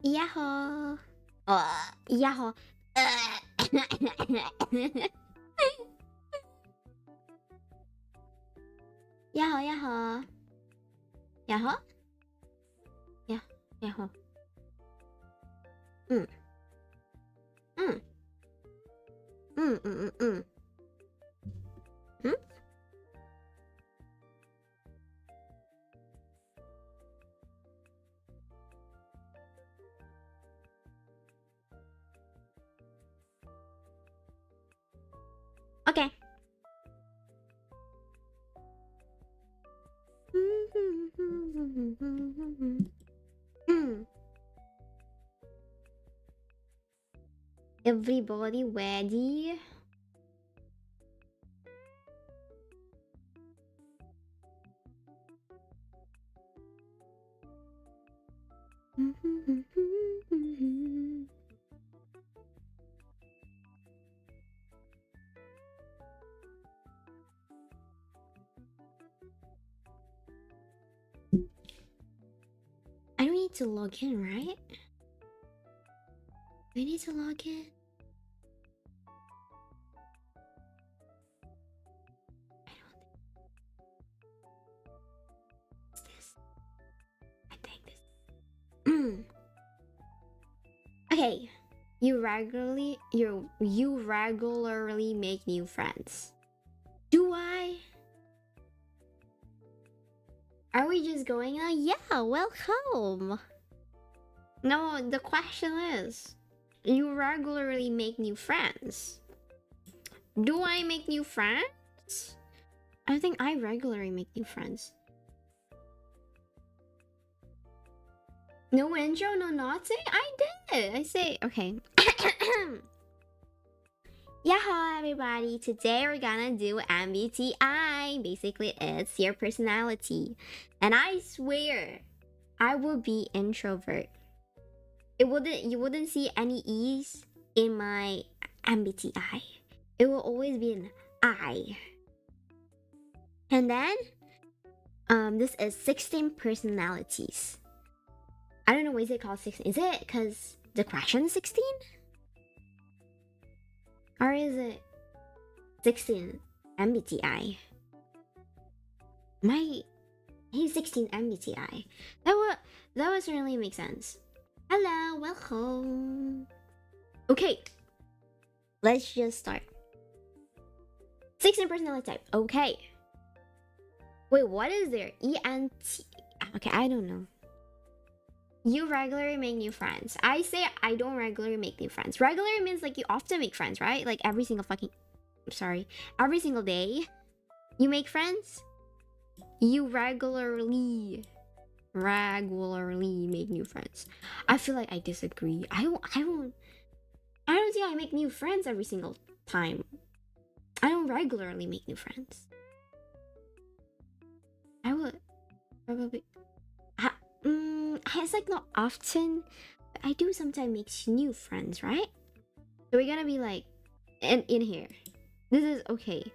Yahoo! Yahoo! Yahoo! Yahoo! Yahoo! Yeah, yahoo! Mm. Mm. Mm. Mm. Mm. Mm. Okay. Everybody ready? I don't need to log in, right? Do I need to log in? I don't think it's this. I think this. Okay. You regularly make new friends. Do I? Are we just going yeah, welcome. No, the question is, you regularly make new friends. Do I make new friends? I think I regularly make new friends. No intro, no naughty? I did. I say, okay. Yaha, everybody. Today we're gonna do MBTI. Basically, it's your personality. And I swear, I will be introvert. You wouldn't see any E's in my MBTI. It will always be an I. And then, this is 16 personalities. I don't know why is it called 16. Is it because the question is 16? Or is it 16 MBTI? He's 16 MBTI. That would certainly make sense. Hello, welcome. Okay, let's just start. 16 personality type. Okay. Wait, what is there? ENT. Okay, I don't know. You regularly make new friends. I say I don't regularly make new friends. Regular means like you often make friends, right? Like every single every single day you make friends. You regularly make new friends. I feel like I disagree. I don't see I make new friends every single time. I don't regularly make new friends. I would probably it's like not often, but I do sometimes make new friends, right? So we're gonna be like in here. This is okay.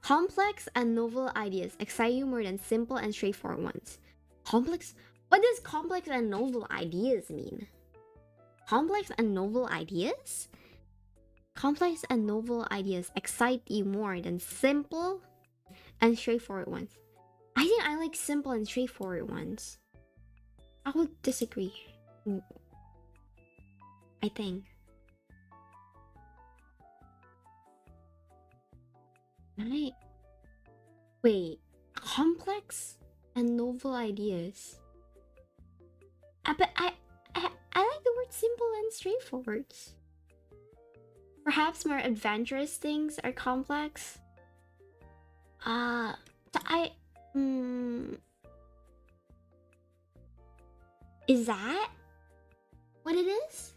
Complex and novel ideas excite you more than simple and straightforward ones. Complex? What does complex and novel ideas mean? Complex and novel ideas? Complex and novel ideas excite you more than simple and straightforward ones. I think I like simple and straightforward ones. I would disagree. I think. Wait, complex and novel ideas. But I like the word simple and straightforward. Perhaps more adventurous things are complex. Is that what it is?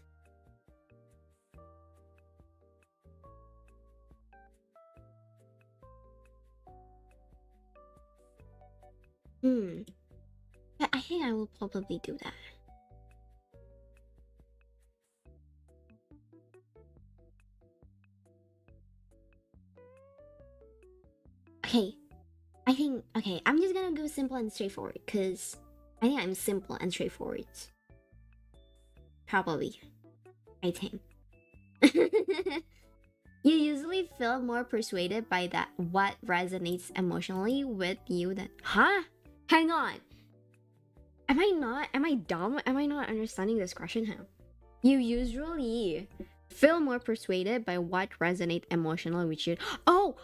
But I think I will probably do that. Okay, I think, okay, I'm just gonna go simple and straightforward because I think I'm simple and straightforward. Probably. I think. You usually feel more persuaded by that what resonates emotionally with you than, huh? Hang on. Am I dumb? Am I not understanding this question now? You usually feel more persuaded by what resonates emotionally with you. Oh,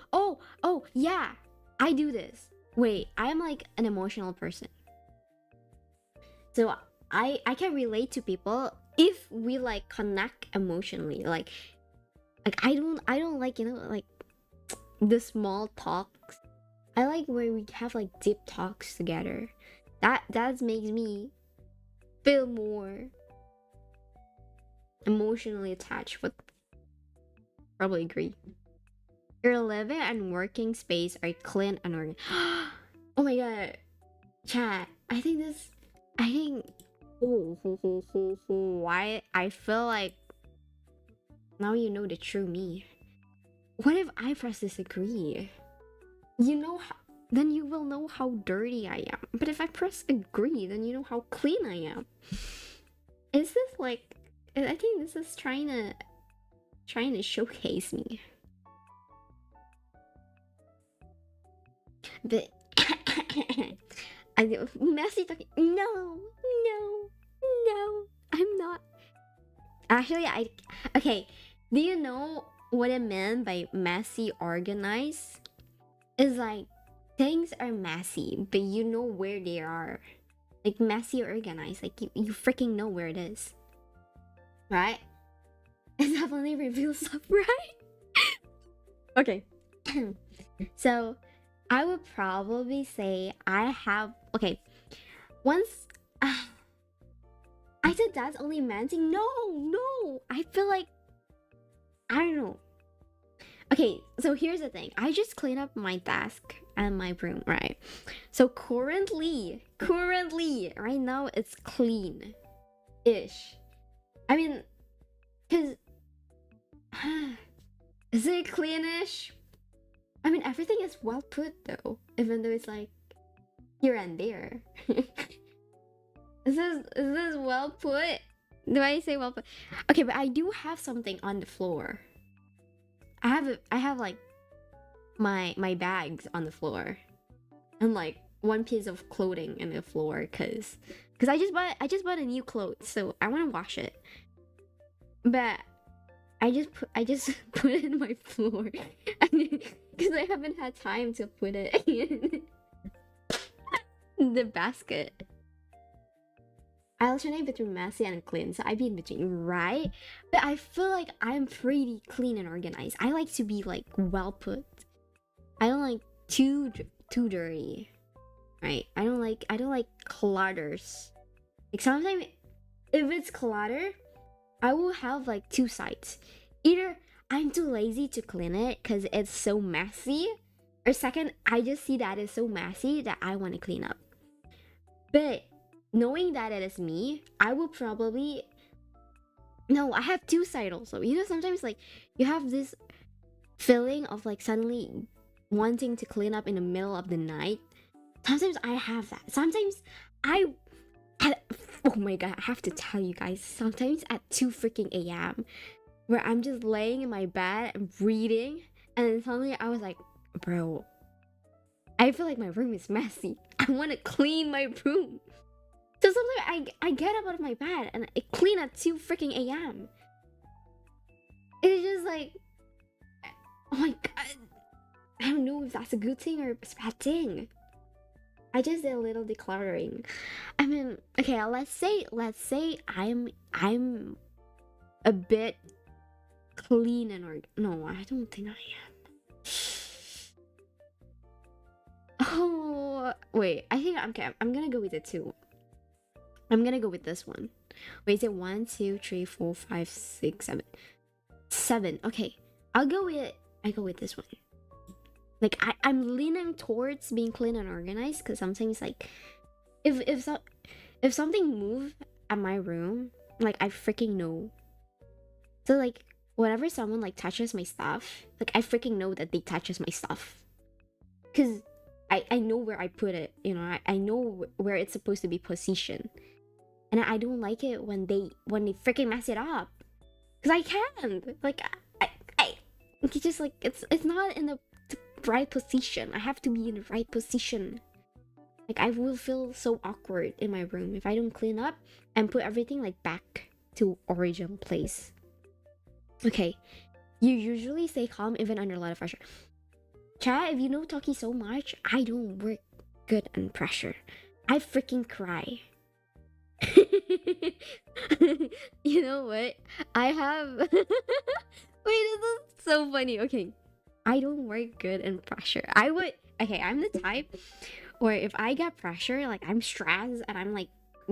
yeah. I do this. Wait, I'm like an emotional person. So I can relate to people if we like connect emotionally. Like I don't like, you know, like the small talks. I like where we have like deep talks together. That makes me feel more emotionally attached with. Probably agree. Your living and working space are clean and organized. Oh my god, chat. I think. Why? I feel like now you know the true me. What if I press disagree? You know how. Then you will know how dirty I am. But if I press agree, then you know how clean I am. Is this like? I think this is trying to showcase me. But I messy talking. No, I'm not. Actually, okay. Do you know what I meant by messy organized? It's like things are messy, but you know where they are. Like messy organized, like you freaking know where it is, right? It definitely reveals stuff, right? Okay. So I would probably say I have, okay, once I said that's only manting. No, I feel like, I don't know. Okay, so here's the thing. I just clean up my desk and my room, right? So currently, right now it's clean-ish. I mean, cause is it cleanish? I mean, everything is well put though, even though it's like here and there. Is this well put? Do I say well put? Okay, but I do have something on the floor. I have like my bags on the floor, and like one piece of clothing in the floor, cause I just bought a new clothes, so I want to wash it. But I just put it in my floor, because I haven't had time to put it in the basket. I alternate between messy and clean, so I be in between, right? But I feel like I'm pretty clean and organized. I like to be like well put. I don't like too dirty, right? I don't like clutters. Like sometimes if it's clutter, I will have like two sides. Either I'm too lazy to clean it because it's so messy, or second, I just see that it's so messy that I want to clean up. But knowing that it is me, I will probably, no, I have two sides also. You know, sometimes like you have this feeling of like suddenly wanting to clean up in the middle of the night. Sometimes I have that. Sometimes oh my god, I have to tell you guys, sometimes at 2 freaking a.m. where I'm just laying in my bed and reading, and then suddenly I was like, bro, I feel like my room is messy. I want to clean my room. So sometimes I get up out of my bed and I clean at 2 freaking a.m. It's just like, oh my god, I don't know if that's a good thing or a bad thing. I just did a little decluttering. I mean, okay, let's say I'm a bit clean and no, I don't think I am. Oh wait, I think I'm gonna go with it too. I'm gonna go with this one. Wait, is it 1, 2, 3, 4, 5, 6, 7? 7. Okay, I go with this one. Like I'm leaning towards being clean and organized, because sometimes like if something move at my room, like I freaking know. So like whenever someone like touches my stuff, like I freaking know that they touches my stuff. Cause I know where I put it, you know, I know where it's supposed to be positioned. And I don't like it when they freaking mess it up. Cause I can't. Like I it's just like it's not in the right position. I have to be in the right position. Like I will feel so awkward in my room if I don't clean up and put everything like back to original place. Okay. You usually stay calm even under a lot of pressure. Chat, if you know Toki so much, I don't work good under pressure. I freaking cry. You know what? I have. Wait, this is so funny. Okay, I don't work good in pressure. I would. Okay, I'm the type where if I get pressure, like I'm stressed and I'm like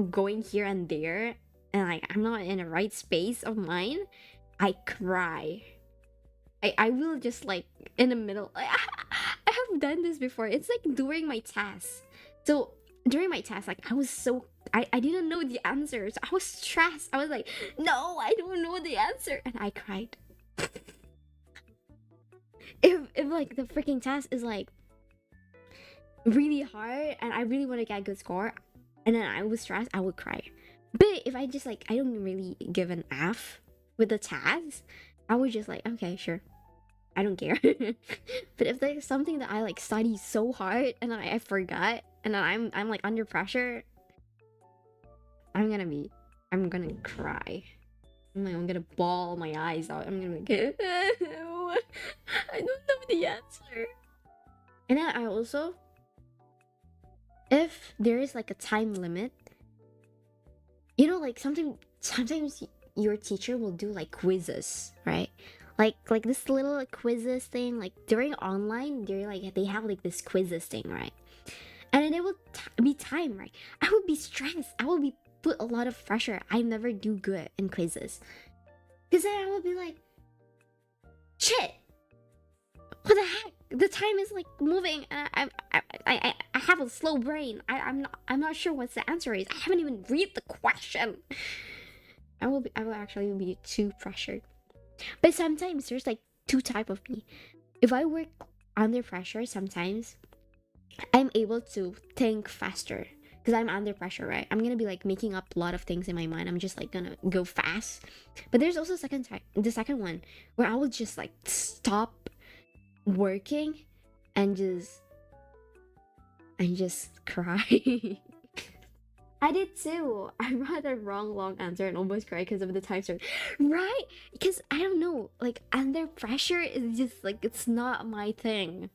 going here and there, and like I'm not in the right space of mind, I cry. I will just like in the middle. I have done this before. It's like during my test. So during my test, like I was so I didn't know the answers. I was stressed. I was like, no, I don't know the answer, and I cried. If like the freaking test is like really hard and I really want to get a good score, and then I was stressed, I would cry. But if I just like I don't really give an F with the task, I would just like, okay, sure, I don't care. But if there's something that I like study so hard and I forgot and then I'm like under pressure, I'm gonna cry. I'm gonna bawl my eyes out. I'm gonna be like, I don't know the answer. And then I also, if there is like a time limit, you know, like sometimes your teacher will do like quizzes, right? Like this little quizzes thing, like during online, they have like this quizzes thing, right? And then it will be time, right? I would be stressed. I will be put a lot of pressure. I never do good in quizzes, because then I will be like, shit, what the heck? The time is like moving, and I have a slow brain. I'm not sure what the answer is. I haven't even read the question. I will actually be too pressured. But sometimes there's like two type of me. If I work under pressure, sometimes I'm able to think faster because I'm under pressure, right? I'm gonna be like making up a lot of things in my mind. I'm just like gonna go fast. But there's also the second one where I will just like stop working and just cry. I did too. I wrote a wrong long answer and almost cried because of the time start. Right? Because I don't know, like under pressure is just like it's not my thing.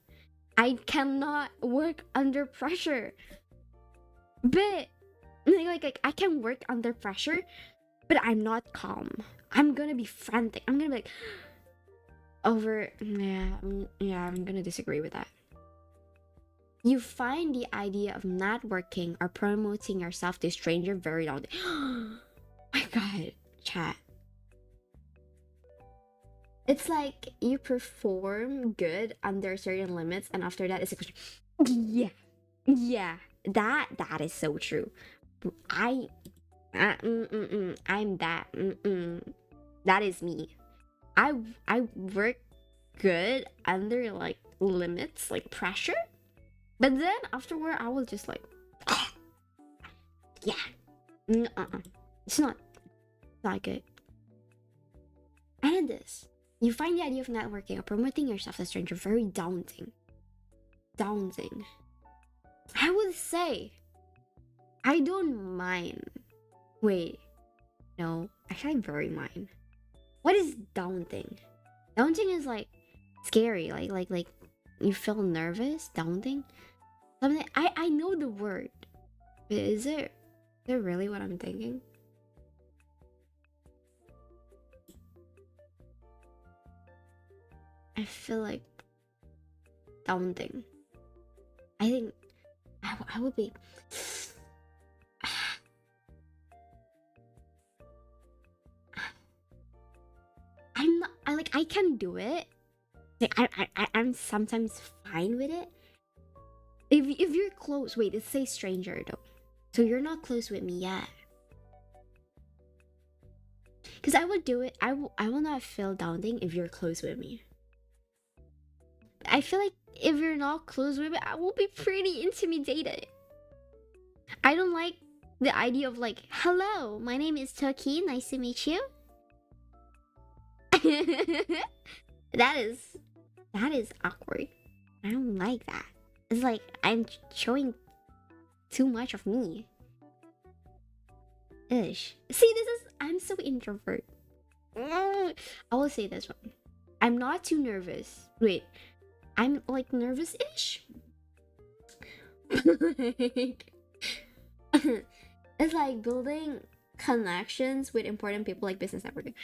I cannot work under pressure. But like I can work under pressure, but I'm not calm. I'm gonna be frantic. I'm gonna be like I'm gonna disagree with that. You find the idea of networking or promoting yourself to a stranger very daunting. My god, chat. It's like you perform good under certain limits, and after that, it's like, yeah, that is so true. I'm that. That is me. I work good under like limits, like pressure. But then afterward, I was just like, yeah, it's not good. And this, you find the idea of networking or promoting yourself as a stranger very daunting. I would say, I don't mind. Wait, no, actually, I very mind. What is daunting? Daunting is like scary, like you feel nervous, daunting. Something I know the word, but is it really what I'm thinking? I feel like daunting. I think I would be. I'm not. I can do it. Like I'm sometimes fine with it. If you're close, wait, it says stranger though, so you're not close with me yet. Because I would do it. I will not feel daunting if you're close with me. I feel like if you're not close with me, I will be pretty intimidated. I don't like the idea of like, hello, my name is Toki, nice to meet you. that is awkward. I don't like that. It's like I'm showing too much of me. Ish. See, I'm so introvert. I will say this one. I'm not too nervous. Wait, I'm like nervous-ish. It's like building connections with important people, like business networking.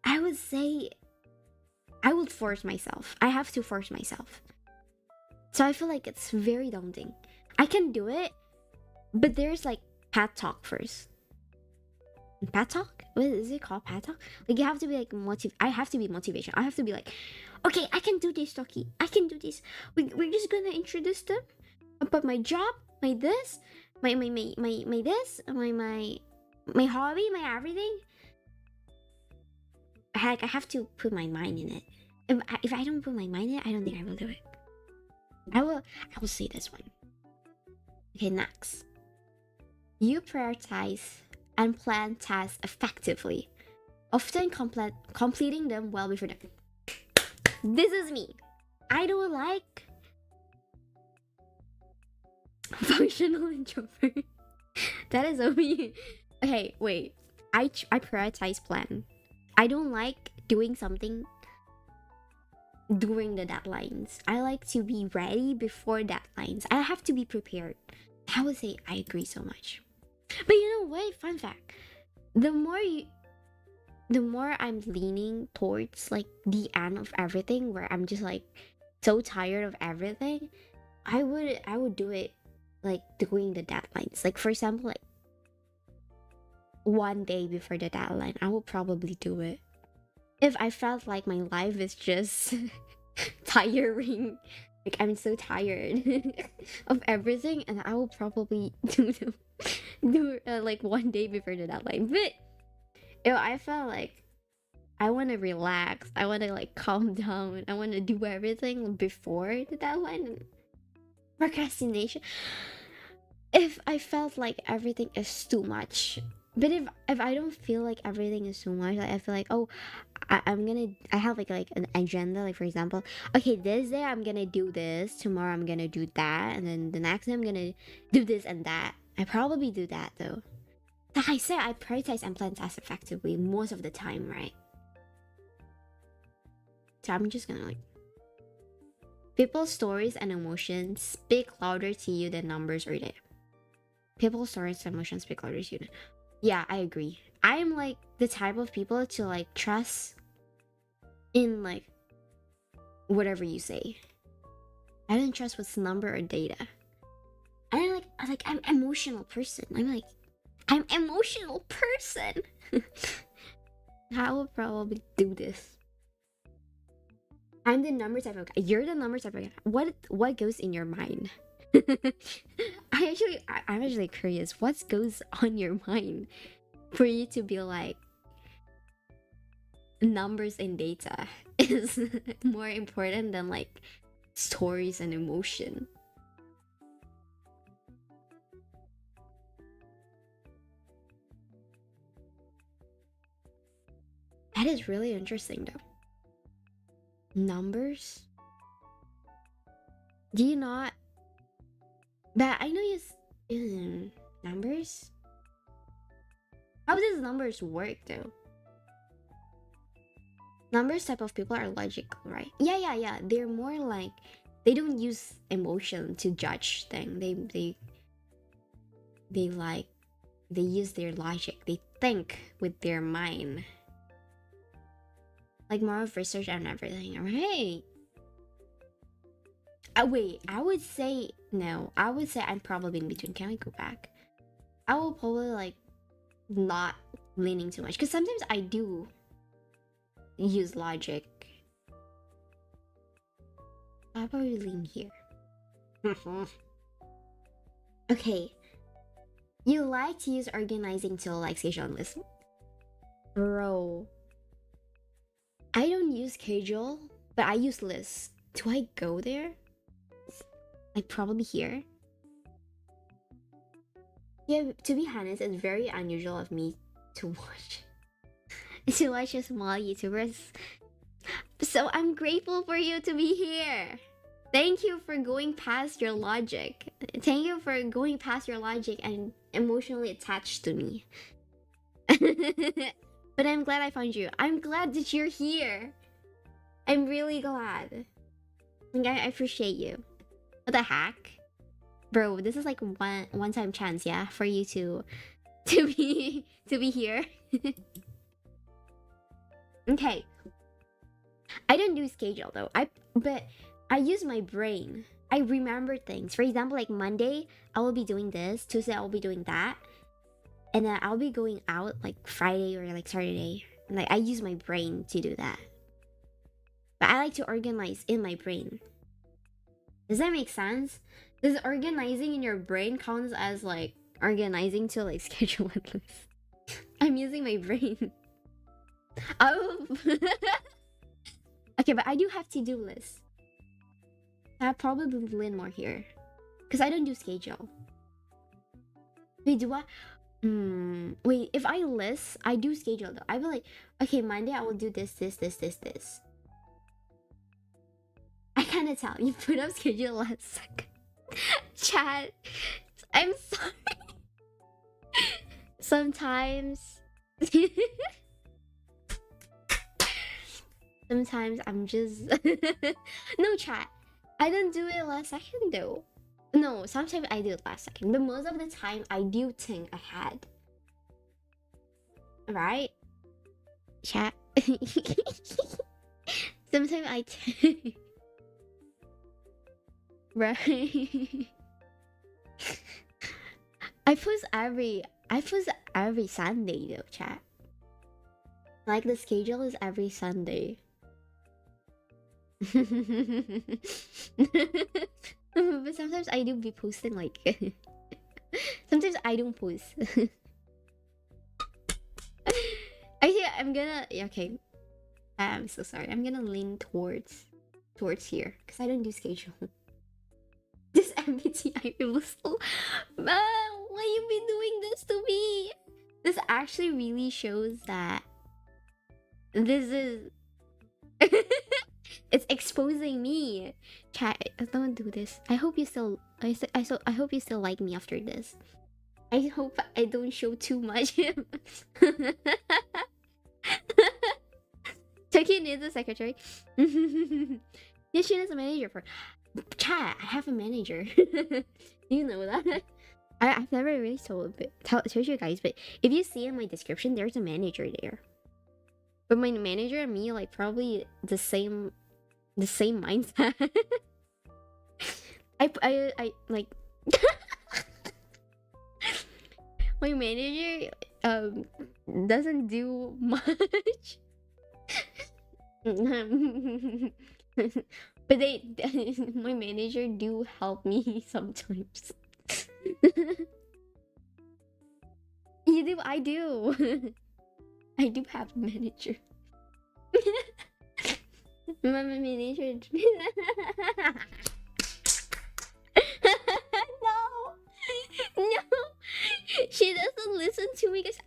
I would say I would force myself. I have to force myself. So I feel like it's very daunting. I can do it, but there's like pat talk first. Pat talk? What is it called? Pat talk? Like you have to be like I have to be motivation. I have to be like, okay, I can do this, Toki. I can do this. We're just gonna introduce them about my job, my this, my this, my hobby, my everything. I have to put my mind in it. If I don't put my mind in it, I don't think I will do it. I will say this one. Okay, next. You prioritize and plan tasks effectively, often completing them well before them. This is me. I don't like functional introvert. That is so me. Okay, wait. I prioritize plan. I don't like doing something during the deadlines. I like to be ready before deadlines. I have to be prepared. I would say I agree so much. But you know what? Fun fact. The more I'm leaning towards like the end of everything, where I'm just like so tired of everything, I would do it like during the deadlines. Like for example, like one day before the deadline, I will probably do it. If I felt like my life is just tiring, like I'm so tired of everything, and I will probably do like one day before the deadline. But if I felt like I want to relax, I want to like calm down, I want to do everything before the deadline, procrastination. If I felt like everything is too much, but if I don't feel like everything is too much, like I feel like, oh, I have like an agenda, like for example, okay, this day I'm gonna do this, tomorrow I'm gonna do that, and then the next day I'm gonna do this and that. I probably do that though. Like I said, I prioritize and plan tasks effectively most of the time, right? So I'm just gonna like, people's stories and emotions speak louder to you than numbers or data. People's stories and emotions speak louder to you. Yeah, I agree. I'm like the type of people to like trust in like whatever you say. I don't trust what's number or data. I'm emotional person. I'm emotional person. I will probably do this. I'm the number type of guy. You're the number type of guy. What goes in your mind? I'm actually curious. What goes on your mind for you to be like numbers and data is more important than like stories and emotion? That is really interesting though. Numbers? Do you not? But I know you numbers? How does numbers work though? Numbers type of people are logical, right? Yeah. They're more like they don't use emotion to judge things. They use their logic. They think with their mind. Like more of research and everything, right? Wait, I would say no. I would say I'm probably in between. Can we go back? I will probably like not leaning too much because sometimes I do use logic. I'll probably lean here. Okay. You like to use organizing tool like social listening? Bro, I don't use schedule, but I use list. Do I go there? Like probably here. Yeah, to be honest, it's very unusual of me to watch a small YouTubers. So I'm grateful for you to be here. Thank you for going past your logic. Thank you for going past your logic and emotionally attached to me. But I'm glad I found you. I'm glad that you're here. I'm really glad. Like, I appreciate you. What the heck? Bro, this is like one time chance, yeah, for you to be here. Okay. I don't do schedule though. But I use my brain. I remember things. For example, like Monday, I will be doing this. Tuesday, I will be doing that. And then I'll be going out like Friday or like Saturday. And like I use my brain to do that. But I like to organize in my brain. Does that make sense? Does organizing in your brain counts as like organizing to like schedule a list? I'm using my brain. Oh. Okay, but I do have to-do lists. I'll probably lean more here. Because I don't do schedule. Wait, do I? Wait, if I list, I do schedule though. I will like, okay, Monday I will do this. I kinda tell. You put up schedule last second. Chat, I'm sorry. Sometimes... Sometimes I'm just... No, chat. I don't do it last second though. No, sometimes I do it last second. But most of the time, I do think ahead. Right? Chat. Sometimes I... Right. I post every Sunday though, chat. Like the schedule is every Sunday. But sometimes I do be posting like sometimes I don't post. Actually, I'm gonna okay. I'm so sorry. I'm gonna lean towards here because I don't do schedule. This MBTI people still, man, why you been doing this to me? This actually really shows that this is it's exposing me. Chat, don't do this. I hope you still I hope you still like me after this. I hope I don't show too much. Turkey needs a secretary. Yeah, she needs a manager for chat. I have a manager. You know that. I've never really told you guys, but if you see in my description, there's a manager there. But my manager and me like probably the same mindset. I like my manager doesn't do much. But my manager do help me sometimes. You do, I do. I do have a manager. My manager. No, she doesn't listen to me because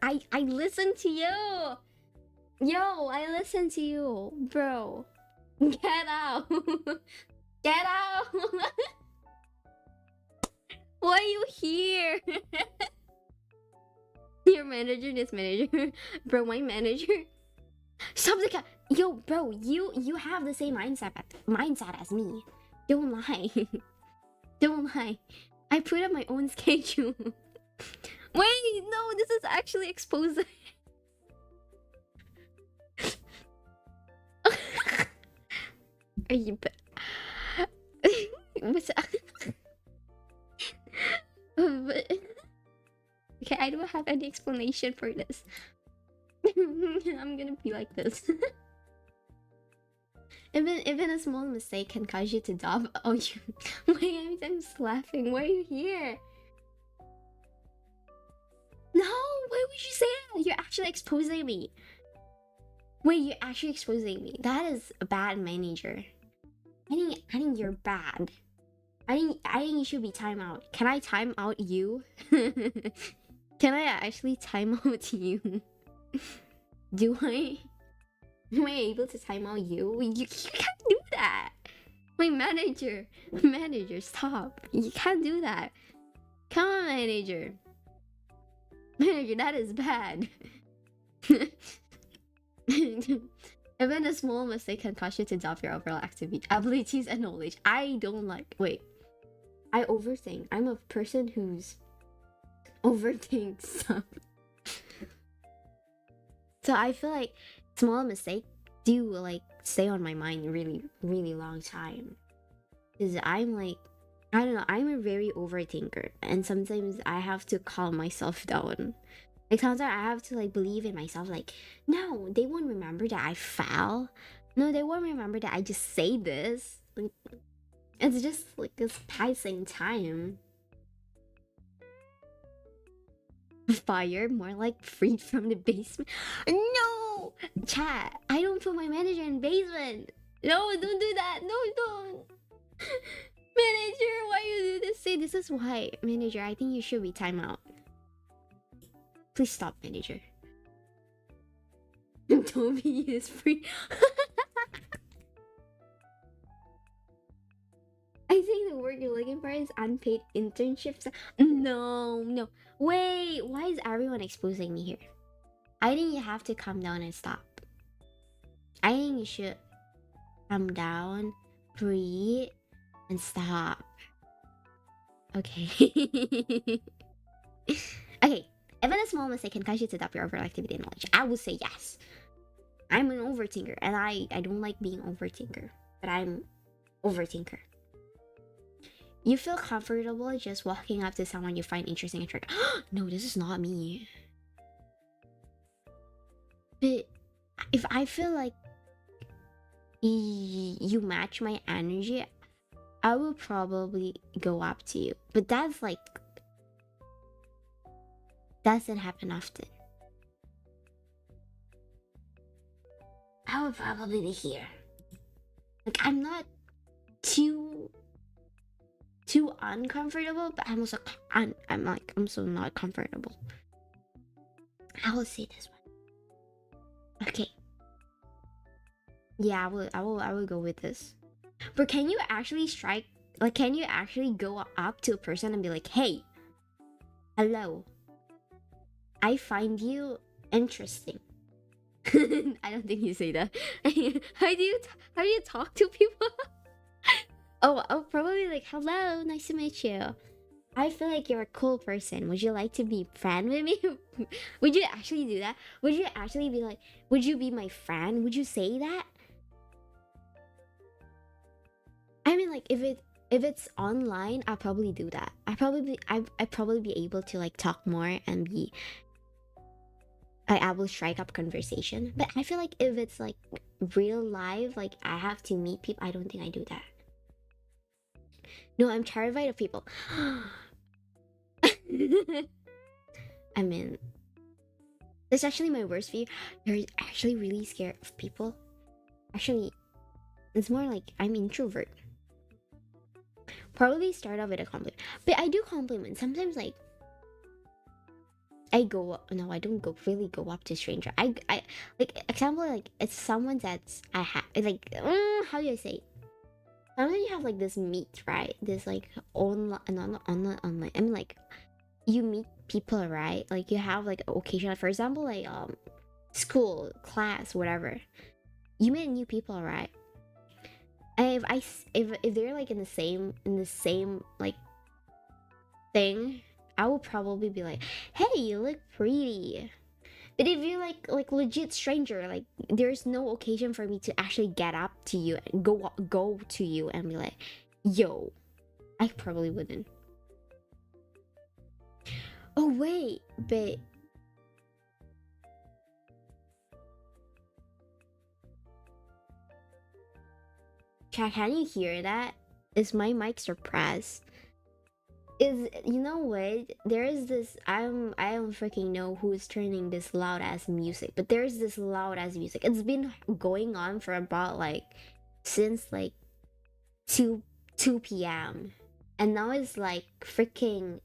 I listen to you. Yo, I listen to you, bro. Get out. Get out. Why are you here? Your manager, this manager. Bro, my manager. Stop the cat. Yo, bro, you have the same mindset as me. Don't lie. Don't lie. I put up my own schedule. Wait, no, this is actually exposing. Are you what's up? But, okay, I don't have any explanation for this. I'm gonna be like this. Even a small mistake can cause you to dub. Oh, you. Wait, I'm just laughing. Why are you here? No, why would you say that? You're actually exposing me. Wait, you're actually exposing me. That is a bad manager. I think you're bad. I think you should be time out. Can I time out you? Can I actually time out you? Do I? Am I able to time out you? You can't do that. My manager, stop. You can't do that. Come on, manager. Manager, that is bad. Even a small mistake can cause you to doubt your overall abilities and knowledge. I don't like. Wait. I overthink. I'm a person who's overthinks stuff. So I feel like small mistakes do like stay on my mind really, really long time. Because I'm like, I don't know, I'm a very overthinker. And sometimes I have to calm myself down. Like sometimes I have to like believe in myself, like, no, they won't remember that I fell. No, they won't remember that I just say this. Like, it's just like this passing time. Fire, more like freed from the basement. No! Chat, I don't put my manager in basement. No, don't do that. No, don't. Manager, why you do this? Say, this is why. Manager, I think you should be timeout. Please stop, manager. Toby is free. I think the word you're looking for is unpaid internships. No, no. Wait, why is everyone exposing me here? I think you have to calm down and stop. I think you should calm down, breathe, and stop. Okay. Okay. Even a small mistake can cause you to doubt your overall activity and knowledge. I would say yes. I'm an overthinker, and I don't like being overthinker, but I'm overthinker. You feel comfortable just walking up to someone you find interesting and trigger. No, this is not me. But if I feel like you match my energy, I will probably go up to you. But that's like, doesn't happen often. I would probably be here. Like, I'm not too uncomfortable, but I'm also I'm so not comfortable. I will say this one. Okay. Yeah, I will go with this. But can you actually strike? Like, can you actually go up to a person and be like, "Hey, hello, I find you interesting." I don't think you say that. How do you talk to people? Oh, I'll probably like, hello, nice to meet you. I feel like you're a cool person. Would you like to be friend with me? Would you actually do that? Would you actually be like, would you be my friend? Would you say that? I mean, like, if it's online, I'll probably do that. I'd probably be able to like talk more and be I will strike up conversation. But I feel like if it's like real life, like I have to meet people, I don't think I do that. No, I'm terrified of people. I mean, that's actually my worst fear. You're actually really scared of people. Actually, it's more like I'm introvert. Probably start off with a compliment, but I do compliment sometimes. Like I go up. No, I don't really go up to a stranger. I like example, like it's someone that's I have like how do I say it? Sometimes you have like this meet, right? This like online. I mean, like you meet people, right? Like you have like occasion, for example, like school, class, whatever. You meet new people, right? And if they're like in the same like thing, I will probably be like, hey, you look pretty. But if you're like legit stranger, like there's no occasion for me to actually get up to you and go to you and be like, yo, I probably wouldn't. Oh wait, but Chat, can you hear that? Is my mic suppressed? Is you know what? There is this I don't freaking know who is turning this loud ass music, but there's this loud ass music. It's been going on for about like since like 2 2 p.m. And now it's like freaking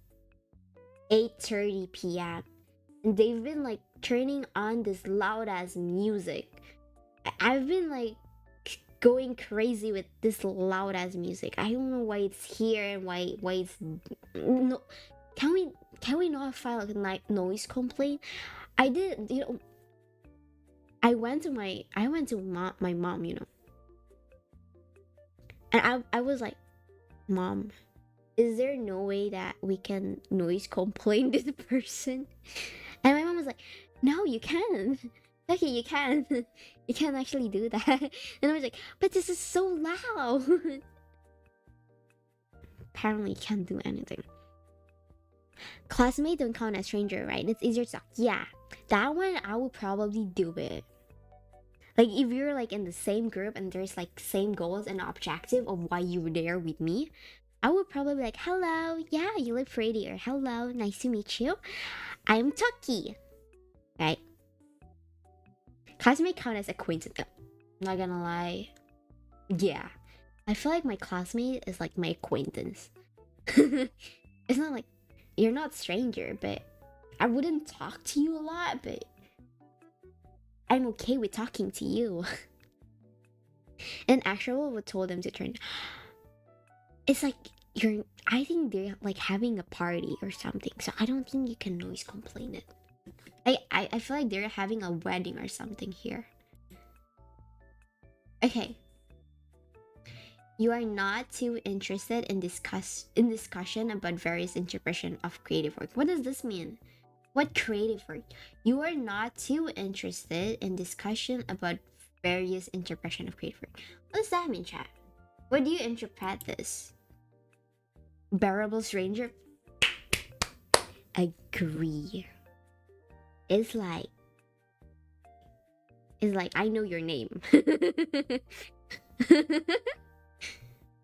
8:30 p.m. And they've been like turning on this loud ass music. I've been like going crazy with this loud ass music. I don't know why it's here and why it's no. Can we not file a noise complaint? I did, you know. I went to my mom, you know, and I was like, Mom, is there no way that we can noise complain this person? And my mom was like, No, you can. Okay, you can. You can actually do that. And I was like, but this is so loud. Apparently, you can't do anything. Classmate don't count as stranger, right? It's easier to talk. Yeah, that one I would probably do it. Like if you're like in the same group and there's like same goals and objective of why you were there with me, I would probably be like, hello, yeah, you look pretty, or hello, nice to meet you. I'm Toki. Right? Classmate count as acquaintance. Not gonna lie. Yeah. I feel like my classmate is like my acquaintance. It's not like you're not stranger, but I wouldn't talk to you a lot, but I'm okay with talking to you. And actual would told them to turn. It's like I think they're like having a party or something, so I don't think you can noise complain it. I feel like they're having a wedding or something here. Okay. You are not too interested in discussion about various interpretation of creative work. What does this mean? What creative work? You are not too interested in discussion about various interpretation of creative work. What does that mean, chat? What do you interpret this? Bearable stranger? Agree. It's like I know your name.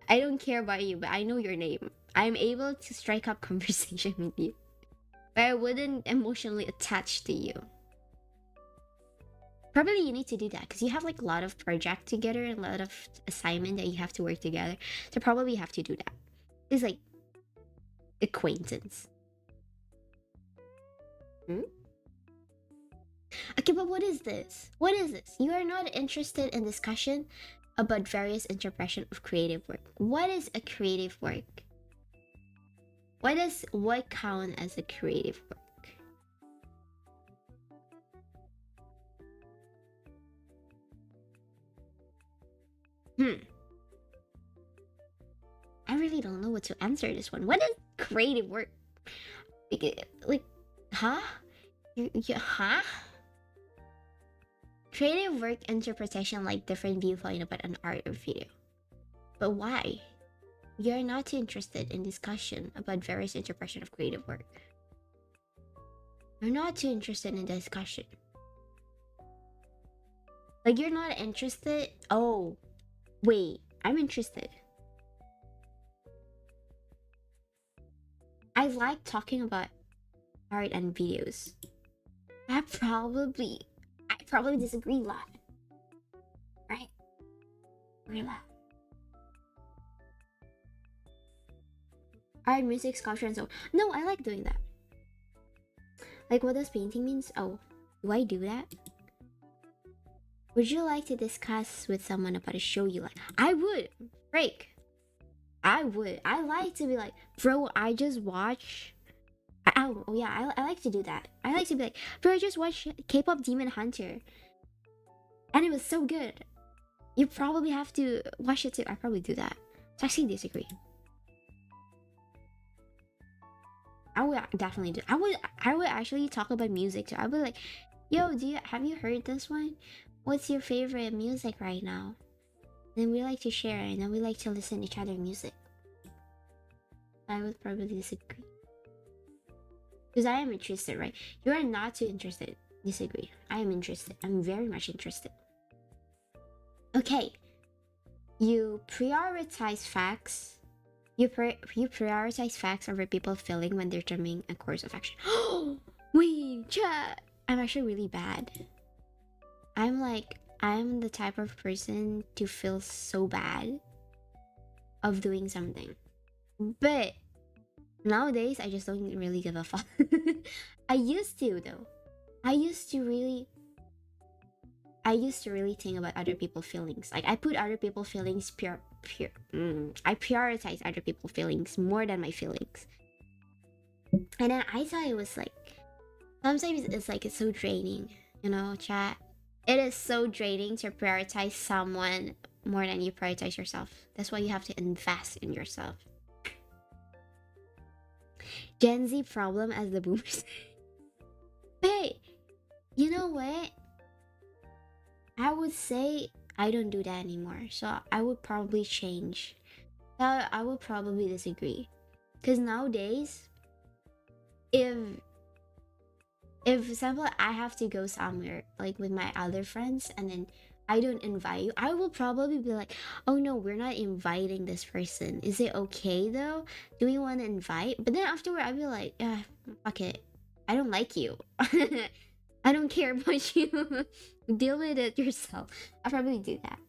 I don't care about you, but I know your name. I'm able to strike up conversation with you, but I wouldn't emotionally attach to you. Probably you need to do that because you have like a lot of project together and a lot of assignment that you have to work together. So probably you have to do that. It's like acquaintance. Okay, but what is this? What is this? You are not interested in discussion about various interpretation of creative work. What is a creative work? What count as a creative work? I really don't know what to answer this one. What is creative work? Like huh? Huh? Creative work interpretation like different viewpoint about an art or video. But why? You're not too interested in discussion about various interpretation of creative work. You're not too interested in discussion. Like you're not interested. Oh, wait, I'm interested. I like talking about art and videos. I probably disagree a lot. Right? Relax. Art, music, sculpture, and so on. No, I like doing that. Like what does painting means? Oh, do I do that? Would you like to discuss with someone about a show you like? I would. Break. I would. I like to be like, bro, I just watch. Oh yeah, I like to do that. I like to be like, bro, I just watched K-pop Demon Hunter, and it was so good. You probably have to watch it too. I probably do that. So I actually disagree. I would definitely do. I would actually talk about music too. I would be like, yo, have you heard this one? What's your favorite music right now? Then we like to share, and then we like to listen to each other music. I would probably disagree. Because I am interested, right? You are not too interested. Disagree. I am interested. I'm very much interested. Okay. You prioritize facts You prioritize facts over people feeling when they're determining a course of action. Wait, chat. I'm actually really bad. I'm the type of person to feel so bad of doing something. But nowadays I just don't really give a fuck. I used to though. I used to really think about other people's feelings. Like I put other people's feelings I prioritize other people's feelings more than my feelings. And then I thought it was like sometimes it's like it's so draining, you know, chat. It is so draining to prioritize someone more than you prioritize yourself. That's why you have to invest in yourself. Gen Z problem as the boomers. Hey, you know what? I would say I don't do that anymore. So I would probably change. I would probably disagree. Because nowadays, if for example I have to go somewhere like with my other friends and then I don't invite you, I will probably be like, oh no, we're not inviting this person. Is it okay though? Do we want to invite? But then afterward I'll be like, fuck it. I don't like you. I don't care about you. Deal with it yourself. I'll probably do that.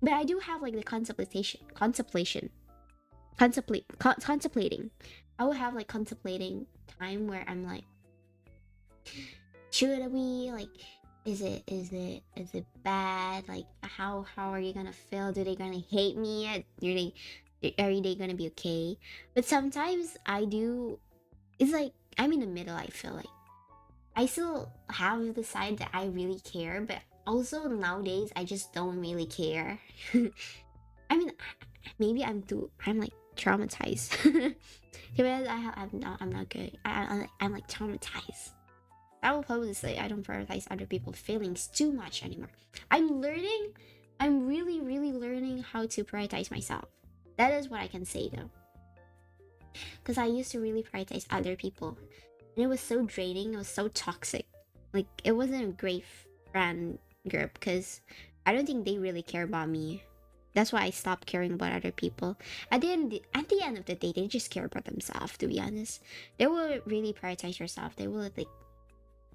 But I do have like the contemplating. I will have like contemplating time where I'm like, should we like, is it bad? Like how are you gonna feel? Do they gonna hate me? Are they gonna be okay? But sometimes I do. It's like I'm in the middle. I feel like I still have the side that I really care, but also nowadays I just don't really care. I mean, maybe I'm like traumatized. Because I'm not good. I'm like traumatized. I will probably say I don't prioritize other people's feelings too much anymore. I'm really learning how to prioritize myself. That is what I can say though. Because I used to really prioritize other people. And it was so draining, it was so toxic. Like, it wasn't a great friend group because I don't think they really care about me. That's why I stopped caring about other people. At the end of the day, they just care about themselves, to be honest. They will really prioritize yourself. They will, like,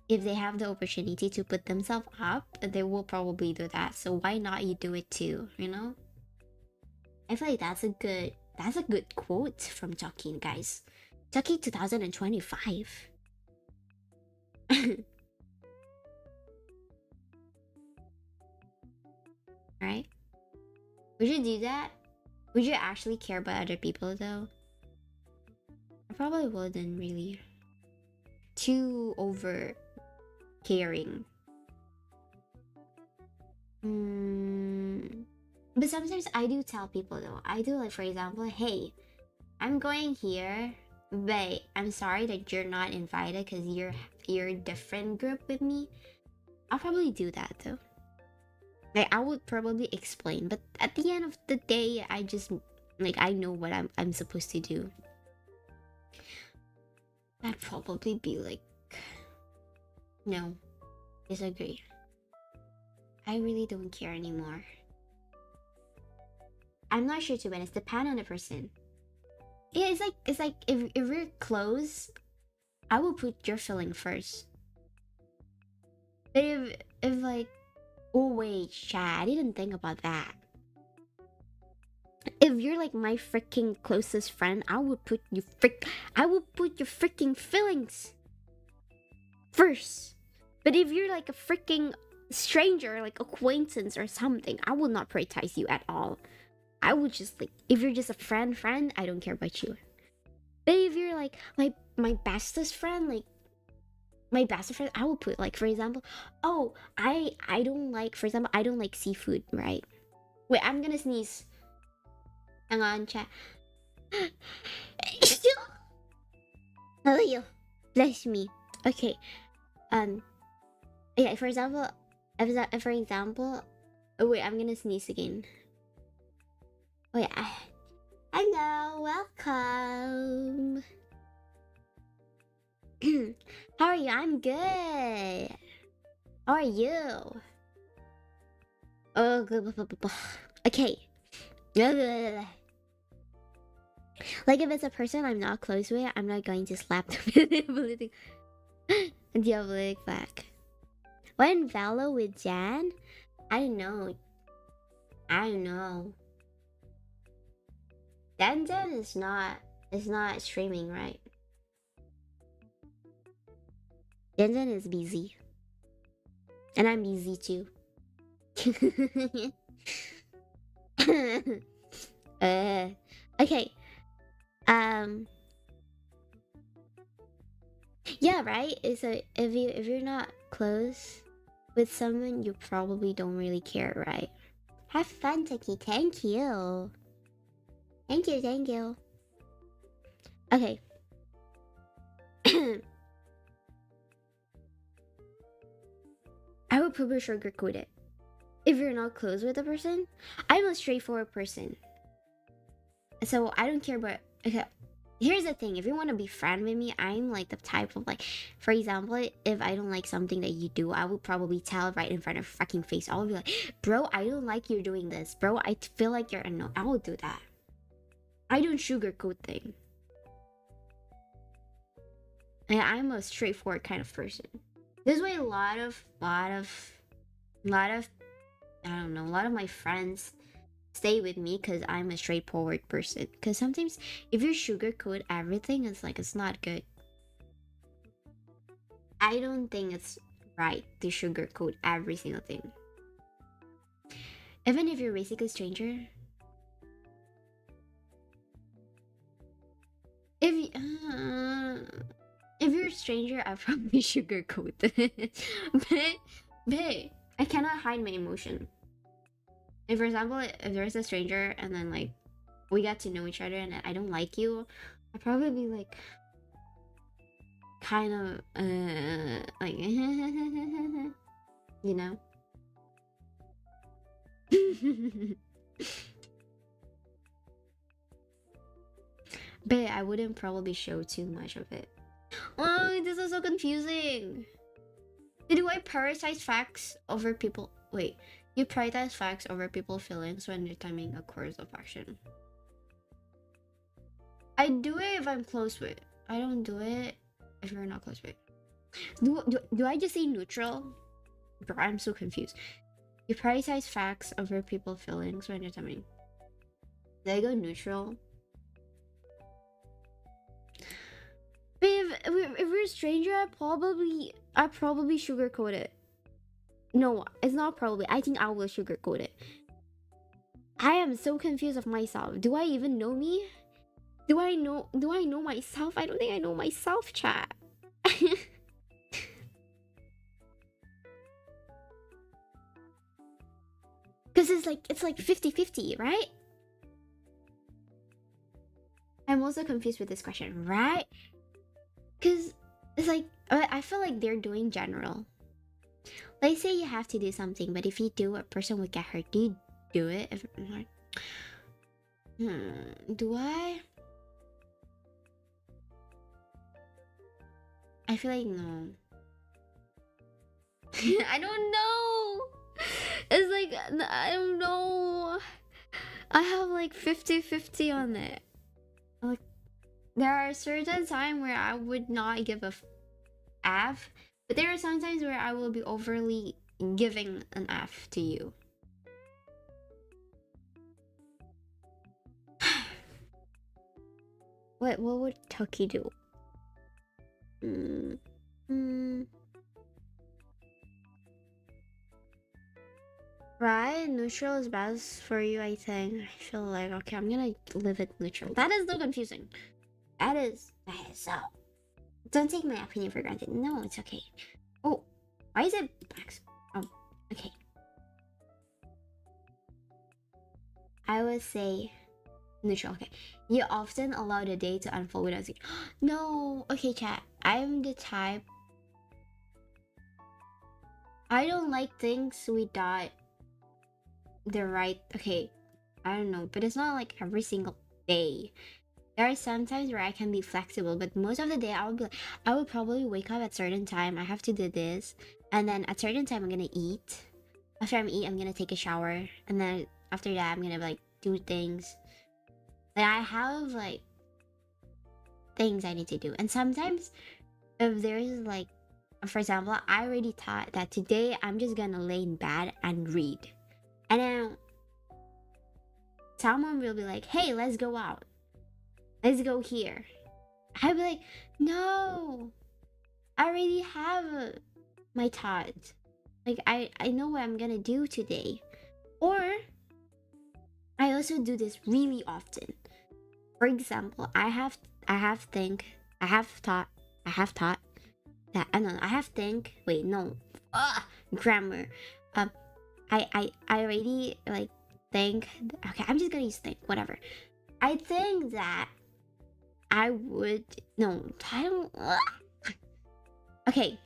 if they have the opportunity to put themselves up, they will probably do that. So why not you do it too, you know? I feel like that's a good quote from Chucky, guys. Chucky 2025. Right? Would you do that? Would you actually care about other people though? I probably wouldn't really. Too over caring. But sometimes I do tell people though. I do, like, for example, hey, I'm going here, but I'm sorry that you're not invited because you're a different group with me. I'll probably do that though. Like, I would probably explain, but at the end of the day, I just, like, I know what I'm supposed to do. I'd probably be like, no, disagree. I really don't care anymore. I'm not sure, to be honest. Depend on the person. Yeah, it's like if we're close, I will put your feeling first. But if like, oh wait, Chad, I didn't think about that. If you're like my freaking closest friend, I will put your freaking feelings first. But if you're like a freaking stranger, like acquaintance or something, I will not prioritize you at all. I would just, like, if you're just a friend, I don't care about you. But if you're like my bestest friend, like my best friend, I will put, like, for example, oh, I don't like, for example, I don't like seafood, right? Wait, I'm gonna sneeze. Hang on, chat. Oh, you bless me. Okay. Yeah, for example, oh wait, I'm gonna sneeze again. Oh yeah. Hello, welcome. How are you? I'm good. How are you? Oh, good. Okay. Like if it's a person I'm not close with, I'm not going to slap them with a diabolic flag. When Valo with Jan, I don't know. I don't know. Jan is not streaming, right? Jan is busy, and I'm busy too. Okay. Yeah, right. So if you're not close with someone, you probably don't really care, right? Have fun, Taki. Thank you. Thank you. Thank you. Okay. I would probably sugarcoat it. If you're not close with a person, I'm a straightforward person. So I don't care about. Okay, here's the thing. If you want to be friend with me, I'm like the type of like, for example, if I don't like something that you do, I would probably tell right in front of fucking face. I'll be like, bro, I don't like you doing this. Bro, I feel like you're annoying. I will do that. I don't sugarcoat things. And I'm a straightforward kind of person. This way, a lot of I don't know, a lot of my friends stay with me because I'm a straightforward person. Because sometimes if you sugarcoat everything, it's like it's not good. I don't think it's right to sugarcoat every single thing. Even if you're basically a stranger. If you're a stranger, I probably sugarcoat it. but I cannot hide my emotion. If, for example, if there's a stranger and then like we get to know each other and I don't like you, I'd probably be like kind of like you know. But I wouldn't probably show too much of it. Oh, this is so confusing. Do I prioritize facts over people? Wait, you prioritize facts over people's feelings when determining a course of action. I do it if I'm close with. I don't do it if you're not close with. Do I just say neutral? Bro, I'm so confused. You prioritize facts over people's feelings when determining. Did I go neutral? But if we're a stranger, I probably sugarcoat it. No, it's not probably. I think I will sugarcoat it. I am so confused of myself. Do I even know me? Do I know myself? I don't think I know myself, chat. Cause it's like 50-50, right? I'm also confused with this question, right? Cause it's like I feel like they're doing general. Let's say you have to do something, but if you do, a person would get hurt. Do you do it? If not, do I? I feel like no. I don't know. It's like I don't know. I have like 50-50 on it. Like there are certain times where I would not give a F, but there are some times where I will be overly giving an F to you. What would Toki do? Right? Neutral is best for you, I think. I feel like, okay, I'm gonna live it neutral. That is so confusing. That is so. Don't take my opinion for granted. No, it's okay. Oh, why is it back? Oh, okay. I would say neutral. Okay. You often allow the day to unfold without saying, no. Okay, chat. I'm the type. I don't like things without the right. Okay, I don't know, but it's not like every single day. There are some times where I can be flexible, but most of the day I would probably wake up at certain time. I have to do this, and then at certain time I'm gonna eat. After I'm gonna take a shower, and then after that I'm gonna like do things. Like I have like things I need to do. And sometimes if there's like, for example, I already thought that today I'm just gonna lay in bed and read. And then someone will be like, hey, let's go out. Let's go here. I'll be like, no, I already have my thought. Like I know what I'm gonna do today. Or I also do this really often. For example, I have thought that I don't know, I have think wait no grammar. Um I already like think okay, I'm just gonna use think, whatever. I think that I would no I don't okay.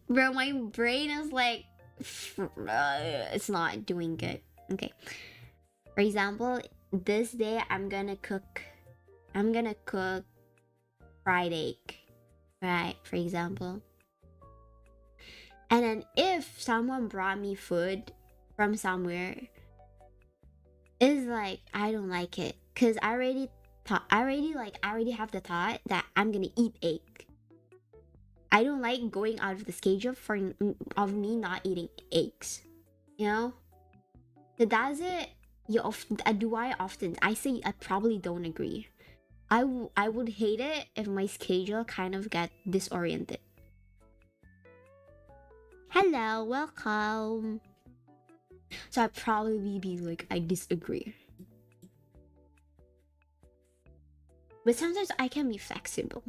Bro, my brain is like it's not doing good. Okay. For example, this day I'm gonna cook fried egg. Right, for example. And then if someone brought me food from somewhere, it's like I don't like it. Cause I already have the thought that I'm gonna eat egg. I don't like going out of the schedule of me not eating eggs. You know? So that's it. Do I often? I say I probably don't agree. I would hate it if my schedule kind of got disoriented. Hello, welcome. So I'd probably be like, I disagree. But sometimes I can be flexible.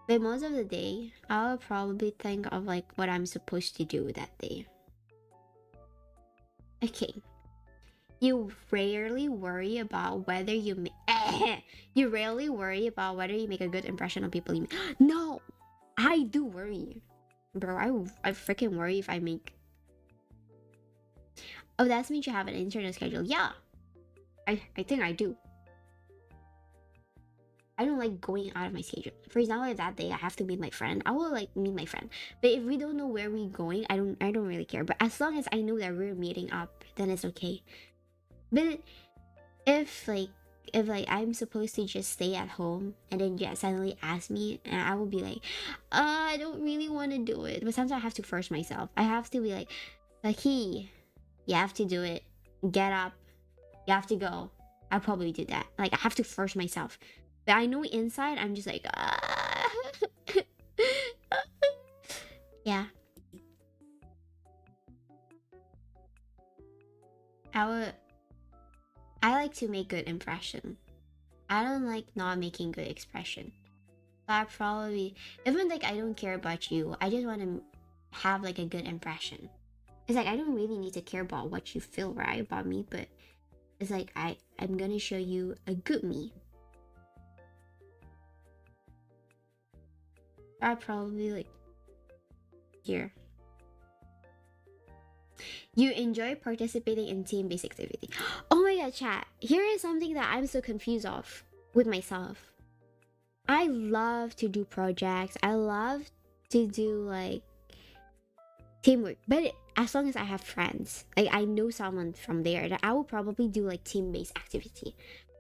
But most of the day, I'll probably think of like what I'm supposed to do that day. Okay. You rarely worry about whether you you rarely worry about whether you make a good impression on people you meet. No, I do worry, bro. I freaking worry if I make. Oh, that means you have an internet schedule. Yeah, I think I do. I don't like going out of my schedule. For example, if that day I have to meet my friend, I will like meet my friend. But if we don't know where we're going, I don't really care. But as long as I know that we're meeting up, then it's okay. But if like I'm supposed to just stay at home and then you suddenly ask me and I will be like, I don't really want to do it. But sometimes I have to force myself. I have to be like, Lucky, you have to do it. Get up. You have to go. I'll probably do that. Like I have to force myself. But I know inside I'm just like yeah. I like to make good impression. I don't like not making good expression. So I probably even like I don't care about you. I just want to have like a good impression. It's like I don't really need to care about what you feel right about me, but it's like I'm gonna show you a good me. I probably like here. You enjoy participating in team-based activity. Oh my god, chat. Here is something that I'm so confused of with myself. I love to do projects. I love to do like teamwork, but as long as I have friends, like I know someone from there, that I will probably do like team-based activity.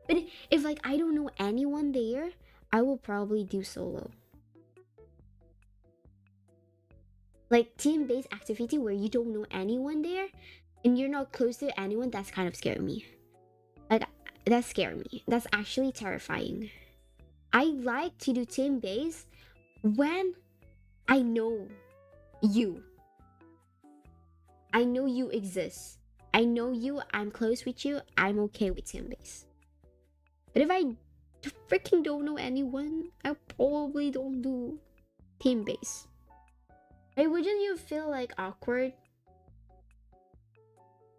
But if like I don't know anyone there, I will probably do solo. Like team-based activity where you don't know anyone there and you're not close to anyone, that's kind of scary me. Like that scares me. That's actually terrifying. I like to do team-based when I know you. I know you exist. I know you, I'm close with you, I'm okay with team-based. But if I freaking don't know anyone, I probably don't do team-based. Hey, wouldn't you feel like awkward?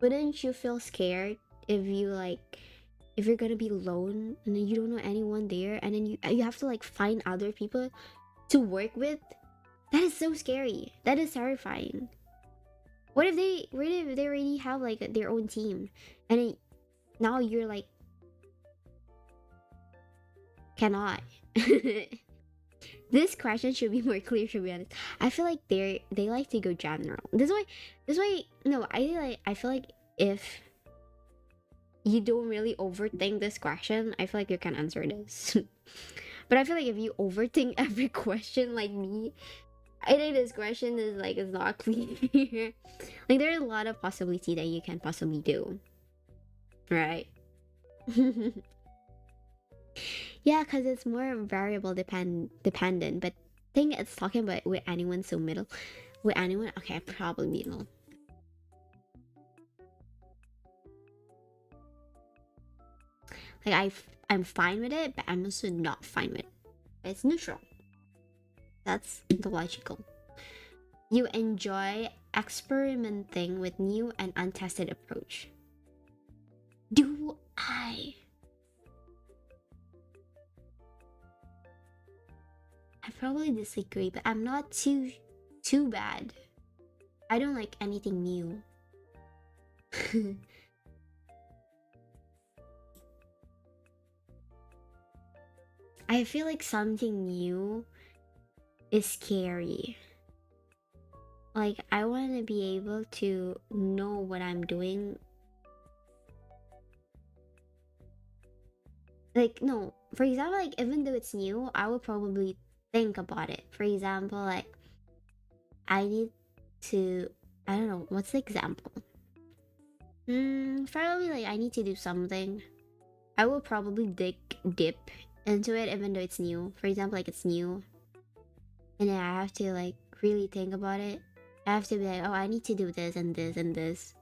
Wouldn't you feel scared if you're gonna be alone and then you don't know anyone there and then you have to like find other people to work with? That is so scary. That is terrifying. What if they already have like their own team and then now you're like cannot. This question should be more clear, to be honest. I feel like they like to go general. This way no, I feel like if you don't really overthink this question, I feel like you can answer this. But I feel like if you overthink every question like me, I think this question is like it's not clear. Like there are a lot of possibility that you can possibly do. Right? Yeah, because it's more variable dependent, but think it's talking about with anyone so middle. With anyone, okay, probably middle. Like I'm fine with it, but I'm also not fine with it. It's neutral. That's the logical. You enjoy experimenting with new and untested approach. Do I? I probably disagree, but I'm not too bad. I don't like anything new. I feel like something new is scary. Like I want to be able to know what I'm doing. Like no, for example, like even though it's new, I will probably think about it. For example, like I need to, I don't know, what's the example? Probably like I need to do something. I will probably dip into it even though it's new. For example, like it's new, and then I have to like really think about it. I have to be like, oh, I need to do this and this and this.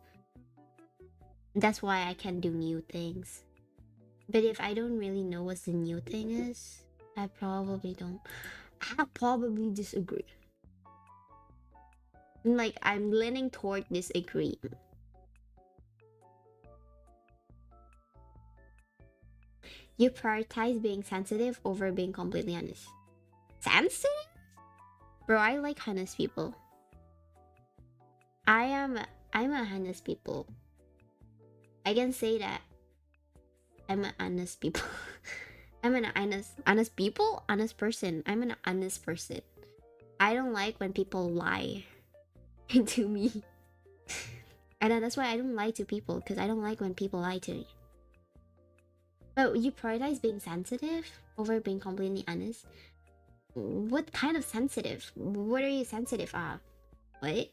That's why I can do new things. But if I don't really know what the new thing is, I probably don't. I probably disagree. Like I'm leaning toward disagree. You prioritize being sensitive over being completely honest. Sensitive? Bro, I like honest people. I'm a honest people. I can say that I'm an honest people. I'm an honest people? Honest person. I'm an honest person. I don't like when people lie to me. And that's why I don't lie to people, because I don't like when people lie to me. But you prioritize being sensitive over being completely honest? What kind of sensitive? What are you sensitive of? What?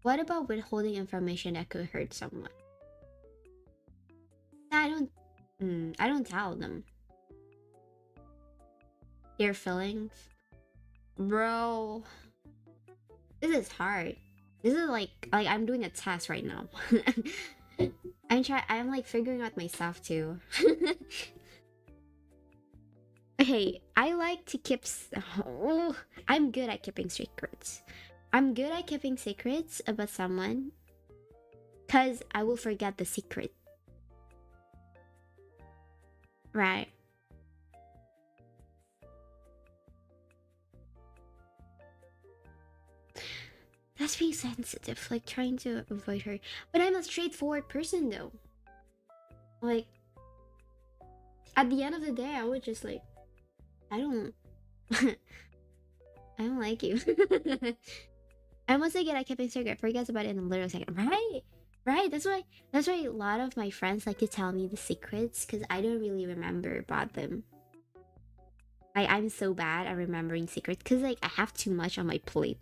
What about withholding information that could hurt someone? I don't tell them their feelings. Bro, this is hard. This is like I'm doing a test right now. I'm like figuring out myself too. Hey, I like to keep oh, I'm good at keeping secrets. I'm good at keeping secrets about someone because I will forget the secret. Right. That's being sensitive, like trying to avoid her. But I'm a straightforward person though. Like, at the end of the day, I would just like, I don't, I don't like you. I must say, get I keeping secret. Forgets about it in a little second. Right, right. That's why a lot of my friends like to tell me the secrets because I don't really remember about them. I'm so bad at remembering secrets because like I have too much on my plate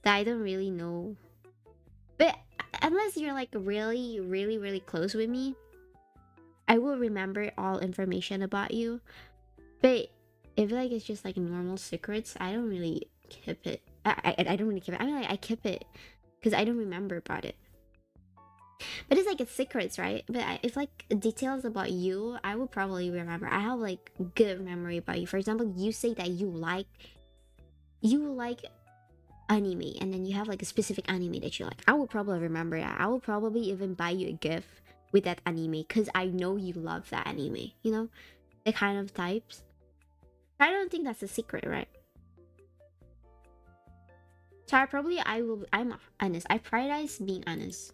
that I don't really know. But unless you're like really, really, really close with me, I will remember all information about you. But if like it's just like normal secrets, I don't really keep it. I don't really keep it. I mean, like I keep it because I don't remember about it. But it's like it's secrets, right? But if like details about you, I will probably remember. I have like good memory about you. For example, you say that you like anime, and then you have like a specific anime that you like. I will probably remember that. I will probably even buy you a gift with that anime because I know you love that anime. You know, the kind of types. I don't think that's a secret, right? So I'm honest. I prioritize being honest.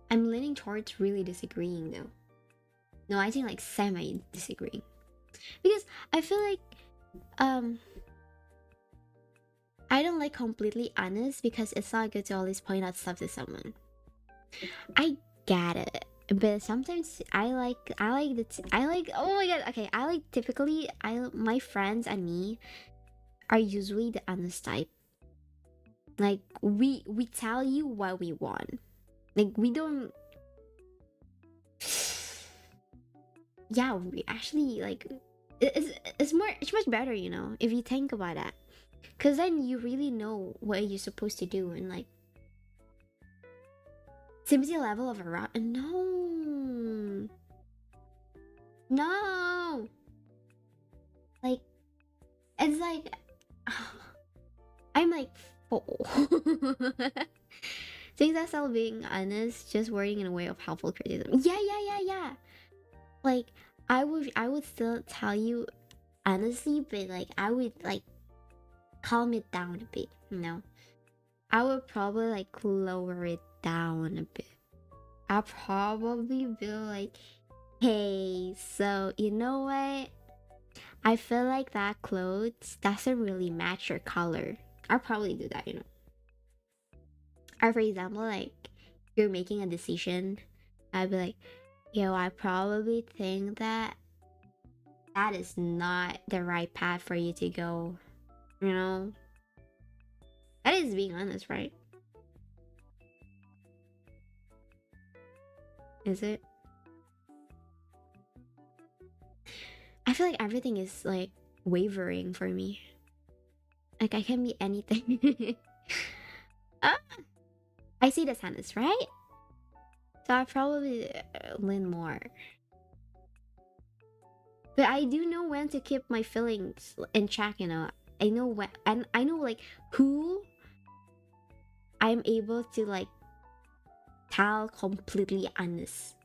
I'm leaning towards really disagreeing though. No, I think like semi disagreeing. Because I feel like I don't like completely honest because it's not good to always point out stuff to someone. I get it. But sometimes I like oh my god, okay, I like typically my friends and me are usually the honest type. Like we tell you what we want. Like we don't yeah, we actually like it's much better, you know, if you think about that. Cause then you really know what you're supposed to do and like sympathy level of around no like it's like I'm like full. Things that style being honest, just wording in a way of helpful criticism. Yeah. Like I would still tell you honestly, but like I would like calm it down a bit, you know. I would probably like lower it down a bit. I'll probably be like, hey, so you know what? I feel like that clothes doesn't really match your color. I'll probably do that, you know. Or for example, like you're making a decision, I'd be like, yo, I probably think that is not the right path for you to go. You know? That is being honest, right? Is it? I feel like everything is like wavering for me. Like I can be anything. Ah, I see the sentence, right? So I probably lean more. But I do know when to keep my feelings in check, you know. I know when, and I know like who I'm able to like tell completely honest.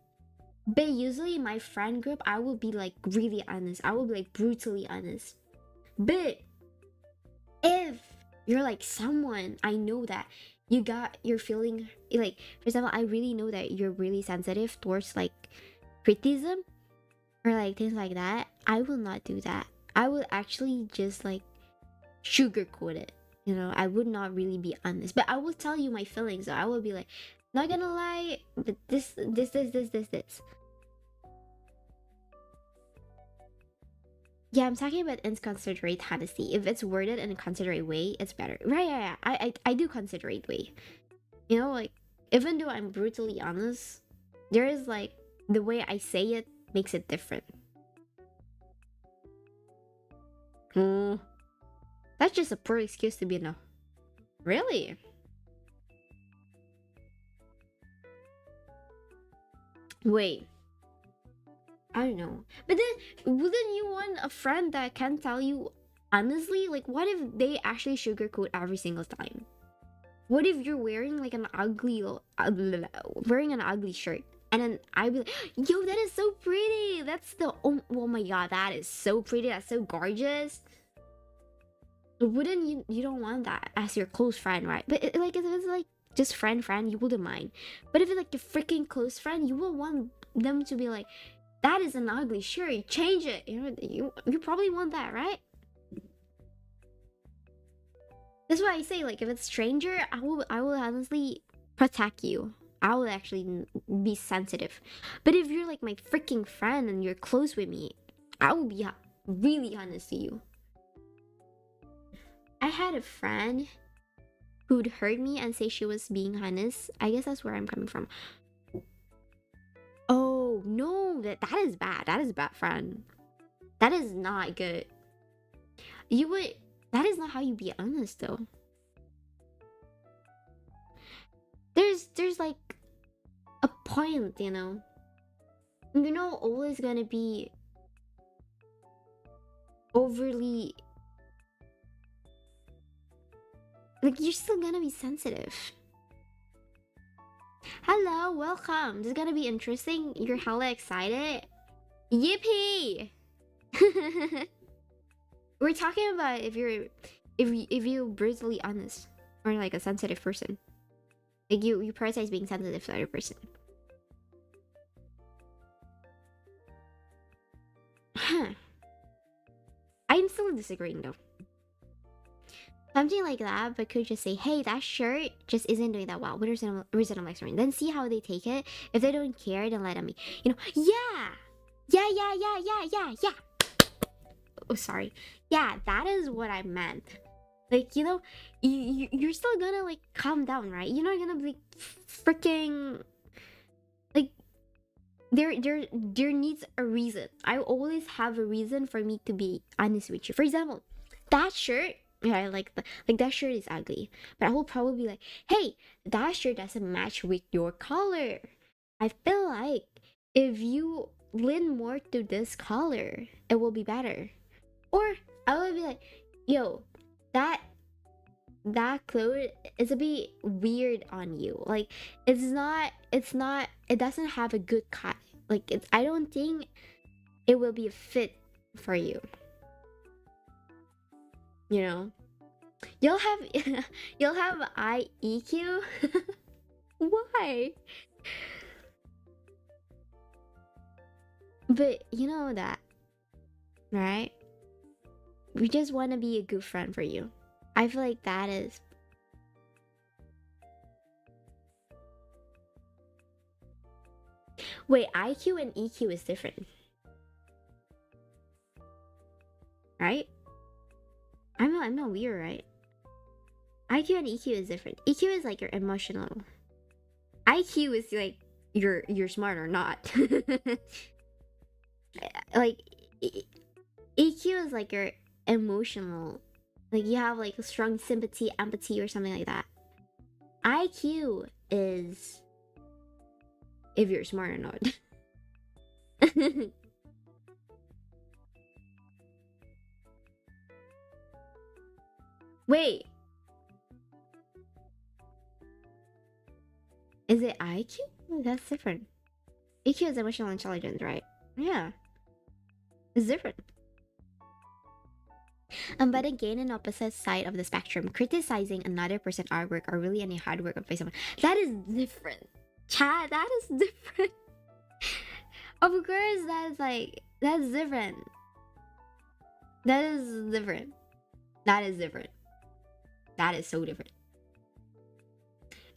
But usually my friend group, I will be like really honest. I will be like brutally honest. But if you're like someone I know that you're feeling like, for example, I really know that you're really sensitive towards like criticism or like things like that, I will not do that. I will actually just like sugarcoat it, you know. I would not really be honest, but I will tell you my feelings. So I will be like, not gonna lie, but this. Yeah, I'm talking about inconsiderate honesty. If it's worded in a considerate way, it's better. Right, yeah. I do considerate way. You know, like, even though I'm brutally honest, there is like, the way I say it makes it different. That's just a poor excuse to be no. Really? Wait. I don't know. But then, wouldn't you want a friend that can tell you honestly? Like, what if they actually sugarcoat every single time? What if you're wearing like an ugly, wearing an ugly shirt, and then I'd be like, yo, that is so pretty. That's the, oh my god, that is so pretty. That's so gorgeous. Wouldn't you don't want that as your close friend, right? But like, if it's like just friend, you wouldn't mind. But if it's like your freaking close friend, you will want them to be like, that is an ugly shirt, change it. You know, you probably want that, right? That's why I say, like, if it's stranger, I will honestly protect you. I will actually be sensitive. But if you're like my freaking friend and you're close with me, I will be really honest to you. I had a friend who'd hurt me and say she was being honest. I guess that's where I'm coming from. Oh no, that is bad. That is bad, friend. That is not good. That is not how you be honest though. There's like a point, you know. You're not always gonna be overly, like, you're still gonna be sensitive. Hello, welcome. This is gonna be interesting. You're hella excited. Yippee! We're talking about if you're if you brutally honest or like a sensitive person, like you prioritize being sensitive to the other person. Huh. I'm still disagreeing though. Something like that, but could just say, hey, that shirt just isn't doing that well. What is reasonable experience? Then see how they take it. If they don't care, then let them be. You know, yeah. Oh, sorry. Yeah, that is what I meant. Like, you know, you're still gonna like calm down, right? You're not gonna be freaking like there needs a reason. I always have a reason for me to be honest with you. For example, that shirt, yeah, like that shirt is ugly, but I will probably be like, hey, that shirt doesn't match with your color. I feel like if you lean more to this color, it will be better. Or I will be like, yo, that clothes is a bit weird on you. Like it's not it doesn't have a good cut. Like I don't think it will be a fit for you. You know? You'll have you'll have IEQ. Why? But you know that, right? We just want to be a good friend for you. I feel like that is. Wait, IQ and EQ is different, right? I'm not weird, right? IQ and EQ is different. EQ is like your emotional. IQ is like you're smart or not. Like EQ is like your emotional. Like you have like a strong sympathy, empathy, or something like that. IQ is if you're smart or not. Wait. Is it IQ? That's different. EQ is emotional intelligence, right? Yeah. It's different. But again, an opposite side of the spectrum, criticizing another person's artwork or really any hard work of someone, that is different. Chat, that is different. Of course, that's different. That is different. That is different. That is so different.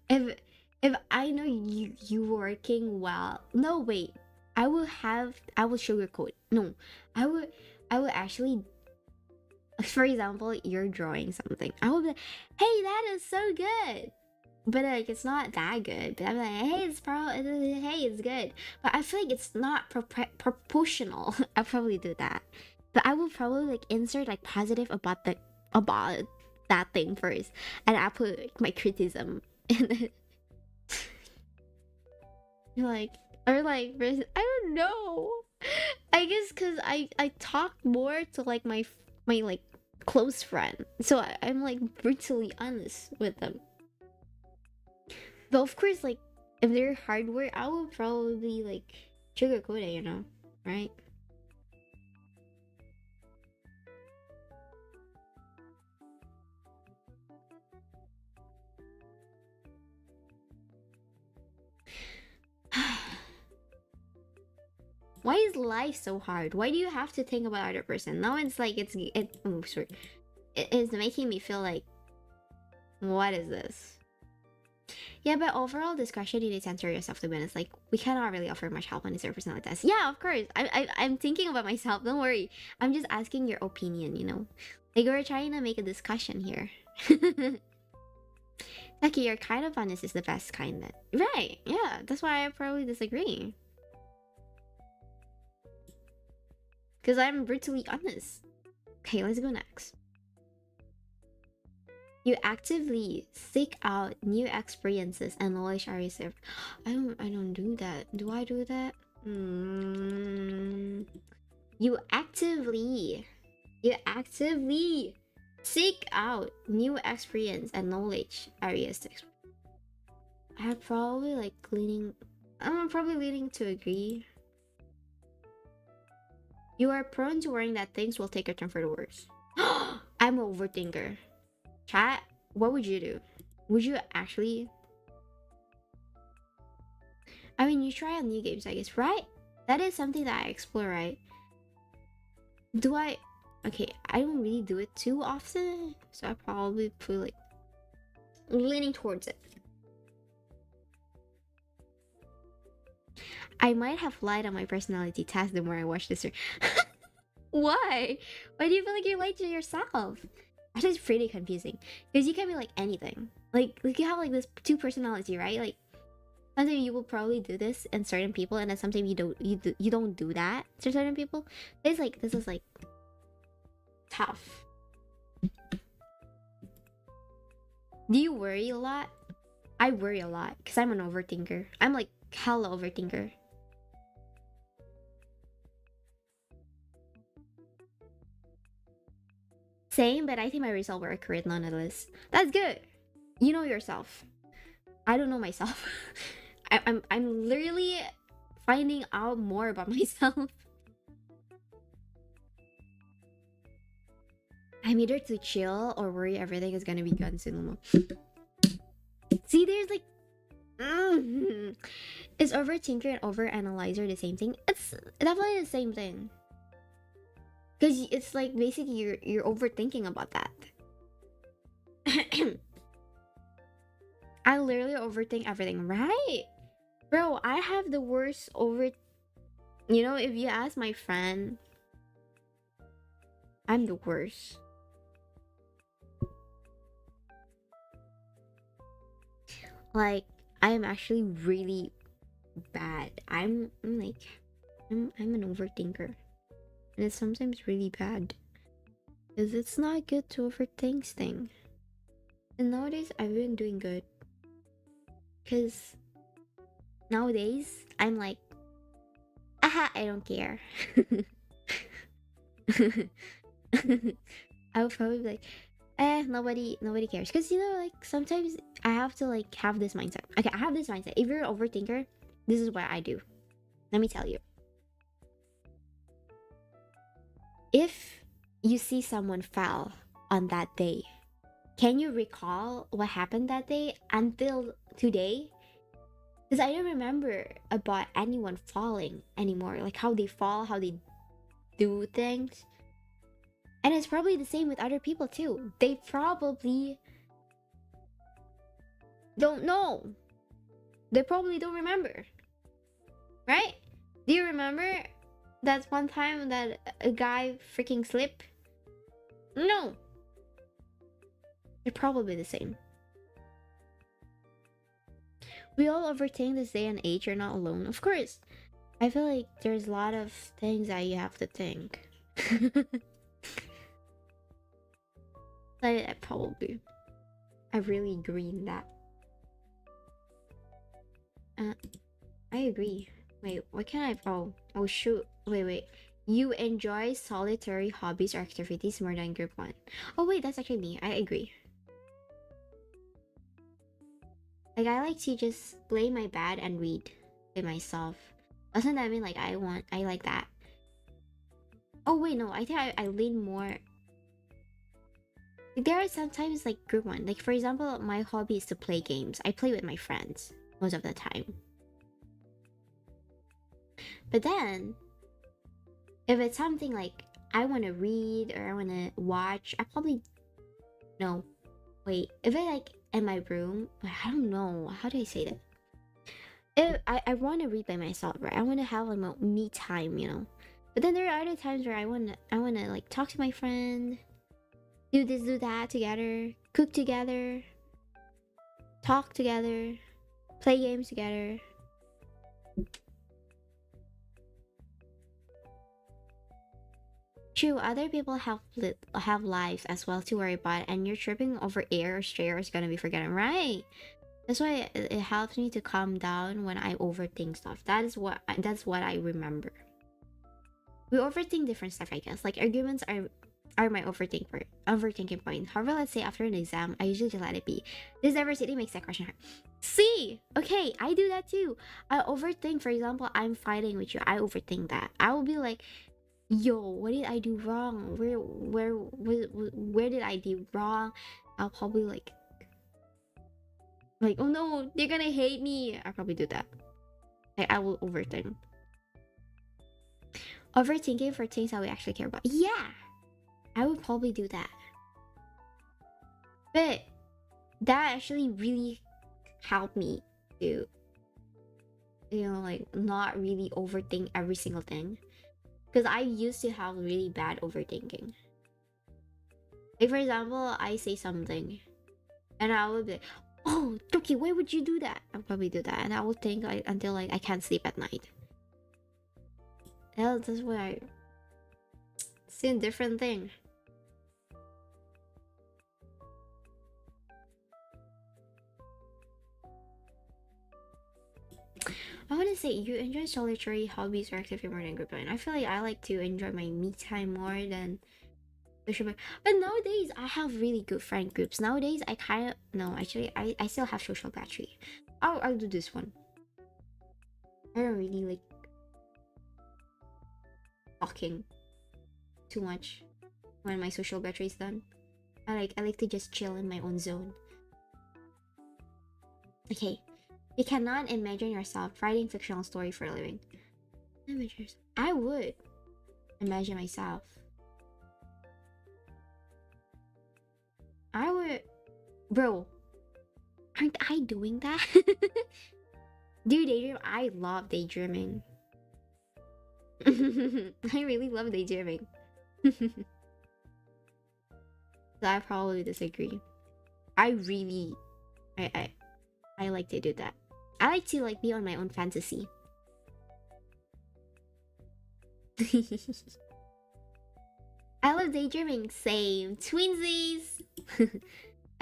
If I know you working well, no wait, I will sugarcoat. No, I will actually. For example, you're drawing something. I will be like, hey, that is so good. But like, it's not that good. But I'm like, hey, it's good. But I feel like it's not proportional. I'll probably do that. But I will probably like insert like positive about that thing first, and I put like, my criticism in it. Like, or like, I don't know. I guess because I talk more to like my like close friend, so I'm like brutally honest with them. But of course, like if they're hardware, I will probably like sugarcoat it, you know, right? Why is life so hard? Why do you have to think about other person? Now it's like oh sorry. It is making me feel like, what is this? Yeah, but overall discretion, you need to censor yourself, to be honest. Like, we cannot really offer much help on this personality test. Yeah, of course. I'm thinking about myself. Don't worry. I'm just asking your opinion, you know? Like, we're trying to make a discussion here. Okay, your kind of honest is the best kind then. Right, yeah. That's why I probably disagree. Because I'm brutally honest. Okay, let's go next. You actively seek out new experiences and knowledge are received. I don't do that. Do I do that? You actively seek out new experience and knowledge areas to explore. I'm probably like I'm probably leaning to agree. You are prone to worrying that things will take a turn for the worse. I'm an overthinker. Chat, what would you do? Would you actually? I mean, you try out new games, I guess, right? That is something that I explore, right? Do I? Okay, I don't really do it too often, so I probably put like leaning towards it. I might have lied on my personality test the more I watch this. Why? Why do you feel like you lied to yourself? Actually, it's pretty confusing because you can be like anything. Like you have like this two personality, right? Like sometimes you will probably do this in certain people, and then sometimes you don't do that to certain people. It's like this is like tough. Do you worry a lot? I worry a lot because I'm an overthinker. I'm like hella overthinker. Same, but I think my results were accurate nonetheless. That's good. You know yourself. I don't know myself. I'm literally finding out more about myself. I'm either to chill or worry everything is gonna be gone soon. See, there's like, is overthinker and overanalyzer the same thing? It's definitely the same thing. Because it's like basically you're overthinking about that. I literally overthink everything, right? Bro, I have the worst over. You know, if you ask my friend, I'm the worst. Like, I am actually really bad. I'm an overthinker. And it's sometimes really bad. Because it's not good to overthink things. And nowadays, I've been doing good. Because nowadays, I'm like, aha, I don't care. I would probably be like, nobody cares. Because, you know, like, sometimes I have to, like, have this mindset. Okay, I have this mindset. If you're an overthinker, this is what I do. Let me tell you. If you see someone fall on that day, can you recall what happened that day until today? Because I don't remember about anyone falling anymore. Like how they fall, how they do things. And it's probably the same with other people too. They probably don't know. They probably don't remember. Right? Do you remember that one time that a guy freaking slipped? No. They're probably the same. We all overthink this day and age. You're not alone. Of course. I feel like there's a lot of things that you have to think. I probably. I really agree in that. I agree. Wait, what can I... Oh shoot. Wait. You enjoy solitary hobbies or activities more than group one. Oh wait, that's actually me. I agree. Like, I like to just play my bed and read by myself. Doesn't that mean like I like that? Oh wait, no, I think I lean more. Like, there are sometimes like group one. Like for example, my hobby is to play games. I play with my friends most of the time. But then, if it's something like I want to read or I want to watch, I probably... No. Wait, if it like in my room, I don't know. How do I say that? If I want to read by myself, right? I want to have like my me time, you know? But then there are other times where I want to like talk to my friend, do this, do that together, cook together, talk together, play games together. True, other people have lives as well to worry about, and you're tripping over air or stray is gonna be forgotten, right? That's why it helps me to calm down when I overthink stuff. That's what I remember. We overthink different stuff, I guess. Like arguments are my overthinking point. However, let's say after an exam, I usually just let it be. This diversity makes that question hard. See, okay, I do that too. I overthink. For example, I'm fighting with you. I overthink that. I will be like, yo, what did I do wrong? Where did I do wrong? I'll probably like, oh no, they're gonna hate me. I'll probably do that. Like, I will overthink. Overthinking for things that we actually care about. Yeah, I would probably do that. But that actually really helped me to, like, not really overthink every single thing. Because I used to have really bad overthinking. Like, for example, I say something and I would be like, oh, Toki, why would you do that? I'll probably do that. And I will think until like I can't sleep at night. That's why I see a different thing. I want to say, you enjoy solitary hobbies or activity more than group time. I feel like I like to enjoy my me time more than social. But nowadays, I have really good friend groups. Nowadays, I kind of no, actually, I still have social battery. I'll do this one. I don't really like talking too much when my social battery is done. I like to just chill in my own zone. Okay. You cannot imagine yourself writing fictional story for a living. I would imagine myself. I would, bro. Aren't I doing that? Do you daydream? I love daydreaming. I really love daydreaming. So I probably disagree. I like to do that. I like to like be on my own fantasy. I love daydreaming. Same. Twinsies.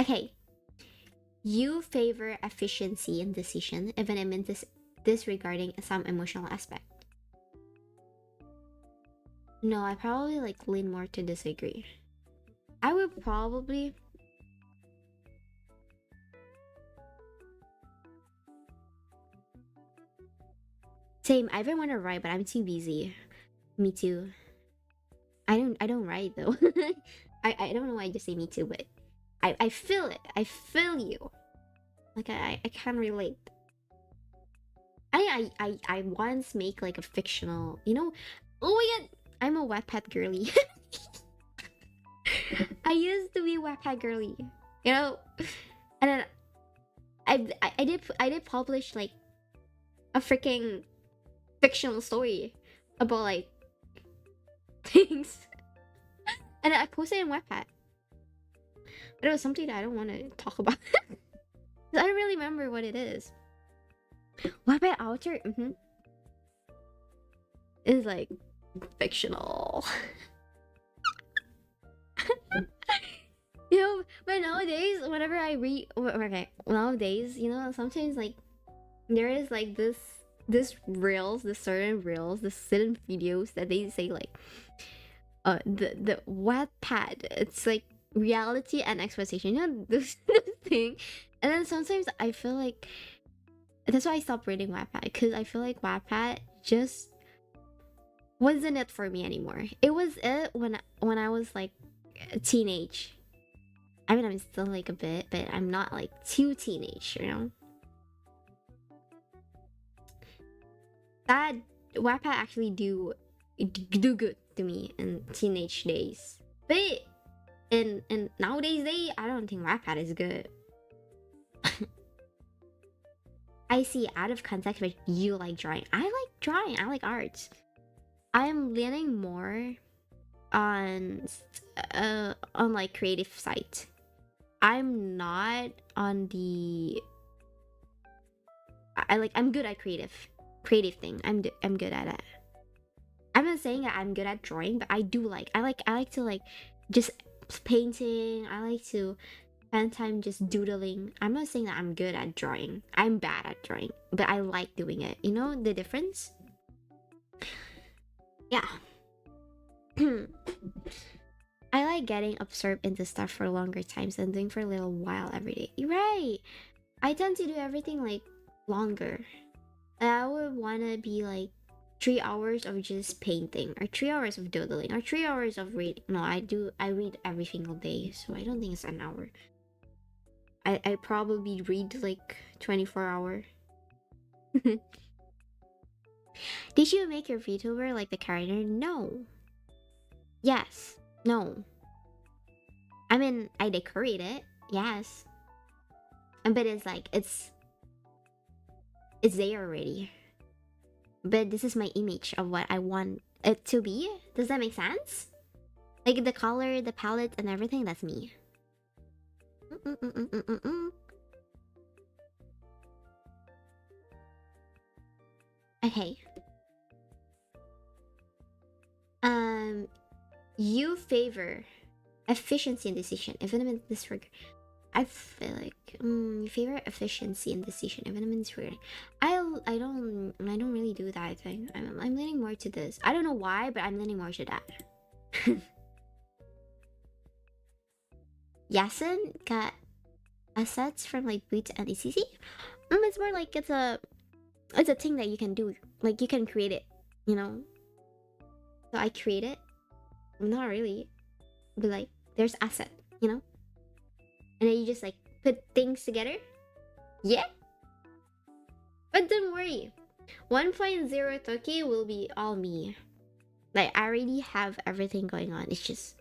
Okay. You favor efficiency in decision, even it means disregarding some emotional aspect. No, I probably like lean more to disagree. I would probably. Same. I even want to write, but I'm too busy. Me too. I don't write though. I don't know why I just say me too, but I feel it. I feel you. Like I can relate. I once make like a fictional, oh my god, I'm a Wattpad girly. I used to be a Wattpad girly, and then I did publish like a freaking fictional story about like things, and I posted it in Wattpad. But it was something that I don't want to talk about. I don't really remember what it is. Wattpad author, is like fictional. But nowadays, whenever I read, okay, nowadays, sometimes like there is like this certain videos that they say like, the Wattpad, it's like reality and expectation, this thing, and then sometimes I feel like that's why I stopped reading Wattpad, because I feel like Wattpad just wasn't it for me anymore. It was it when I was like a teenage. I mean, I'm still like a bit, but I'm not like too teenage, That Wattpad actually do good to me in teenage days, but in nowadays I don't think Wattpad is good. I see out of context, but you like drawing. I like drawing. I like art. I'm leaning more on like creative site. I'm not on the. I'm good at creative thing. I'm good at it. I'm not saying that I'm good at drawing, but I like to like just painting. I like to spend time just doodling. I'm not saying that I'm good at drawing. I'm bad at drawing, but I like doing it. You know the difference? Yeah. I like getting absorbed into stuff for longer times than doing for a little while every day. You're right. I tend to do everything like longer. I would want to be like 3 hours of just painting, or 3 hours of doodling, or 3 hours of reading. No, I read every single day, so I don't think it's an hour. I probably read like 24-hour. Did you make your VTuber like the character? No. Yes. No. I mean, I decorate it. Yes. But it's like it's there already. But this is my image of what I want it to be. Does that make sense? Like the color, the palette, and everything, that's me. Okay. You favor efficiency in decision, even in disregard. I feel like you favor efficiency in decision, even in disregard. I don't really do that thing. I'm leaning more to this. I don't know why, but I'm leaning more to that. Yasen got assets from like Boots and ECC. It's more like it's a thing that you can do. Like you can create it, you know. So I create it. Not really, but like there's asset, you know. And then you just like put things together. Yeah. But don't worry, 1.0 Toki will be all me. Like I already have everything going on. It's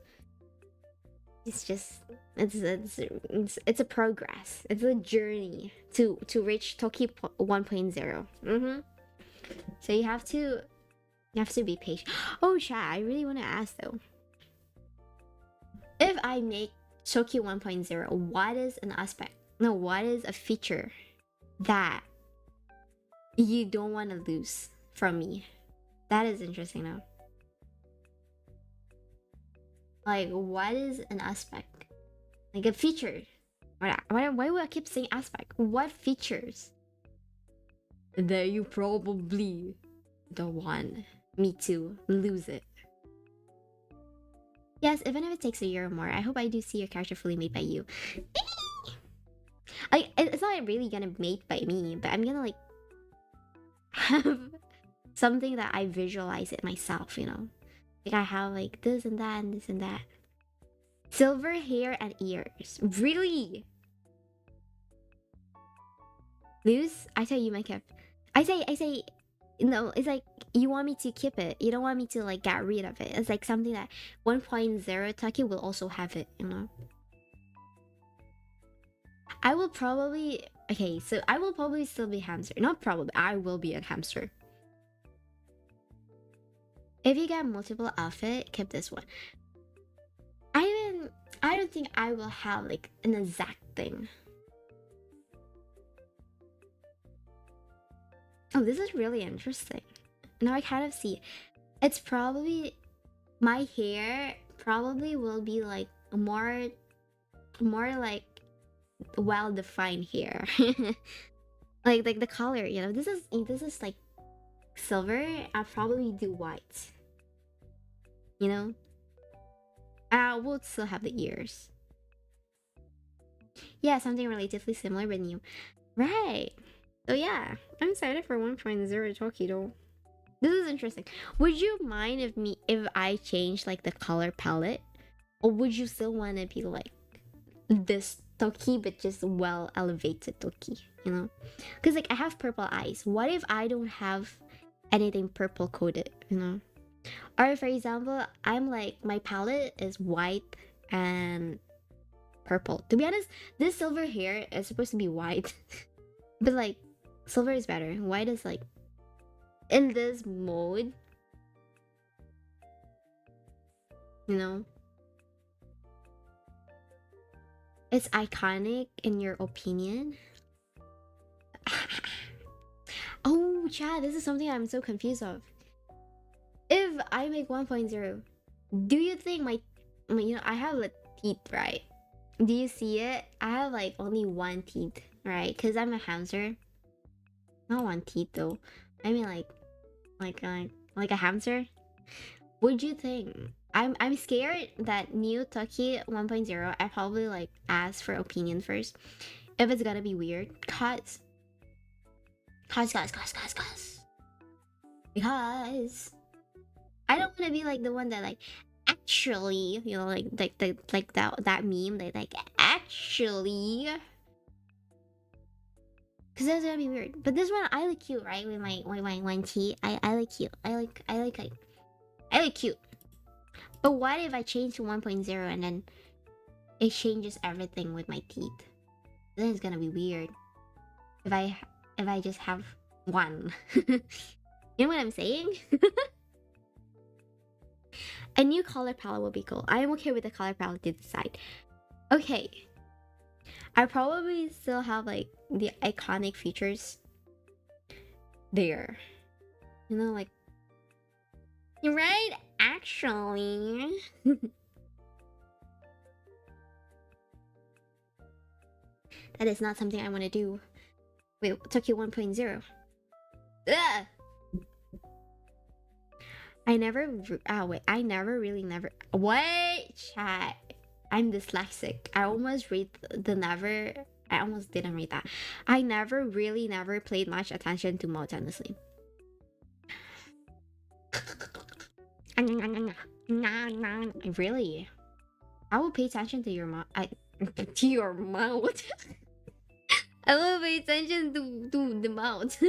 a progress. It's a journey to reach Toki 1.0. So you have to be patient. Oh, chat, I really want to ask though. If I make Toki 1.0, what is an aspect? No, what is a feature that you don't want to lose from me? That is interesting now. Like, what is an aspect? Like a feature. Why would I keep saying aspect? What features that you probably don't want me to lose it? Yes, even if it takes a year or more, I hope I do see your character fully made by you. Like, it's not really gonna be made by me, but I'm gonna like have something that I visualize it myself, you know? Like I have like this and that and this and that. Silver hair and ears. Really? Lose? I tell you my cap. I say no, it's like you want me to keep it. You don't want me to like get rid of it. It's like something that 1.0 Taki will also have it, you know? I will probably still be hamster. Not probably, I will be a hamster. If you get multiple outfit, keep this one. I don't think I will have like an exact thing. Oh, this is really interesting. Now I kind of see. It's probably my hair probably will be like more like well-defined hair. like the color, you know. This is like silver. I'll probably do white. You know? I will still have the ears. Yeah, something relatively similar but new. Right. So yeah, I'm excited for 1.0 Toki though. This is interesting. Would you mind if I change like the color palette? Or would you still want to be like this Toki but just well elevated Toki, you know? Because like I have purple eyes. What if I don't have anything purple coded, you know? Or for example, I'm like my palette is white and purple. To be honest, this silver hair is supposed to be white. But like silver is better. White is like in this mode, you know, it's iconic in your opinion. Oh Chad, this is something I'm so confused of. If I make 1.0, do you think my you know, I have a teeth, right? Do you see it? I have like only one teeth, right? Because I'm a hamster. Not one teeth though. I mean like a hamster. What'd you think? I'm scared that new Toki 1.0, I probably like ask for opinion first. If it's gonna be weird. Because I don't wanna be like the one that like actually, you know, like that meme that like actually Cause that's gonna be weird. But this one I look cute, right? With my one teeth. I look cute. I look cute. But what if I change to 1.0 and then it changes everything with my teeth? Then it's gonna be weird. If I just have one. You know what I'm saying? A new color palette would be cool. I am okay with the color palette to decide. Okay. I probably still have like the iconic features there. You know, like, you're right, actually. That is not something I want to do. Wait, Tokyo 1.0. Ugh! I never wait, chat. I'm dyslexic. I almost didn't read that. I never played much attention to modes, honestly. Really? I will pay attention to your mouth. To your mouth. I will pay attention to the mouth.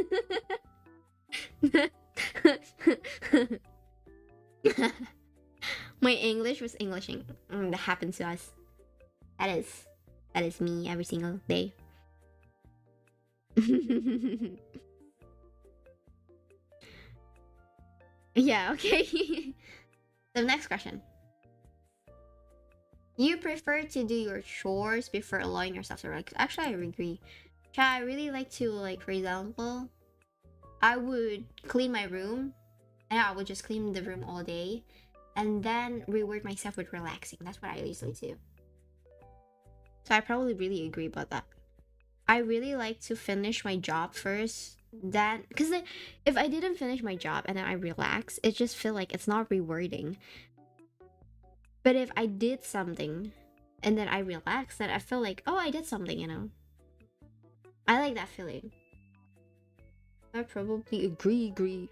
My English was Englishing. That happens to us. That is me every single day. Yeah, okay. The next question. You prefer to do your chores before allowing yourself to relax? Actually, I agree. I really like to, like, for example, I would clean my room and I would just clean the room all day and then reward myself with relaxing. That's what I usually do. So I probably really agree about that. I really like to finish my job first. Then, because if I didn't finish my job and then I relax, it just feel like it's not rewarding. But if I did something and then I relax, then I feel like, oh, I did something, you know. I like that feeling. I probably agree.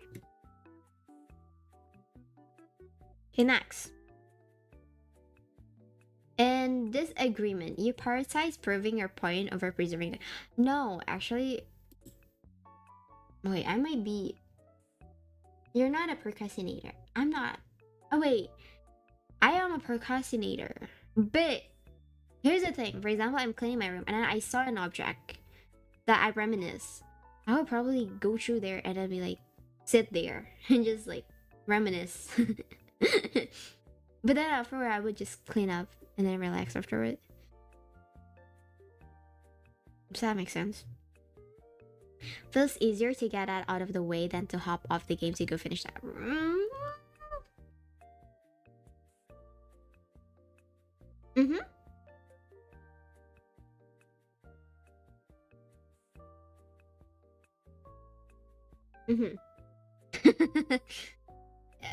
Okay, next. In this agreement, you prioritize proving your point over preserving it. No, actually. Wait, I might be. You're not a procrastinator. I'm not. Oh, wait. I am a procrastinator. But here's the thing. For example, I'm cleaning my room and then I saw an object that I reminisce. I would probably go through there and then be like, sit there and just like reminisce. But then afterward, I would just clean up and then relax afterward. Does that make sense? Feels easier to get that out of the way than to hop off the game to go finish that. Mm-hmm. Mm-hmm.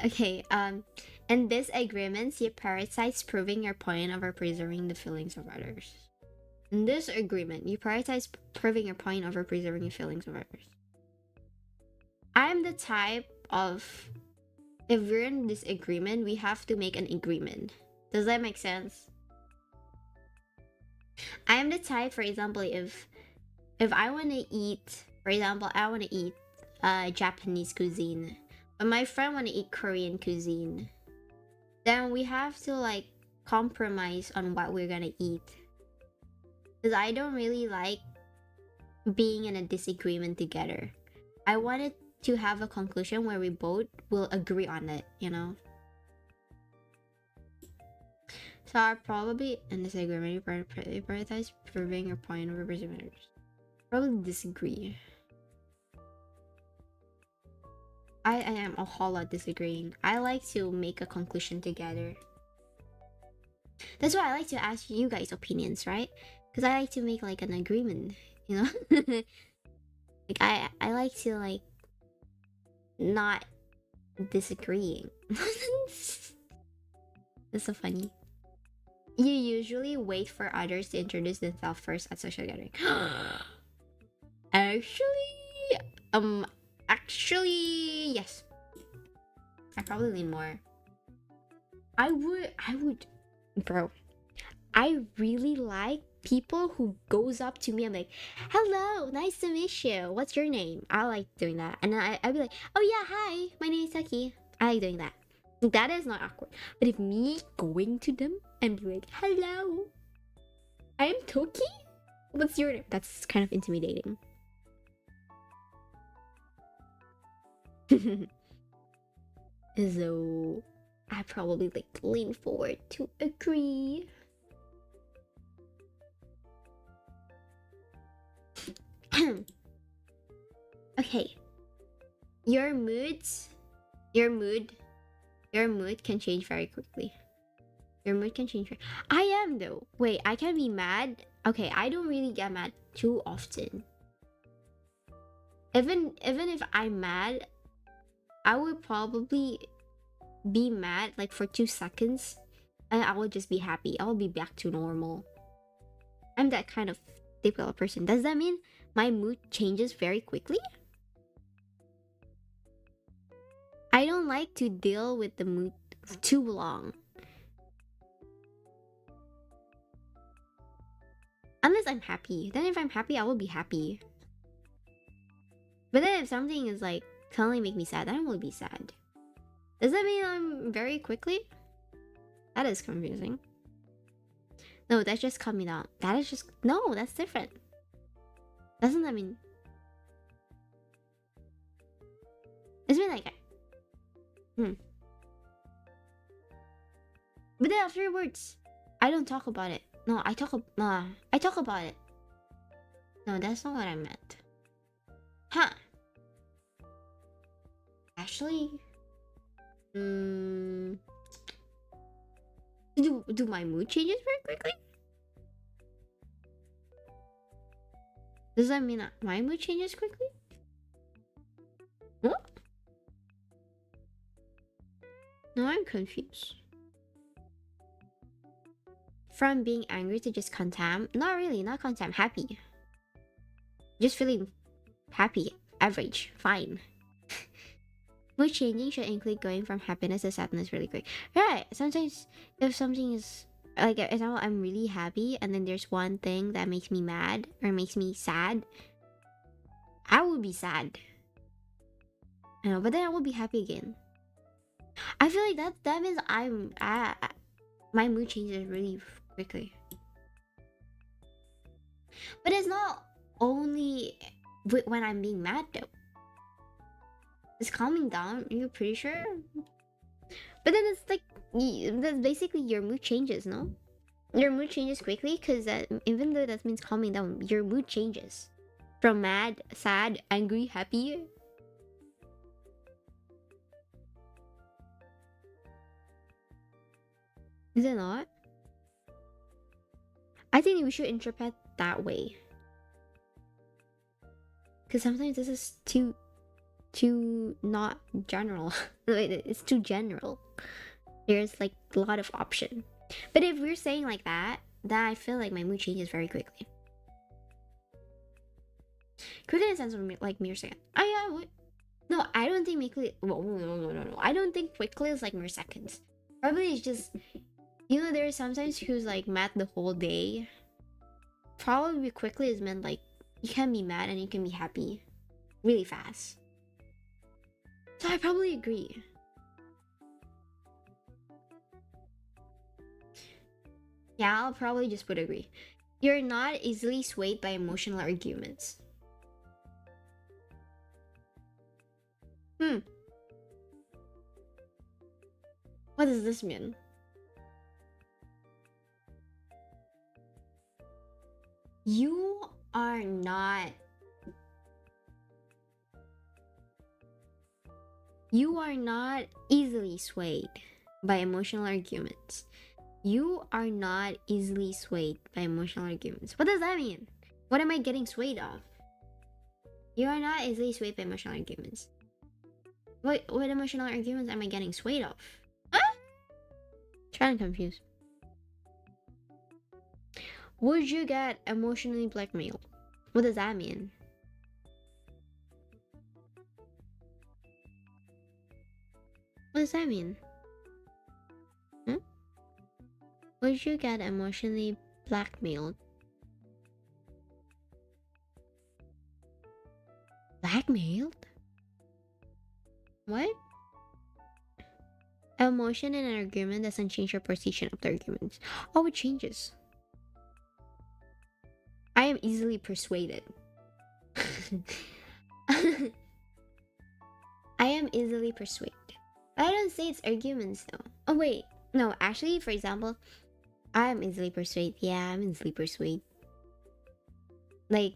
Okay, in these agreements, you prioritize proving your point over preserving the feelings of others. In this agreement, you prioritize proving your point over preserving the feelings of others. I'm the type of, if we're in this agreement, we have to make an agreement. Does that make sense? I am the type, for example, if I want to eat, for example, I want to eat Japanese cuisine, but my friend want to eat Korean cuisine, then we have to like compromise on what we're gonna eat. Because I don't really like being in a disagreement together. I wanted to have a conclusion where we both will agree on it, you know? So I probably, in this agreement, you prioritize proving your point over preserving others. Probably disagree. I am a whole lot disagreeing. I like to make a conclusion together. That's why I like to ask you guys' opinions, right? Because I like to make like an agreement, you know? Like I like to like not disagreeing. That's so funny. You usually wait for others to introduce themselves first at social gathering. Actually, yes. I probably lean more. I would, bro. I really like people who goes up to me and like, hello, nice to meet you. What's your name? I like doing that. And then I'd be like, oh yeah, hi, my name is Taki. I like doing that. That is not awkward. But if me going to them and be like, hello, I'm Toki? What's your name? That's kind of intimidating. So I probably like lean forward to agree. Okay. Your mood can change very quickly. Your mood can change. I am though. Wait, I can be mad. Okay, I don't really get mad too often. Even if I'm mad, I would probably be mad like for 2 seconds and I will just be happy. I'll be back to normal. I'm that kind of typical person. Does that mean my mood changes very quickly? I don't like to deal with the mood too long. Unless I'm happy. Then if I'm happy, I will be happy. But then if something is like suddenly make me sad, then I will be sad. Does that mean I'm very quickly? That is confusing. No, that's just calm me down. That is just... No, that's different. Doesn't that mean... It's been like... But then afterwards, I don't talk about it. No, I talk about it. No, that's not what I meant. Huh. Actually... Do my mood changes very quickly? Does that mean that my mood changes quickly? What? No, I'm confused. From being angry to just content? Not really, not content. Happy. Just feeling happy. Average. Fine. Mood changing should include going from happiness to sadness really quick. Right. Sometimes if something is like, for example, I'm really happy and then there's one thing that makes me mad or makes me sad, I will be sad. I know, but then I will be happy again. I feel like that means my mood changes really quickly. But it's not only when I'm being mad though. It's calming down. You're pretty sure? But then it's like that's basically your mood changes, no? Your mood changes quickly because even though that means calming down, your mood changes from mad, sad, angry, happy. Is it not? I think we should interpret that way. Because sometimes this is too not general. It's too general. There's like a lot of option. But if we're saying like that, then I feel like my mood changes very quickly. Quickly in the sense of like mere second. Oh yeah, what? No, I don't think quickly. No. I don't think quickly is like mere seconds. Probably it's just, you know, there's sometimes who's like mad the whole day. Probably quickly is meant like you can be mad and you can be happy really fast. So I probably agree. Yeah, I'll probably just put agree. You're not easily swayed by emotional arguments. What does this mean? You are not easily swayed by emotional arguments. You are not easily swayed by emotional arguments. What does that mean? What am I getting swayed of? You are not easily swayed by emotional arguments. What emotional arguments am I getting swayed of? Huh? Trying to confuse. Would you get emotionally blackmailed? What does that mean? What does that mean? Would you get emotionally blackmailed? Blackmailed? What? Emotion in an argument doesn't change your position of the argument. Oh, it changes. I am easily persuaded. I am easily persuaded. I don't say it's arguments though. Oh wait, no, actually, for example, I am easily persuaded. Yeah, I'm easily persuaded. Like,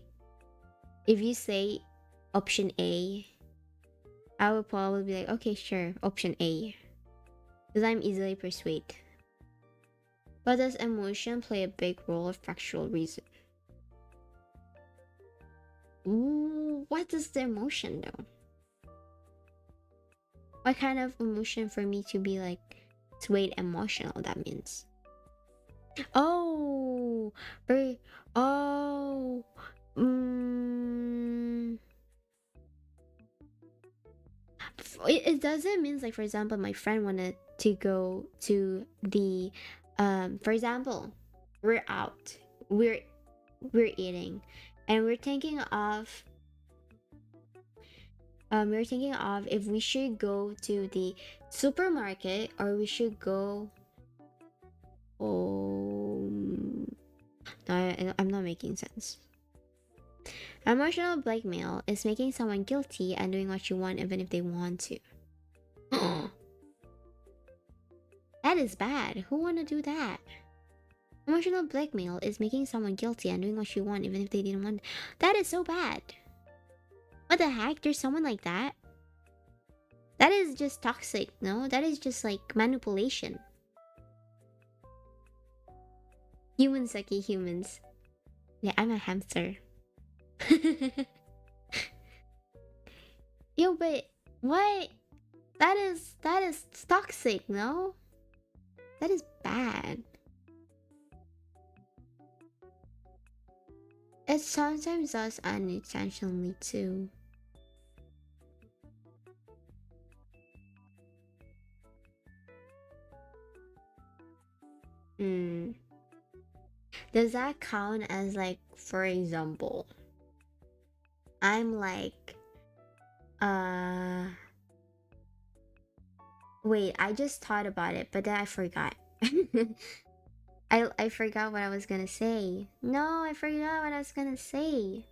if you say option A, I would probably be like, okay, sure, option A. Because I'm easily persuaded. But does emotion play a big role of factual reason? Ooh, what is the emotion though? What kind of emotion for me to be like swayed emotional, that means? Oh, very, oh, it doesn't mean like, for example, my friend wanted to go to the for example, we're out, we're eating, and we're thinking of if we should go to the supermarket or we should go. Oh no, I'm not making sense. Emotional blackmail is making someone guilty and doing what you want even if they want to. That is bad. Who wanna do that? Emotional blackmail is making someone guilty and doing what you want even if they didn't want. That is so bad. What the heck? There's someone like that? That is just toxic, no? That is just like manipulation. Humans, Saki, humans. Yeah, I'm a hamster. Yo, but what? That is toxic, no? That is bad. It sometimes does unintentionally too. Does that count as like, for example, I'm like, wait, I just thought about it, but then I forgot. I forgot what I was gonna say. No, I forgot what I was gonna say.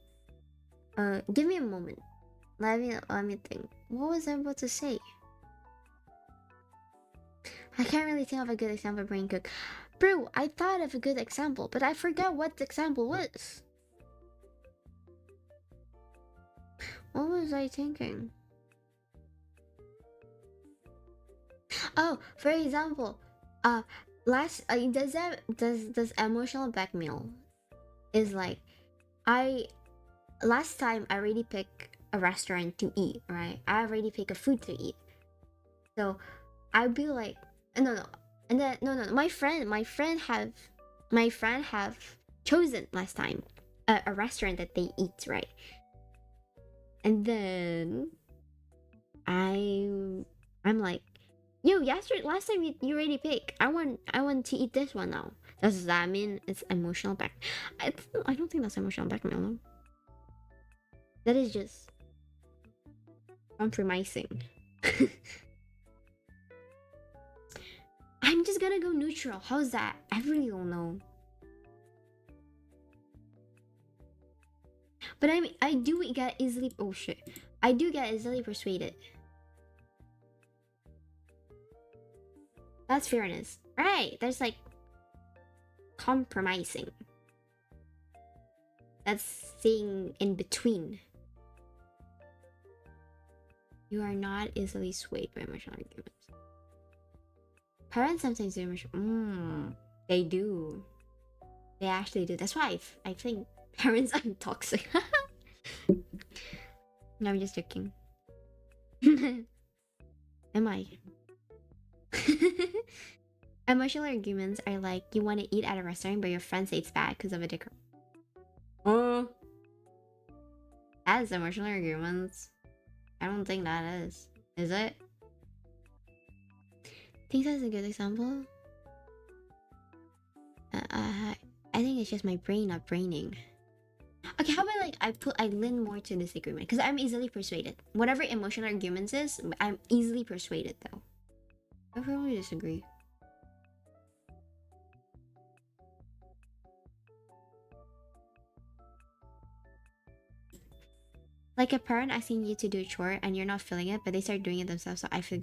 Give me a moment. Let me think. What was I about to say? I can't really think of a good example, brain cook. Bro, I thought of a good example, but I forgot what the example was. What was I thinking? Oh, for example, does emotional blackmail is like, last time I already picked a restaurant to eat, right? I already picked a food to eat. So I'd be like, no, and then no, my friend have chosen last time a restaurant that they eat, right? And then I'm like, yo, last time you already picked. I want to eat this one now. Does that mean it's emotional back? I don't think that's emotional blackmail. No? That is just compromising. I'm just gonna go neutral. How's that? I really don't know. But I mean, I do get easily. Oh shit! I do get easily persuaded. That's fairness, right? There's like compromising. That's seeing in between. You are not easily swayed by emotional arguments. Parents sometimes do emotional. They do. They actually do. That's why I think parents are toxic. No, I'm just joking. Am I? Emotional arguments are like, you want to eat at a restaurant but your friends say it's bad because of a dick. Oh, that is emotional arguments. I don't think that is. Is it? Think that's a good example? I think it's just my brain not braining. Okay, how about like I lean more to disagreement because I'm easily persuaded. Whatever emotional arguments is, I'm easily persuaded though. I probably disagree. Like a parent asking you to do a chore and you're not feeling it, but they start doing it themselves, so I feel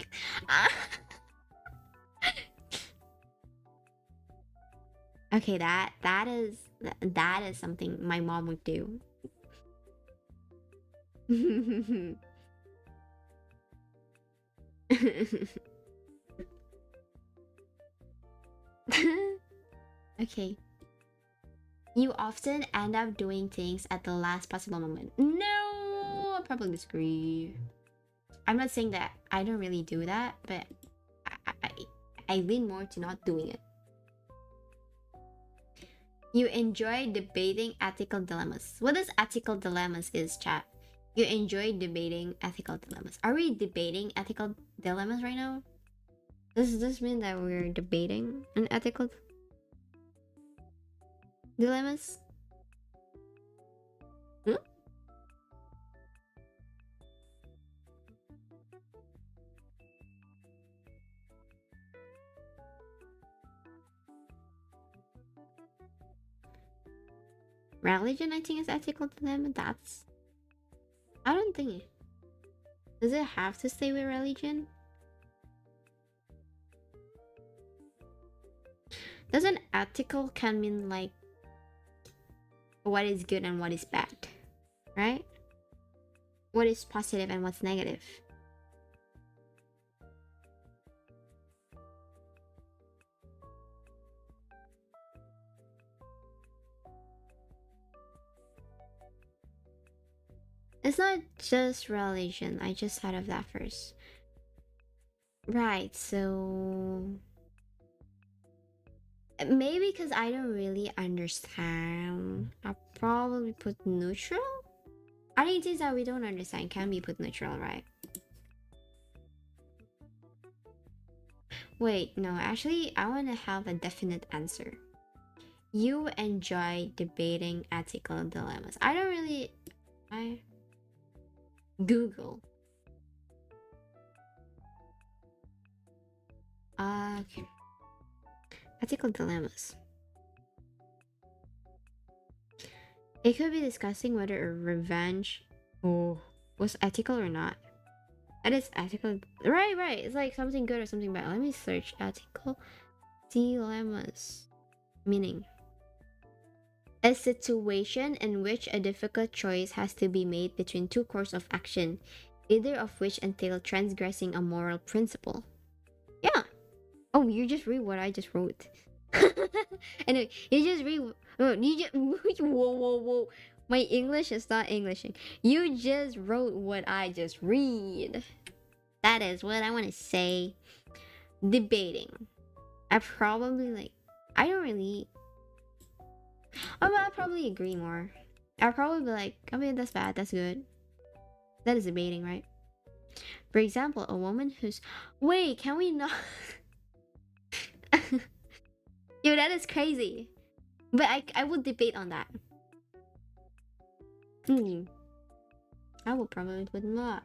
okay, that is something my mom would do. Okay. You often end up doing things at the last possible moment. No, I probably disagree. I'm not saying that I don't really do that, but I lean more to not doing it. You enjoy debating ethical dilemmas. What does ethical dilemmas is, chat? You enjoy debating ethical dilemmas. Are we debating ethical dilemmas right now? Does this mean that we're debating an ethical dilemmas? Hmm? Religion, I think, is ethical dilemma. That's... I don't think... Does it have to stay with religion? Doesn't ethical can mean like what is good and what is bad, right? What is positive and what's negative? It's not just religion. I just thought of that first. Right, so maybe because I don't really understand, I'll probably put neutral. I think things that we don't understand can be put neutral, right? Wait, no, actually, I want to have a definite answer. You enjoy debating ethical dilemmas. I don't really... Google. Okay. Ethical dilemmas. It could be discussing whether a revenge was ethical or not. That is ethical. Right. It's like something good or something bad. Let me search ethical dilemmas. Meaning. A situation in which a difficult choice has to be made between two courses of action, either of which entail transgressing a moral principle. Yeah. Oh, you just read what I just wrote. Anyway, you just read. You just whoa. My English is not Englishing. You just wrote what I just read. That is what I want to say. Debating. I probably like. I don't really. Oh, but I'll probably agree more. I'll probably be like, I mean, that's bad, that's good. That is debating, right? For example, a woman who's... Wait, can we not... Yo, that is crazy. But I would debate on that. I would probably would not.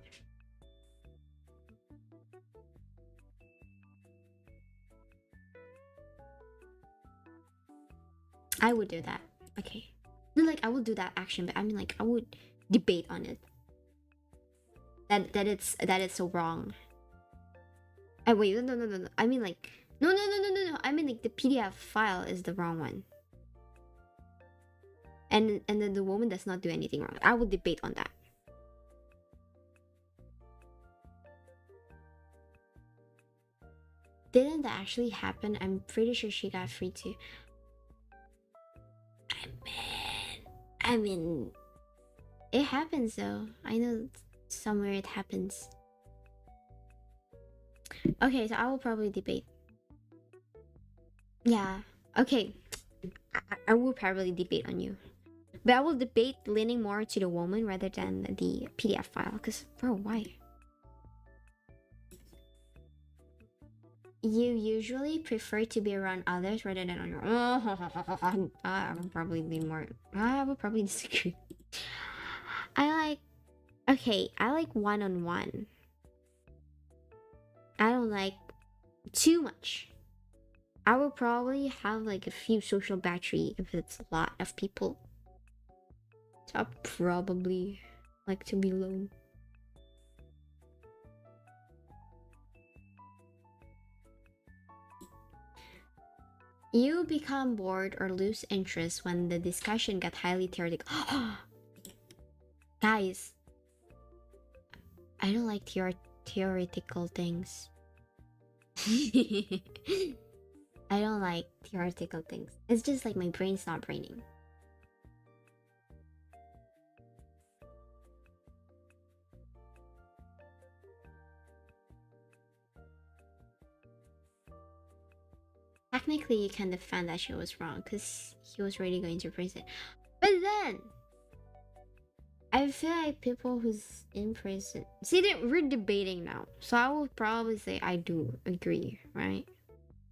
I would do that. Okay. No, like I would do that action, but I mean like I would debate on it. That it's so wrong. Wait, no. I mean like no. I mean like the PDF file is the wrong one. And then the woman does not do anything wrong. I would debate on that. Didn't that actually happen? I'm pretty sure she got free too. I mean, it happens though. I know somewhere it happens. Okay, so I will probably debate. Yeah. Okay. I will probably debate on you. But I will debate leaning more to the woman rather than the PDF file. Because, bro, why? You usually prefer to be around others rather than on your own. I would probably lean more. I would probably disagree. Okay, I like one-on-one. I don't like too much. I will probably have like a few social battery if it's a lot of people. So I'll probably like to be alone. You become bored or lose interest when the discussion got highly theoretical. Guys, I don't like theoretical things. I don't like theoretical things. It's just like my brain's not braining. Technically, you can defend that she was wrong because he was really going to prison. But then, I feel like people who's in prison... See, we're debating now. So I will probably say I do agree, right?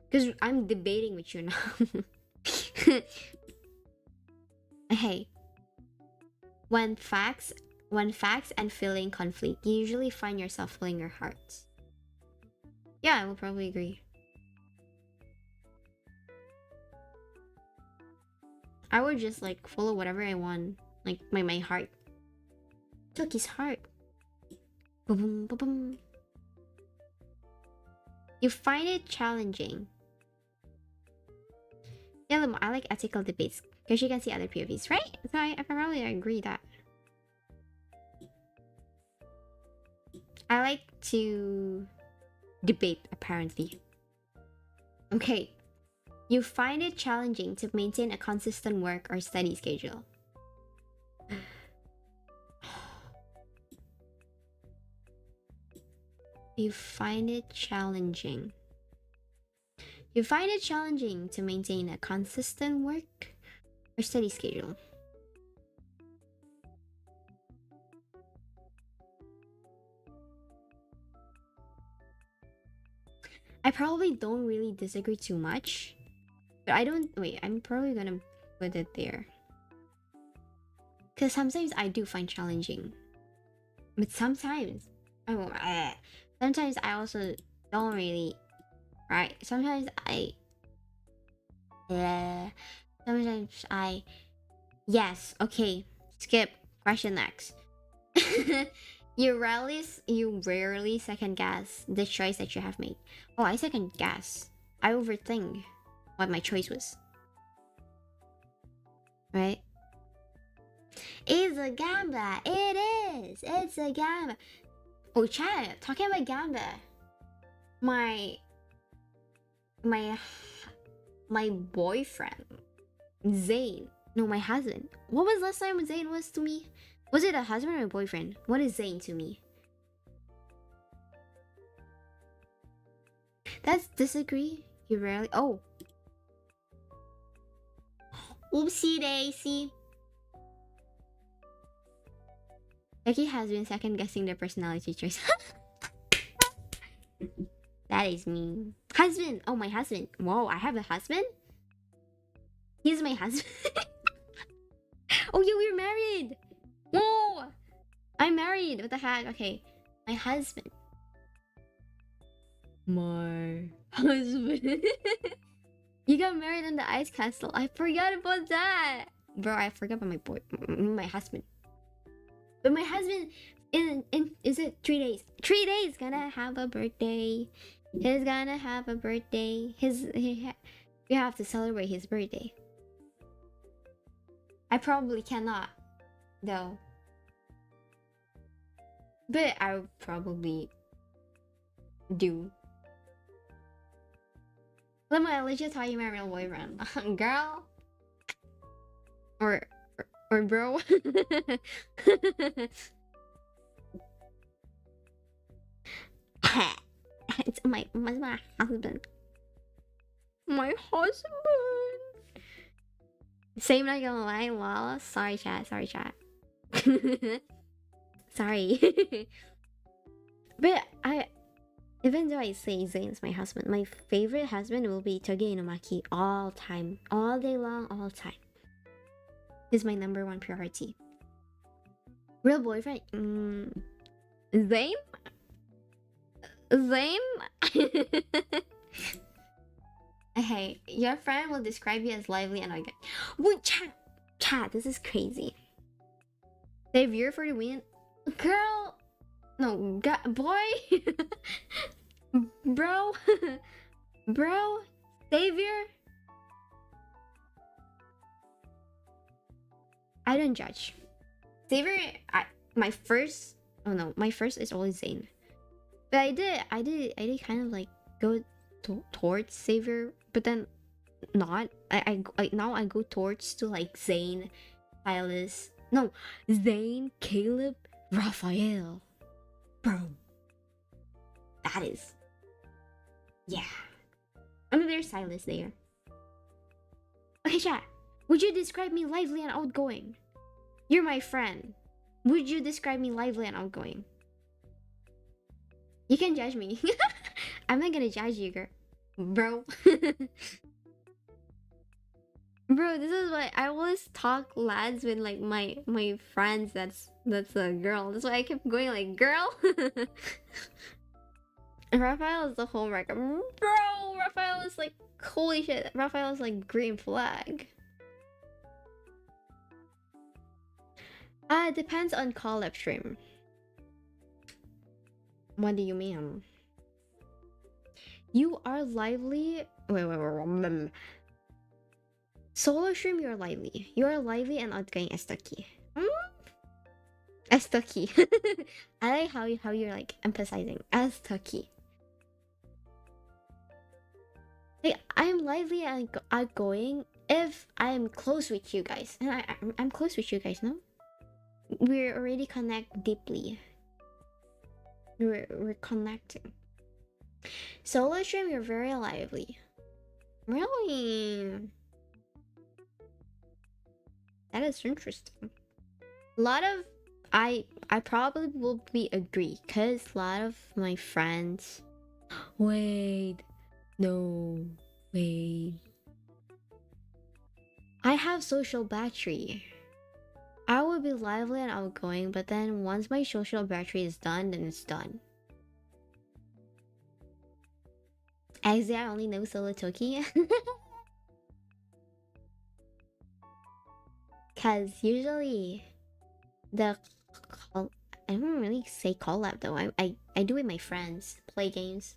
Because I'm debating with you now. Hey, when facts and feeling conflict, you usually find yourself following your heart. Yeah, I will probably agree. I would just like follow whatever I want, like my heart. Took his heart. Boom, boom, boom. You find it challenging. Yeah, I like ethical debates because you can see other POVs, right? So I probably agree that. I like to debate, apparently. Okay. You find it challenging to maintain a consistent work or study schedule. You find it challenging. You find it challenging to maintain a consistent work or study schedule. I probably don't really disagree too much. But I don't... Wait, I'm probably gonna put it there. Because sometimes I do find challenging. But sometimes... sometimes I also don't really... Right? Sometimes I... sometimes I... Yes, okay. Skip. Question next. You rarely second guess the choice that you have made. Oh, I second guess. I overthink what my choice was. Right? It's a gamba. It is. It's a gamba. Oh, chat. Talking about gamba. My boyfriend, Zayn. No, my husband. What was last time Zayn was to me? Was it a husband or a boyfriend? What is Zayn to me? That's disagree. You rarely... Oh. Oopsie daisy. Becky has been second guessing their personality choice. That is me. Husband. Oh, my husband. Whoa, I have a husband? He's my husband. Oh, yeah, we're married. Whoa. I'm married. What the heck? Okay. My husband. My husband. You got married in the ice castle. I forgot about that. Bro, I forgot about my husband. But my husband is it 3 days? 3 days gonna have a birthday. He's gonna have a birthday. We have to celebrate his birthday. I probably cannot though. But I would probably do. Let me legit tell you my real boyfriend. Girl. Or bro. It's my husband. My husband. Same, not gonna lie, lol. Sorry chat. Sorry. But even though I say Zayn's my husband, my favorite husband will be Toge Inomaki all time. All day long, all time. He's my #1 priority. Real boyfriend? Same? Same? Hey, your friend will describe you as lively and arrogant. Wait, chat, this is crazy. Savior for the win? Girl! No, boy! Bro! Bro! Savior? I don't judge. Savior, my first... Oh no, my first is always Zane. But I did kind of like go towards Savior, but then not. Now I go towards to like Zane, Silas. No, Zane, Caleb, Raphael. Bro. That is. Yeah. I mean, there's Silas there. Okay, chat. Would you describe me lively and outgoing? You're my friend. Would you describe me lively and outgoing? You can judge me. I'm not gonna judge you, girl. Bro. Bro, this is why I always talk lads with like my friends that's a girl. That's why I keep going like girl. Raphael is the whole record. Bro, Raphael is like holy shit. Raphael is like green flag. It depends on collab stream. What do you mean? You are lively. Wait. Solo stream, you're lively. You are lively and outgoing as Tucky. As Tucky. I like how you're like emphasizing as Tucky. Like, I'm lively and outgoing if I'm close with you guys. And I'm close with you guys, no? We're already connect deeply. We're connecting. Solo stream, you're very lively. Really? That is interesting. A lot of I probably will be agree because a lot of my friends. Wait, no, wait. I have social battery. I will be lively and outgoing, but then once my social battery is done, then it's done. Actually, I only know Fuwatoki. Cause usually I don't really say collab though. I do with my friends, play games.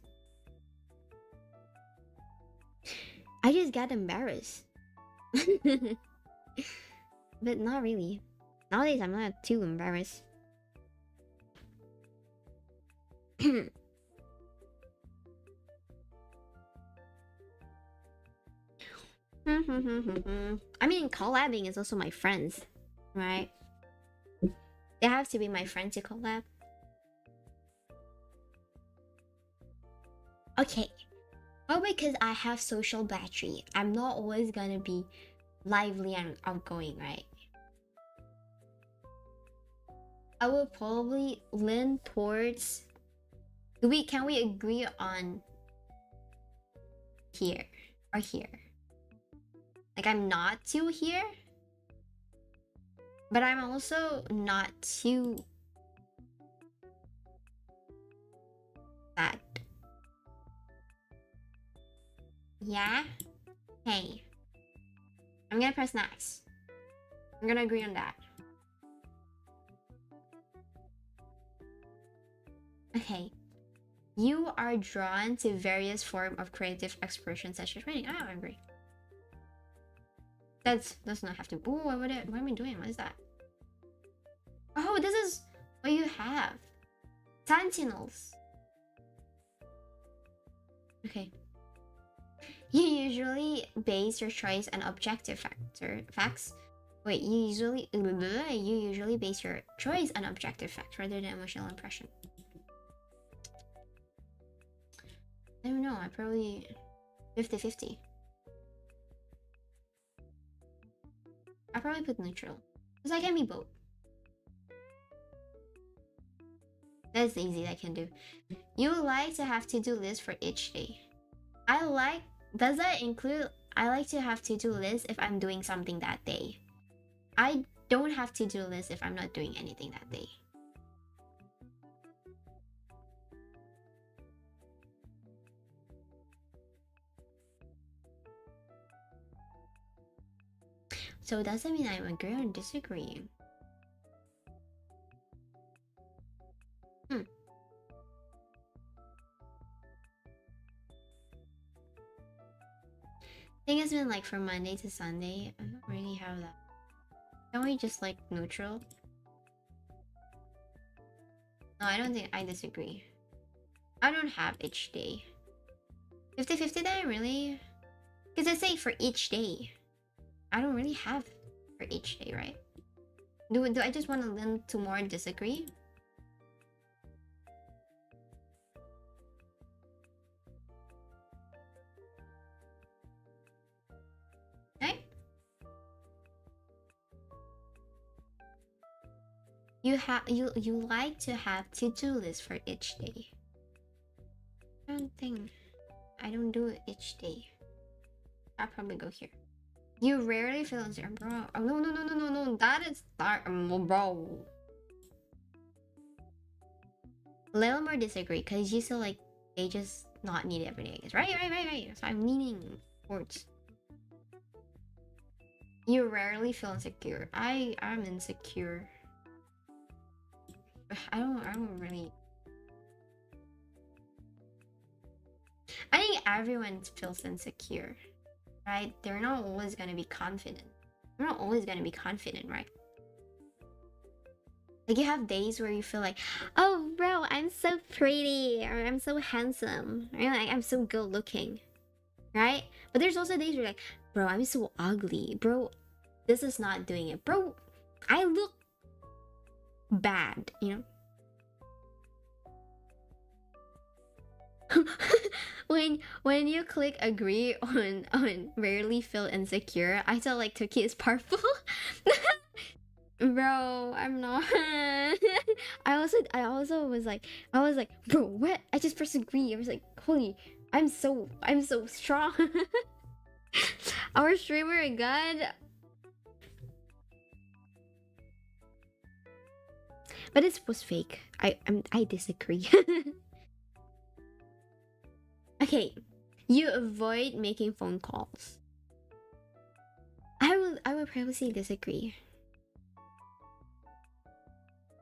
I just got embarrassed. But not really. Nowadays I'm not too embarrassed. I mean, collabing is also my friends, right? They have to be my friend to collab. Okay. Oh, because I have social battery, I'm not always gonna be lively and outgoing, right? I will probably lean towards... Can we agree on here or here? Like, I'm not too here, but I'm also not too bad. Yeah? Hey. I'm gonna press next. I'm gonna agree on that. Okay. You are drawn to various forms of creative expression such as writing. I agree. Does not have to. Ooh, what am I doing? What is that? Oh, this is what you have. Sentinels. Okay. You usually base your choice on objective facts. Wait, you usually base your choice on objective facts rather than emotional impression. I don't know. I probably 50-50. I probably put neutral because I can be both. That's the easy I can do. You like to have to-do list for each day. Does that include? I like to have to-do list if I'm doing something that day. I don't have to-do list if I'm not doing anything that day. So does that mean I'm agreeing or disagreeing? Hmm. I think it's been like from Monday to Sunday. I don't really have that. Can we just like neutral? No, I don't think I disagree. I don't have each day. 50-50 then, really? Because I say for each day. I don't really have for each day, right? Do I just want to lean to more disagree? Right? You like to have to-do list for each day. I don't think I don't do it each day. I'll probably go here. You rarely feel insecure, bro. Oh, no. That is that, bro. A little more disagree, because you feel like they just not need it every day. Right. So I'm leaning towards. You rarely feel insecure. I'm insecure. I don't really. I think everyone feels insecure, right? They're not always gonna be confident. They're not always gonna be confident, right? Like you have days where you feel like, oh bro, I'm so pretty, or I'm so handsome, or like I'm so good looking, right? But there's also days where you're like, bro, I'm so ugly, bro, this is not doing it, bro, I look bad, you know? when you click agree on rarely feel insecure, I felt like Toki is purple. Bro, I'm not. I also was like, bro, what? I just pressed agree. I was like, holy, I'm so strong. Our streamer god. But it was fake. I disagree. Okay, you avoid making phone calls. I would probably say disagree.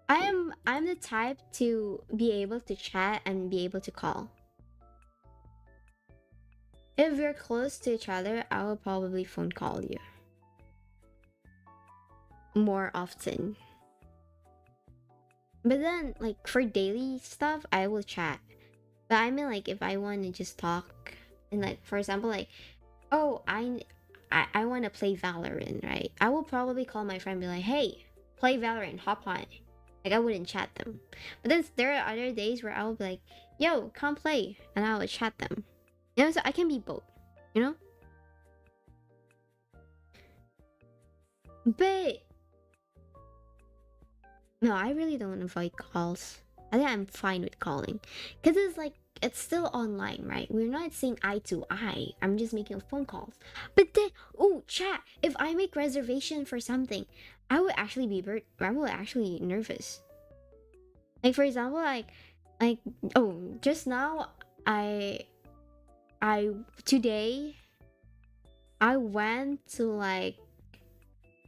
I'm the type to be able to chat and be able to call. If we're close to each other, I will probably phone call you more often. But then, like for daily stuff, I will chat. But I mean, like if I want to just talk, and like for example, like, oh, I want to play Valorant, right? I will probably call my friend, and be like, hey, play Valorant, hop on. Like I wouldn't chat them. But then there are other days where I will be like, yo, come play, and I will chat them. You know, so I can be both, you know? But no, I really don't avoid calls. I think I'm fine with calling. Cause it's like it's still online, right? We're not seeing eye to eye. I'm just making phone calls. But then, oh, chat. If I make reservation for something, I would actually nervous. Like for example, like oh, just now I today I went to like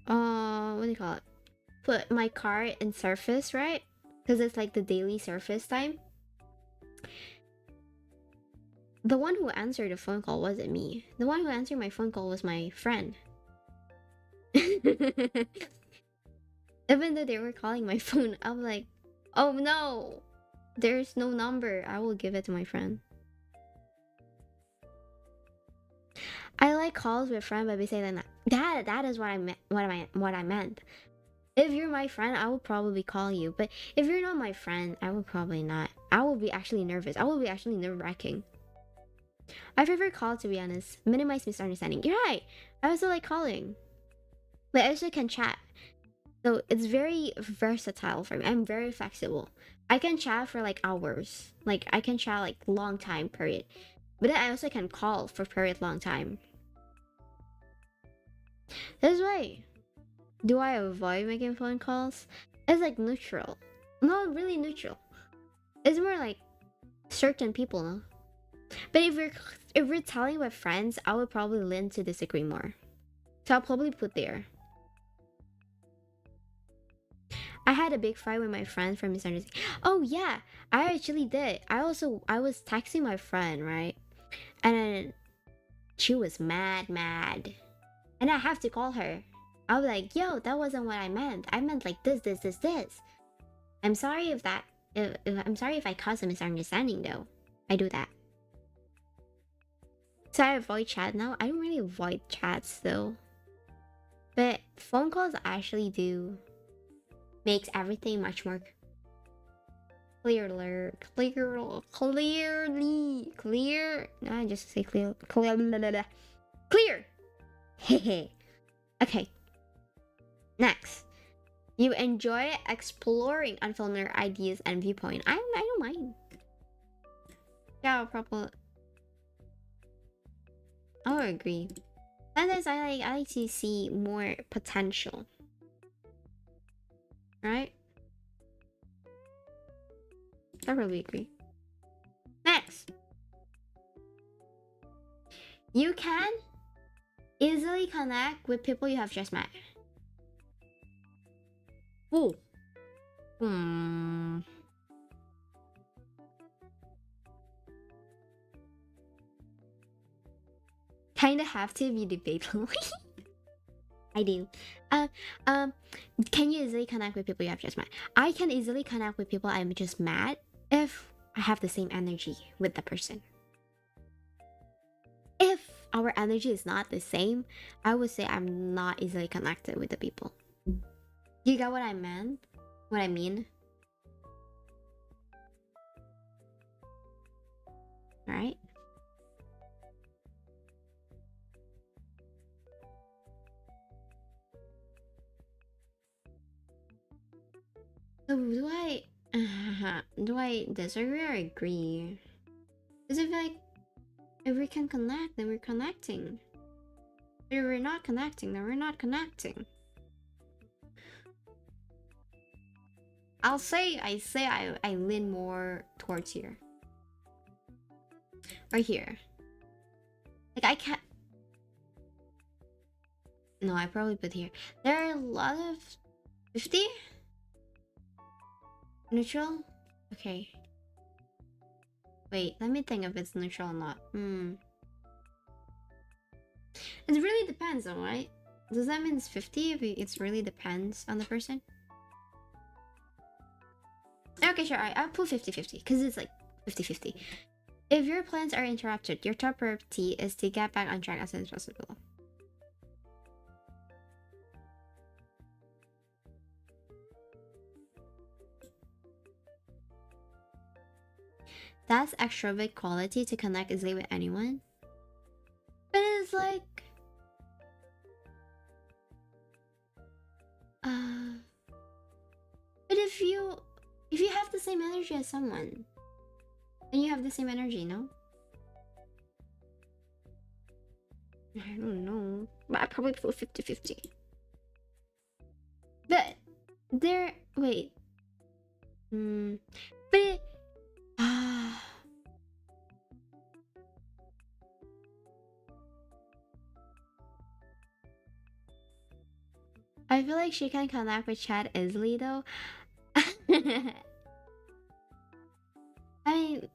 what do you call it? Put my car in surface, right? Because it's like the daily surface time. The one who answered the phone call wasn't me. The one who answered my phone call was my friend. Even though they were calling my phone, I'm like, oh no, there's no number. I will give it to my friend. I like calls with friend, but we say that is what I meant. What I meant. If you're my friend, I will probably call you. But if you're not my friend, I will probably not. I will be actually nervous. I will be actually nerve-wracking. I prefer call, to be honest. Minimize misunderstanding. You're right. I also like calling. But I also can chat. So it's very versatile for me. I'm very flexible. I can chat for like hours. Like I can chat like long time period. But then I also can call for period long time. That's why. Do I avoid making phone calls? It's like neutral. Not really neutral. It's more like certain people, no? But if we're telling with friends, I would probably lean to disagree more. So I'll probably put there. I had a big fight with my friend for misunderstanding. Oh yeah, I actually did. I was texting my friend, right? And then she was mad. And I have to call her. I was like, yo, that wasn't what I meant. I meant like this. I'm sorry if that if I'm sorry if I caused a misunderstanding though. I do that. So I avoid chat now. I don't really avoid chats though. But phone calls actually do makes everything much more clear. No, just say clear. Clear. Okay. Next, you enjoy exploring unfamiliar ideas and viewpoint. I don't mind. Yeah, probably. I would agree. Sometimes I like to see more potential. Right? I probably agree. Next, you can easily connect with people you have just met. Ooh. Kinda have to be debatable. I do. Can you easily connect with people you have just met? I can easily connect with people I'm just met if I have the same energy with the person. If our energy is not the same, I would say I'm not easily connected with the people. You got what I meant? What I mean? Right? So do I disagree or agree? Because if like if we can connect, then we're connecting. If we're not connecting, then we're not connecting. I lean more towards here. Or here. Like I can't. No, I probably put here. There are a lot of 50? Neutral? Okay. Wait, let me think if it's neutral or not. It really depends on, right? Does that mean it's 50 if it really depends on the person? Okay, sure, I'll put 50-50 because it's like 50-50. If your plans are interrupted, your top priority is to get back on track as soon as possible. That's extrovert quality to connect easily with anyone. But it's like but if you have the same energy as someone, then you have the same energy, no? I don't know. But I probably put 50-50. But there wait. But I feel like she can connect with chat easily though. I mean,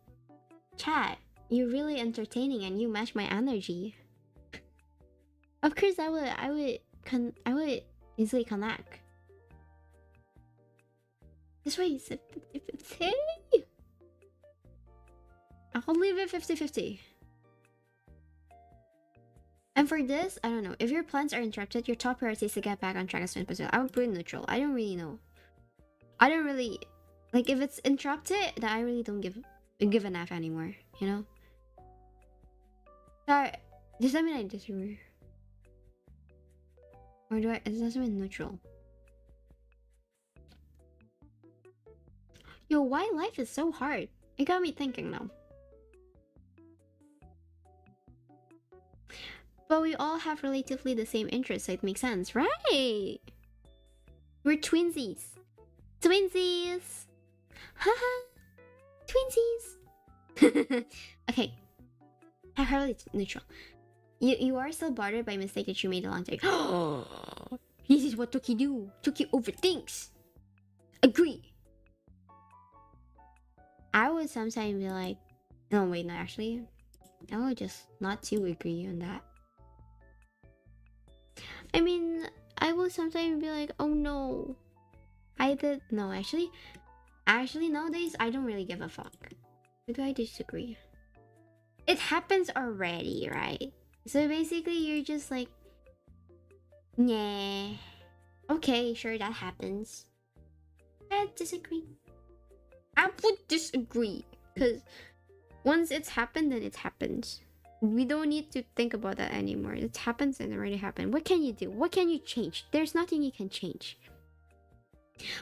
chat, you're really entertaining and you match my energy. Of course, I would easily connect. This way, it's 50-50. I'll leave it 50-50. And for this, I don't know. If your plans are interrupted, your top priority is to get back on track as soon as possible. I would put it neutral. I don't really know. I don't really like if it's interrupted, then I really don't give an F anymore, you know? Sorry, does that mean I disagree? Or does that mean neutral? Yo, why life is so hard? It got me thinking now. But we all have relatively the same interests, so it makes sense, right? We're twinsies. Twinsies. Haha. Twinsies. Okay. Entirely neutral. You are still bothered by a mistake that you made a long time. This is what Toki do. Toki overthinks. Agree. I would sometimes be like, no, wait, no, actually, I would just not to agree on that. I mean, I will sometimes be like, oh no, I did no. Actually, nowadays I don't really give a fuck. But do I disagree? It happens already, right? So basically, you're just like, yeah, okay, sure, that happens. I disagree. I would disagree because once it's happened, then it happens. We don't need to think about that anymore. It happens and it already happened. What can you do? What can you change? There's nothing you can change.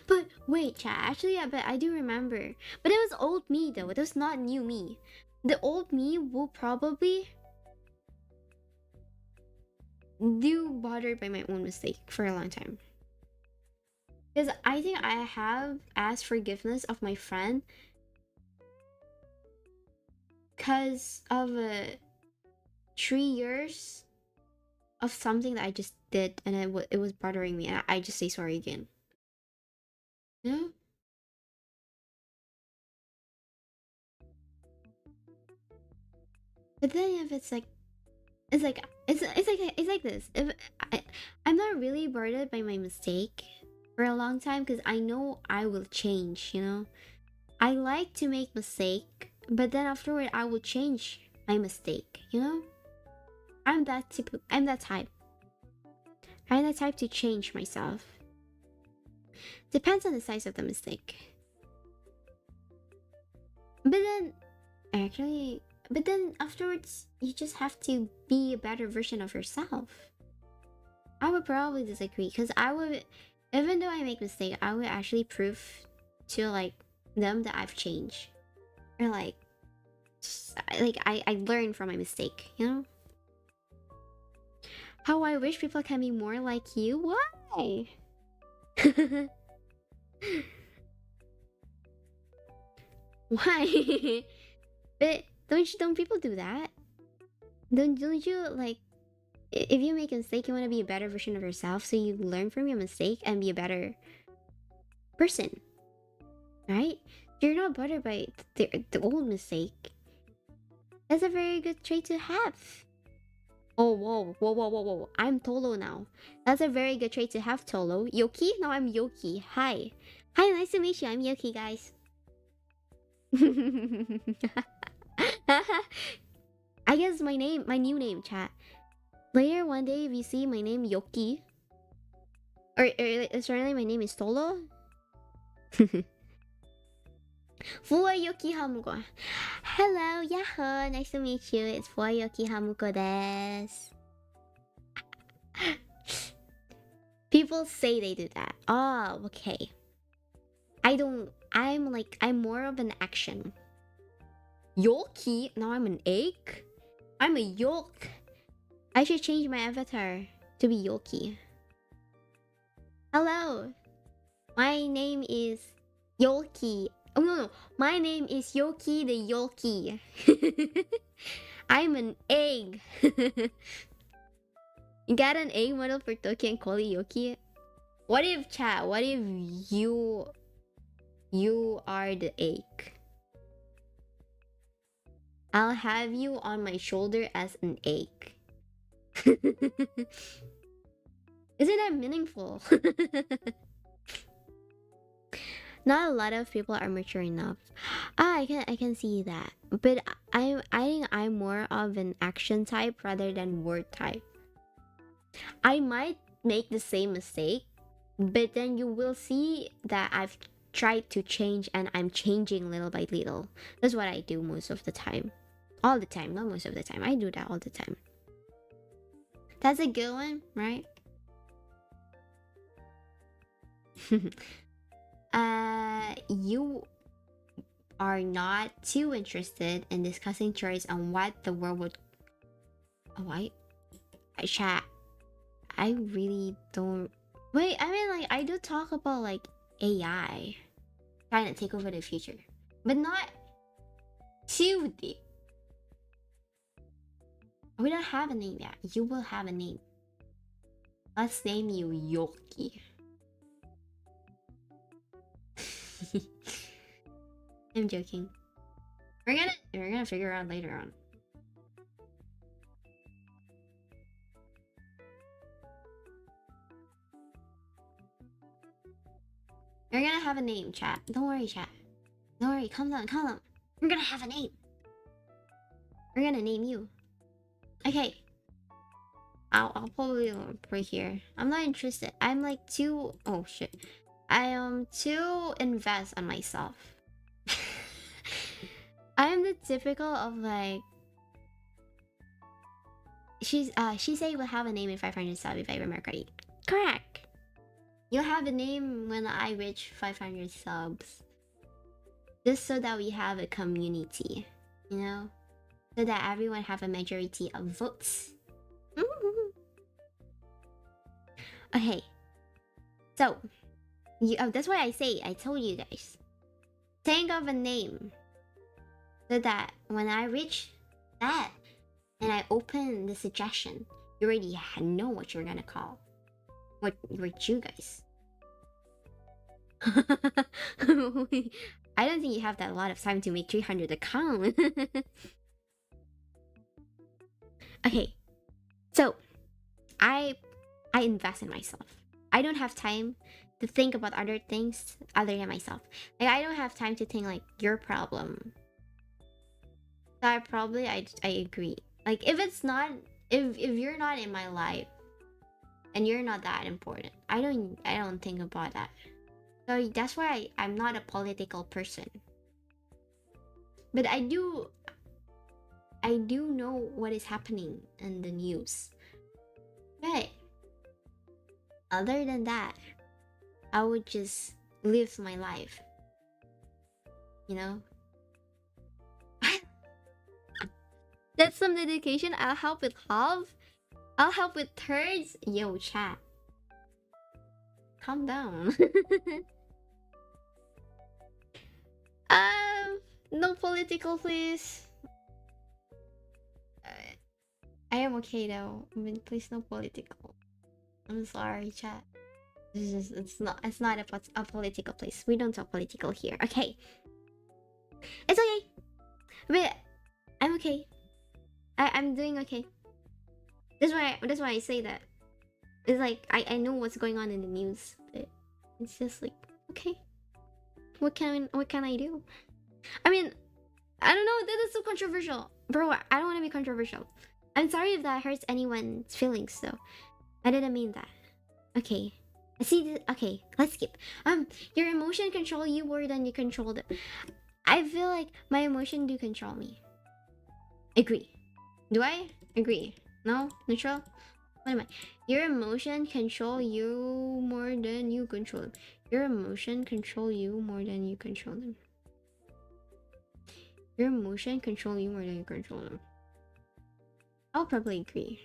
But wait, chat. Actually, I do remember. But it was old me though. It was not new me. The old me will probably do bothered by my own mistake for a long time. Because I think I have asked forgiveness of my friend because of 3 years of something that I just did and it was bothering me and I just say sorry again. No? But then if it's like it's like this. If I'm not really bothered by my mistake for a long time because I know I will change, you know? I like to make mistake, but then afterward I will change my mistake, you know? I'm that type. I'm that type to change myself. Depends on the size of the mistake. But then afterwards you just have to be a better version of yourself. I would probably disagree because I would, even though I make mistake, I would actually prove to like them that I've changed, or like I learned from my mistake, you know. How I wish people can be more like you. Why? Why? But don't people do that? Don't you like, if you make a mistake, you want to be a better version of yourself, so you learn from your mistake and be a better person, right? You're not bothered by the old mistake. That's a very good trait to have. Oh, whoa. I'm Tolo now. That's a very good trait to have, Tolo. Yoki? Now I'm Yoki. Hi. Hi, nice to meet you. I'm Yoki, guys. I guess my new name, chat. Later one day, if you see my name Yoki, or certainly my name is Tolo. Fuwatoki Hamuko. Hello, yahoo! Nice to meet you. It's Fuwatoki Hamuko desu. People say they do that. Oh, okay. I don't. I'm more of an action. Yoki? Now I'm an egg? I'm a yolk. I should change my avatar to be Yoki. Hello. My name is Yoki. Oh no, my name is Yoki the Yoki. I'm an egg. You got an egg model for Toki and call it Yoki? What if, chat, what if you are the egg? I'll have you on my shoulder as an egg. Isn't that meaningful? Not a lot of people are mature enough. I can see that. But I think I'm more of an action type rather than word type. I might make the same mistake, but then you will see that I've tried to change and I'm changing little by little. That's what I do most of the time. All the time, not most of the time. I do that all the time. That's a good one, right? You are not too interested in discussing choice on what the world would. Oh, chat. I really don't Wait, I mean, like, I do talk about like AI trying to take over the future, but not too deep. We don't have a name yet. You will have a name. Let's name you Yoki. I'm joking. We're gonna figure out later on. We're gonna have a name, chat. Don't worry, chat. Don't worry. Calm down. Calm down. We're gonna have a name. We're gonna name you. Okay. I'll probably right here. I'm not interested. I'm like too. Oh shit. I am too invest on myself. I'm the typical of like. She said we'll have a name in 500 subs if I remember correctly. Correct. You'll have a name when I reach 500 subs. Just so that we have a community, you know? So that everyone have a majority of votes. Okay. So, that's why I told you guys. Think of a name. So that when I reach that and I open the suggestion, you already know what you're gonna call. What you guys? I don't think you have that lot of time to make 300 account. Okay, so I invest in myself. I don't have time to think about other things other than myself. Like I don't have time to think like your problem. So I agree. Like if it's not if you're not in my life and you're not that important, I don't think about that. So that's why I'm not a political person. But I do know what is happening in the news. But other than that, I would just live my life. You know? That's some dedication. I'll help with half. I'll help with thirds. Yo, chat. Calm down. No political, please. I am okay though. I mean, please no political. I'm sorry, chat. It's not a political place. We don't talk political here. Okay. It's okay. But I'm okay. I'm doing okay. That's why I say that. It's like I know what's going on in the news, but it's just like okay. What can I do? I mean, I don't know. That is so controversial, bro. I don't want to be controversial. I'm sorry if that hurts anyone's feelings, though. I didn't mean that. Okay. I see this. Okay, let's skip. Your emotion control you more than you control them. I feel like my emotion do control me. Agree. Do I? Agree. No? Neutral? What am I? Your emotion control you more than you control them. Your emotion control you more than you control them. Your emotion control you more than you control them. I'll probably agree,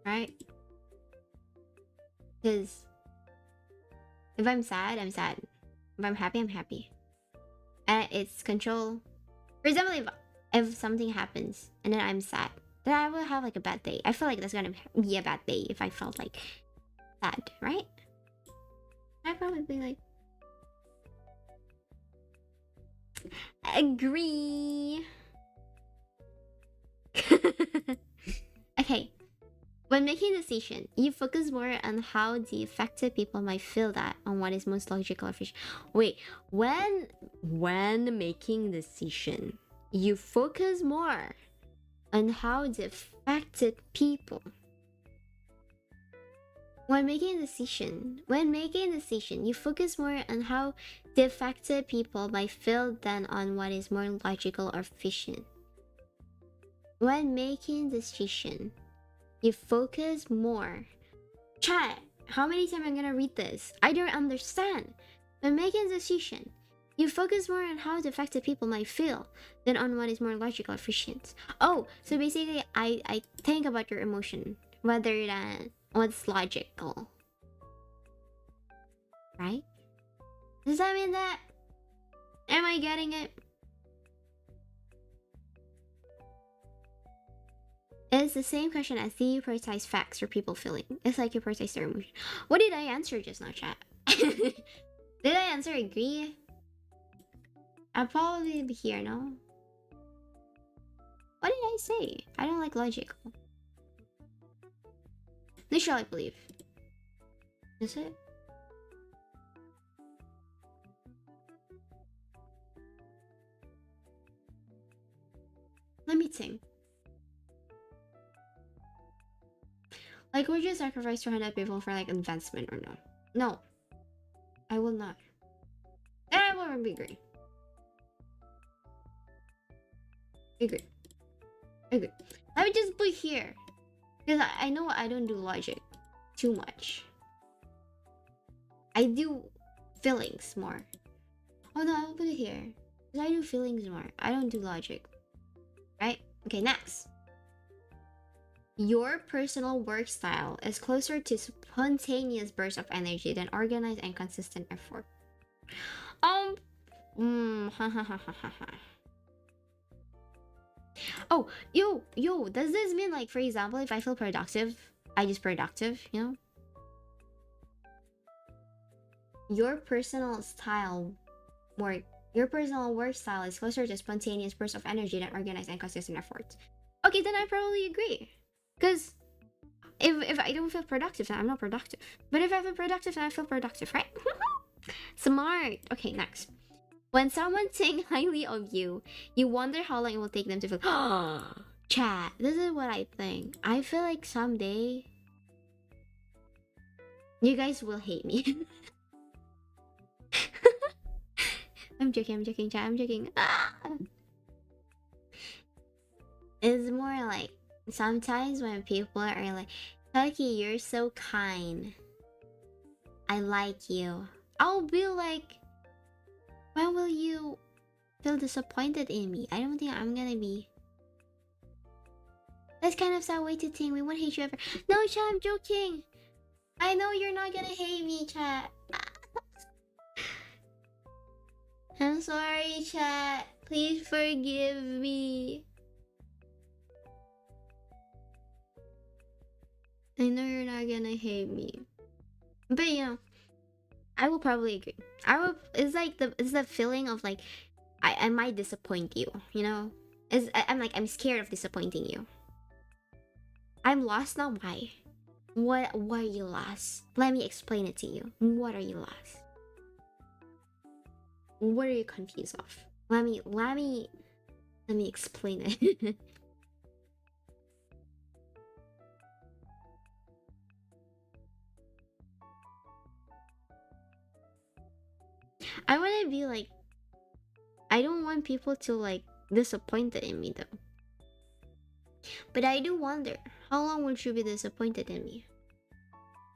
right? Because if I'm sad, I'm sad. If I'm happy, I'm happy. And it's control. For example, if something happens and then I'm sad, then I will have like a bad day. I feel like that's gonna be a bad day if I felt like sad, right? I'd probably be like, agree. Okay. When making a decision, you focus more on how the affected people might feel that on what is most logical or efficient. Wait, when making a decision, you focus more on how the affected people. When making a decision, you focus more on how the affected people might feel than on what is more logical or efficient. When making a decision, you focus more. Chat, how many times I'm gonna read this? I don't understand. When making a decision, you focus more on how the affected people might feel than on what is more logical or efficient. Oh, so basically I think about your emotion rather than what's logical. right? Does that mean that? Am I getting it? It's the same question as, do you prioritize facts or people feeling? It's like you prioritize their emotion. What did I answer just now, chat? Did I answer agree? I'll probably be here, no? What did I say? I don't like logic. Neutral, I believe. Is it? Let me think. Like, would you sacrifice 200 people for like advancement or no? No, I will not. And I will agree. Agree. Agree. Let me just put here, because I know I don't do logic too much. I do feelings more. Oh no, I'll put it here, because I do feelings more. I don't do logic. Right? Okay, next. Your personal work style is closer to spontaneous bursts of energy than organized and consistent effort. Oh, yo, does this mean like, for example, if I feel productive, I just productive, you know? Your personal work style is closer to spontaneous bursts of energy than organized and consistent efforts. Okay, then I probably agree. Because if I don't feel productive, then I'm not productive. But if I feel productive, then I feel productive, right? Smart. Okay, next. When someone thinks highly of you, you wonder how long it will take them to feel. Chat, this is what I think. I feel like someday you guys will hate me. I'm joking, chat. I'm joking. It's more like sometimes when people are like, Tucky, you're so kind, I like you, I'll be like, when will you feel disappointed in me? I don't think I'm gonna be. That's kind of sad way to think. We won't hate you ever. No, chat, I'm joking. I know you're not gonna hate me, chat. I'm sorry, chat. Please forgive me. I know you're not gonna hate me. But you know, I will probably agree. It's like it's the feeling of like I might disappoint you, you know? I'm scared of disappointing you. I'm lost now. Why are you lost? Let me explain it to you. What are you lost? What are you confused of? Let me explain it. I want to be like, I don't want people to like disappointed in me though. But I do wonder, how long would you be disappointed in me?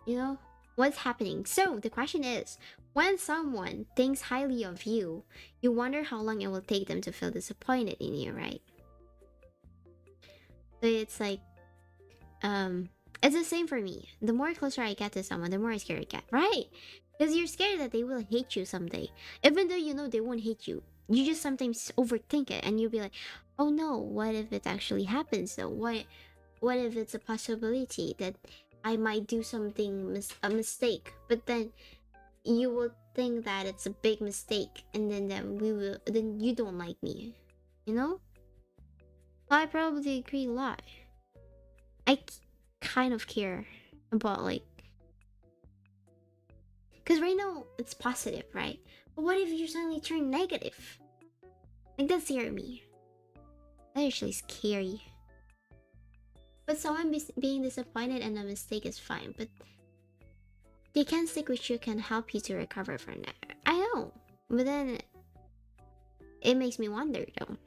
You know, what's happening? So the question is, when someone thinks highly of you, you wonder how long it will take them to feel disappointed in you, right? So it's like, it's the same for me. The more closer I get to someone, the more scared I get, right? Because you're scared that they will hate you someday. Even though you know they won't hate you. You just sometimes overthink it and you'll be like, oh no, what if it actually happens though? What if it's a possibility that I might do something, a mistake, but then you will think that it's a big mistake and then then you don't like me, you know? I probably agree a lot. I kind of care about like, because right now it's positive, right? But what if you suddenly turn negative? Like, that scares me. That actually scary. But someone being disappointed and a mistake is fine, but they can stick with you, can help you to recover from that. I know, but then it makes me wonder though.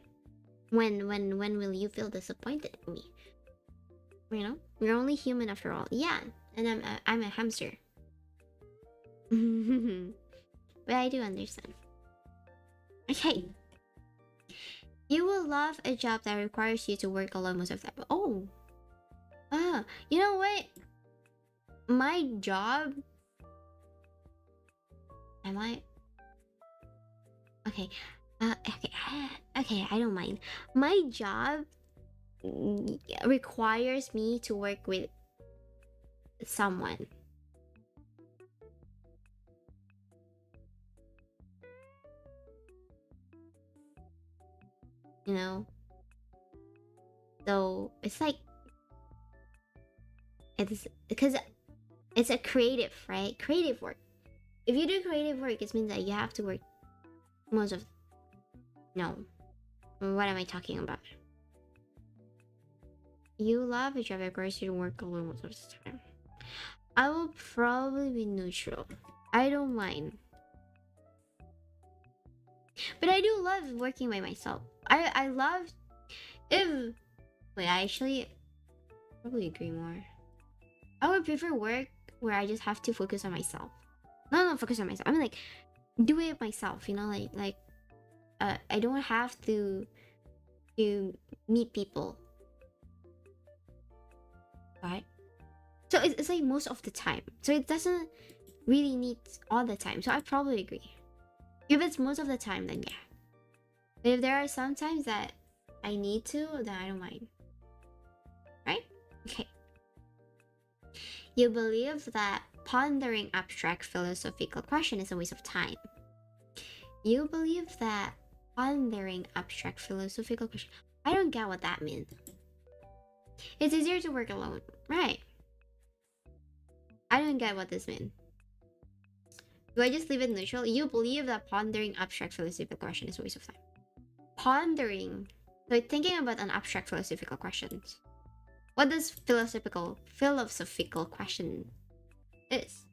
When will you feel disappointed in me? You know, you're only human after all. Yeah, and I'm a hamster. But I do understand. Okay. You will love a job that requires you to work alone most of the time. Oh. You know what? My job Am I? Okay. Okay. Okay, I don't mind. My job requires me to work with someone. You know? So it's like it's because it's a creative, right? Creative work. If you do creative work, it means that you have to work most of. No, what am I talking about? You love each other, of course you work alone most of the time. I will probably be neutral. I don't mind. But I do love working by myself. I love if wait, I actually probably agree more. I would prefer work where I just have to focus on myself. No, focus on myself. I mean like do it myself, you know, like I don't have to meet people. Right? So it's like most of the time. So it doesn't really need all the time. So I probably agree. If it's most of the time, then yeah. But if there are some times that I need to, then I don't mind. Right? Okay. You believe that pondering abstract philosophical question is a waste of time. You believe that pondering abstract philosophical question. I don't get what that means. It's easier to work alone. Right. I don't get what this means. Do I just leave it neutral? You believe that pondering abstract philosophical question is a waste of time. Pondering. So thinking about an abstract philosophical question. What does philosophical question is?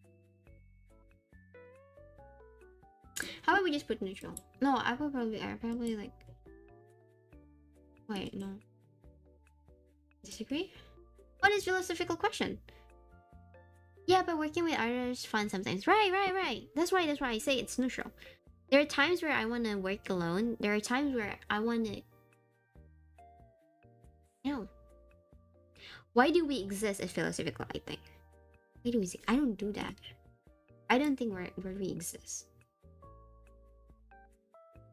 How about we just put neutral? No, I probably like. Wait, no. Disagree? What is philosophical question? Yeah, but working with others fun sometimes. Right. That's why I say it's neutral. There are times where I want to work alone. There are times where I want to. No. Why do we exist as philosophical? I think. Why do we? I don't do that. I don't think where we exist.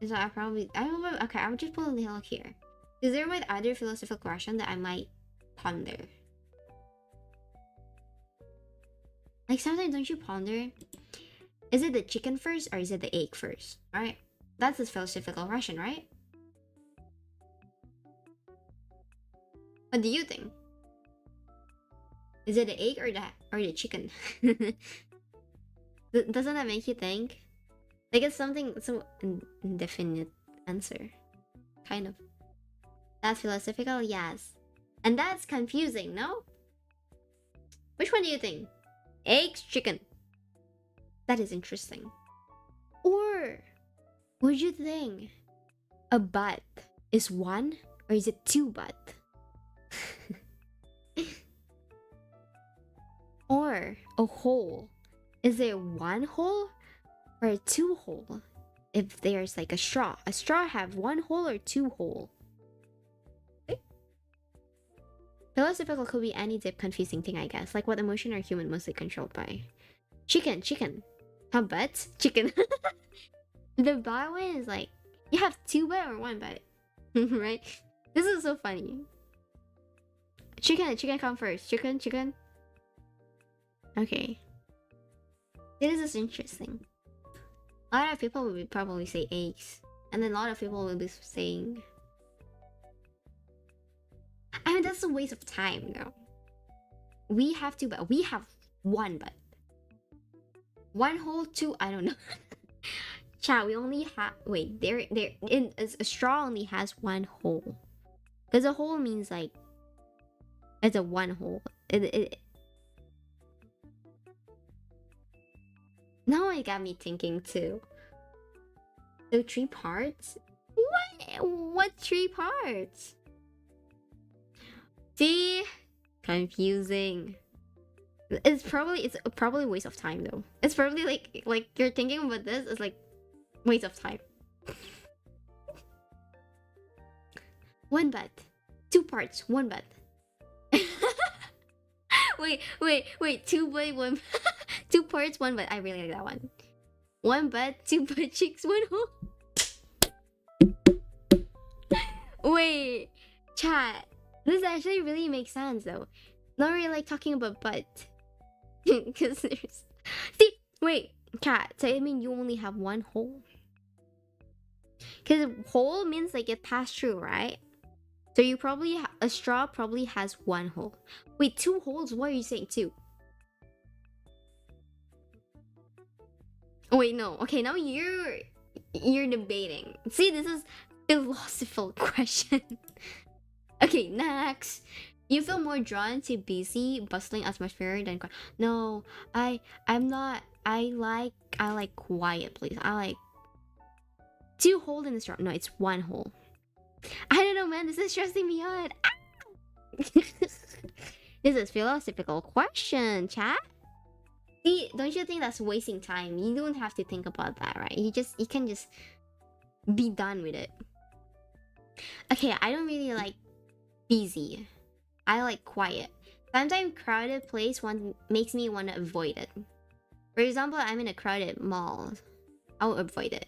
So I don't know. Okay, I would just put a little here. Is there might other philosophical question that I might ponder? Like sometimes don't you ponder? Is it the chicken first or is it the egg first? Right? That's a philosophical question, right? What do you think? Is it the egg or the chicken? Doesn't that make you think? Like it's something so indefinite answer. Kind of. That's philosophical, yes. And that's confusing, no? Which one do you think? Eggs, chicken. That is interesting. Or would you think a butt is one or is it two butt? Or a hole. Is there one hole or two hole? If there's like a straw have one hole or two hole? Philosophical could be any deep confusing thing, I guess. Like what emotion are human mostly controlled by? Chicken. How butts? Chicken. The butt one is like, you have two butt or one butt? Right? This is so funny. Chicken come first. Chicken. Okay. This is interesting. A lot of people will probably say eggs. And then a lot of people will be saying... I mean, that's a waste of time, though. We have two, but we have one butt. One hole, two, I don't know. Chat, we only have... Wait, a straw only has one hole. Because a hole means, like... It's a one hole. Now it got me thinking, too. So, 3 parts? What 3 parts? See? Confusing. It's probably a waste of time though. It's probably like you're thinking about this, it's like waste of time. One butt. 2 parts, one butt. wait, 2 butt, one 2 parts, one butt. I really like that one. One butt, two butt cheeks, one hole. Wait, chat. This actually really makes sense though. Not really like talking about butt. Because there's. See, wait, chat. So I mean you only have one hole. Because hole means like it passed through, right? So you probably a straw probably has one hole. Wait, two holes? What are you saying? Two? Oh wait, no. Okay, now you're debating. See, this is philosophical question. Okay, next. You feel more drawn to busy, bustling atmosphere than quiet. No, I'm not. I like quiet place. I like two hole in the straw. No, it's one hole. I don't know, man. This is stressing me out. This is philosophical question, chat. See, don't you think that's wasting time? You don't have to think about that, right? You can just be done with it. Okay, I don't really like busy. I like quiet. Sometimes crowded place makes me want to avoid it. For example, I'm in a crowded mall. I'll avoid it.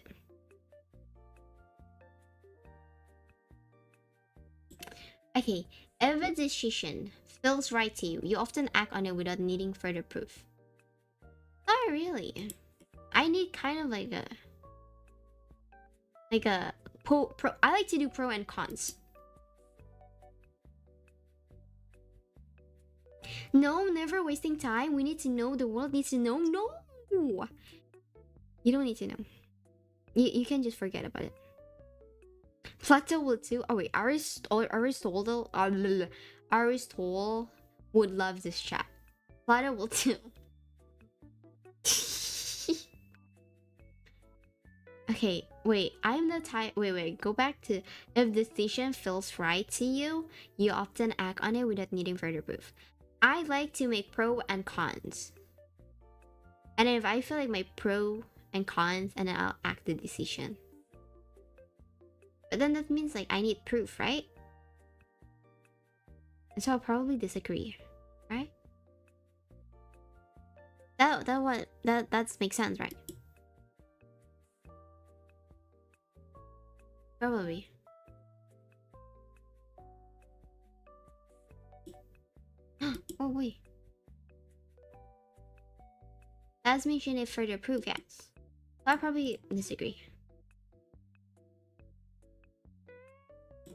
Okay, if a decision feels right to you, you often act on it without needing further proof. Not really. I need kind of like a pro. I like to do pro and cons. No, never wasting time. We need to know. The world needs to know. No, you don't need to know. You can just forget about it. Plato will too. Oh wait, Aristotle would love this chat. Plato will too. Okay, wait. I'm the type. Wait. Go back to if the decision feels right to you, you often act on it without needing further proof. I like to make pro and cons, and if I feel like my pro and cons, and then I'll act the decision. But then that means like I need proof, right? And so I'll probably disagree, right? That makes sense, right? Probably. Oh wait. That's mentioned if further proof, yes. I'll probably disagree.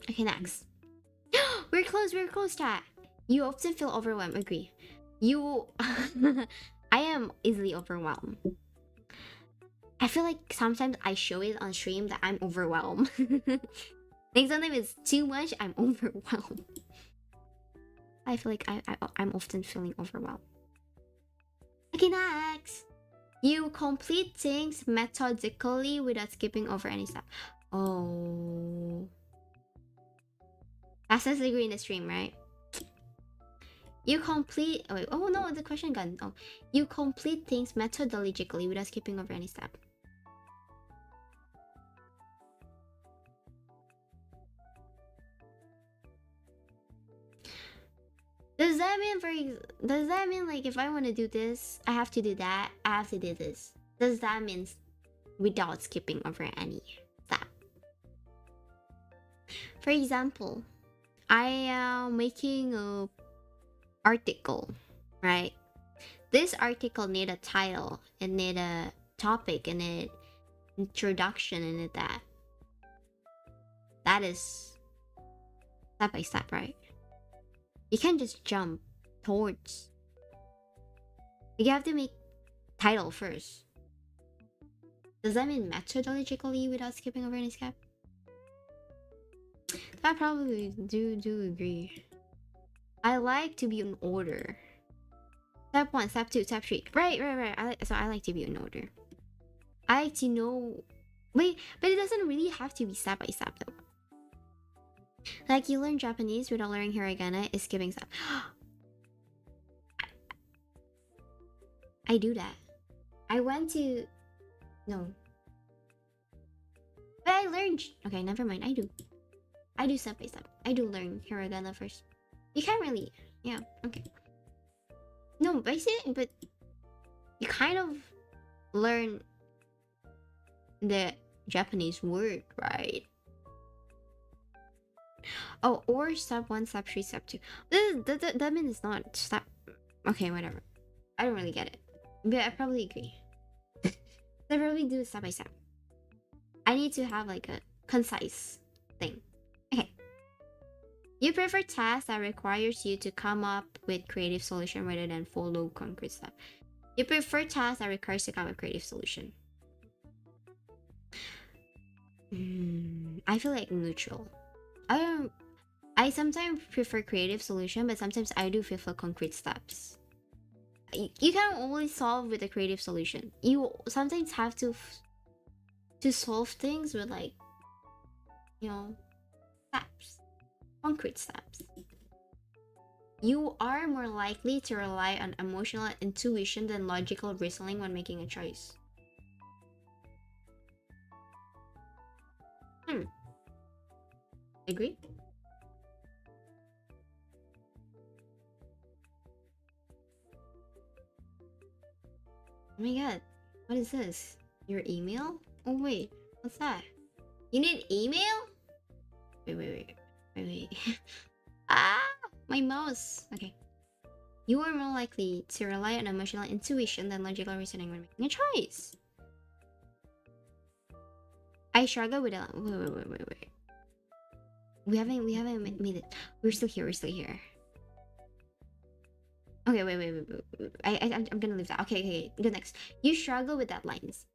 Okay, next. We're close, chat. You often feel overwhelmed. Agree. You... I am easily overwhelmed. I feel like sometimes I show it on stream that I'm overwhelmed. Like sometimes it's too much, I'm overwhelmed. I feel like I'm often feeling overwhelmed. Okay, next. You complete things methodically without skipping over any step. Oh... Access degree in the stream, right? You complete... Oh, wait. Oh no, the question gone. Oh, you complete things methodologically without skipping over any step. Does that mean like if I want to do this, I have to do that, I have to do this? Does that mean without skipping over any step? For example, I am making a article, right? This article need a title, it need a topic, and an introduction, and it that is step by step, right? You can't just jump towards. You have to make title first. Does that mean methodologically without skipping over any step? I probably do agree. I like to be in order. Step 1, step 2, step 3. Right. I like to be in order. I like to know. Wait, but it doesn't really have to be step by step though. Like you learn Japanese without learning hiragana is skipping step. I do that. I went to... No. But I learned... Okay, never mind. I do step by step. I do learn hiragana first. You can't really... Yeah, okay. No, but you kind of learn the Japanese word, right? Oh, or step 1, step 3, step 2. That means it's not step. Okay, whatever. I don't really get it. But I probably agree. I probably do it step by step. I need to have like a concise thing. Okay. You prefer tasks that requires you to come up with creative solution rather than follow concrete step. You prefer tasks that requires to come up with creative solution. I feel like neutral. I sometimes prefer creative solution, but sometimes I do prefer concrete steps. You can't only solve with a creative solution. You sometimes have to solve things with, like, you know, steps, concrete steps. You are more likely to rely on emotional intuition than logical reasoning when making a choice. Agree? Oh my god, what is this? Your email? Oh wait, what's that? You need email? Wait. Ah, my mouse. Okay. You are more likely to rely on emotional intuition than logical reasoning when making a choice. I struggle with a wait. We haven't made it. We're still here. Okay, wait. I'm gonna leave that. Okay. Go next. You struggle with deadlines.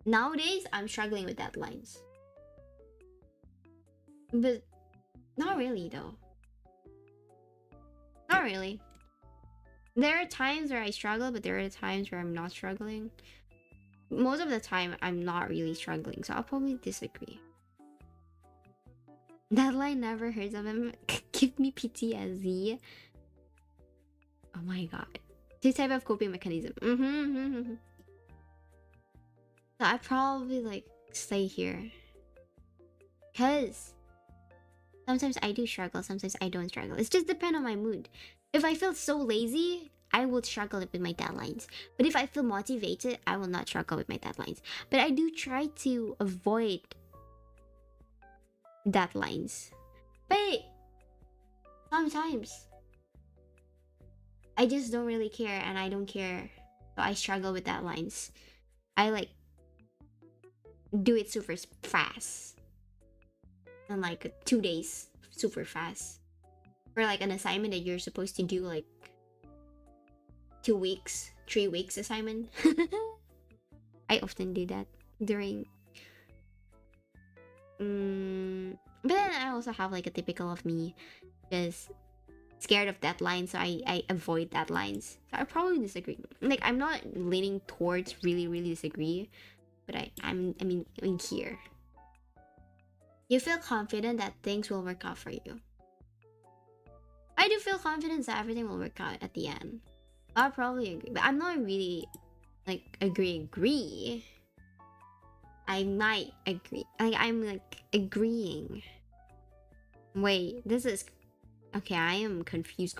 Nowadays, I'm struggling with deadlines. But not really, though. Not really. There are times where I struggle, but there are times where I'm not struggling. Most of the time, I'm not really struggling, so I'll probably disagree. Deadline never heard of him. Give me PTSD. Oh my god. This type of coping mechanism. So I probably like stay here. Cause sometimes I do struggle, sometimes I don't struggle. It's just depend on my mood. If I feel so lazy, I will struggle with my deadlines. But if I feel motivated, I will not struggle with my deadlines. But I do try to avoid deadlines. But sometimes I just don't really care, and I don't care. So I struggle with deadlines. I like do it super fast. And like 2 days, super fast. For like an assignment that you're supposed to do like 2 weeks, 3 weeks assignment. I often do that during but then I also have like a typical of me, because scared of deadlines, so I avoid deadlines. So I probably disagree. Like, I'm not leaning towards really disagree, but I mean here. You feel confident that things will work out for you. I do feel confident that everything will work out at the end. I'll probably agree, but I'm not really like agree. I might agree. Like, I'm like agreeing. Wait, this is okay. I am confused.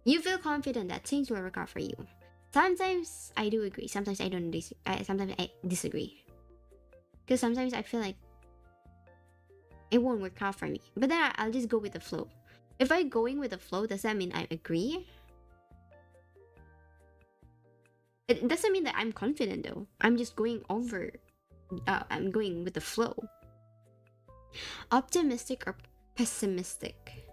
You feel confident that things will work out for you. Sometimes I do agree. Sometimes I don't. Sometimes I disagree. Because sometimes I feel like it won't work out for me. But then I'll just go with the flow. If I'm going with the flow, does that mean I agree? It doesn't mean that I'm confident though. I'm just going over. I'm going with the flow. Optimistic or pessimistic?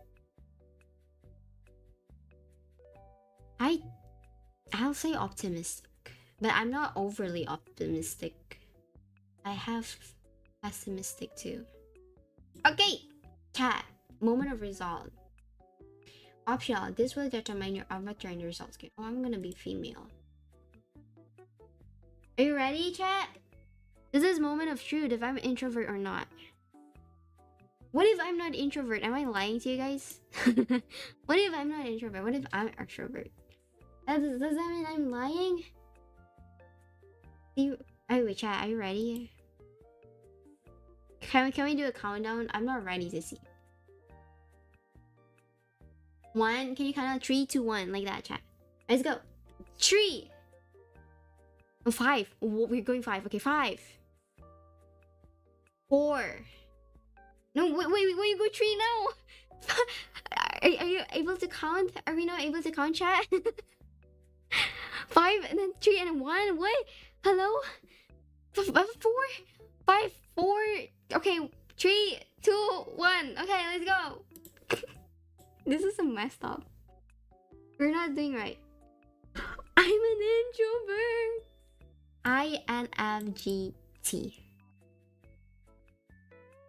I'll say optimistic, but I'm not overly optimistic. I have pessimistic too. Okay, chat. Moment of result. Optional. This will determine your avatar and the results. Oh, I'm gonna be female. Are you ready, chat? This is moment of truth if I'm an introvert or not. What if I'm not introvert? Am I lying to you guys? What if I'm not introvert? What if I'm extrovert? Does that mean I'm lying? Wait, chat, are you ready? Can we do a countdown? I'm not ready to see. 1, can you count out 3, 2, 1 like that, chat? Let's go. 3, Oh, 5. We're going 5. Okay, 5. 4. No, wait, you go 3 now. Are you able to count? Are we not able to count, chat? 5 and then 3 and 1. What? Hello? 4, 5, 4. Okay, 3, 2, 1. Okay, let's go. This is a messed up. We're not doing right. I'm an introvert. INFJT.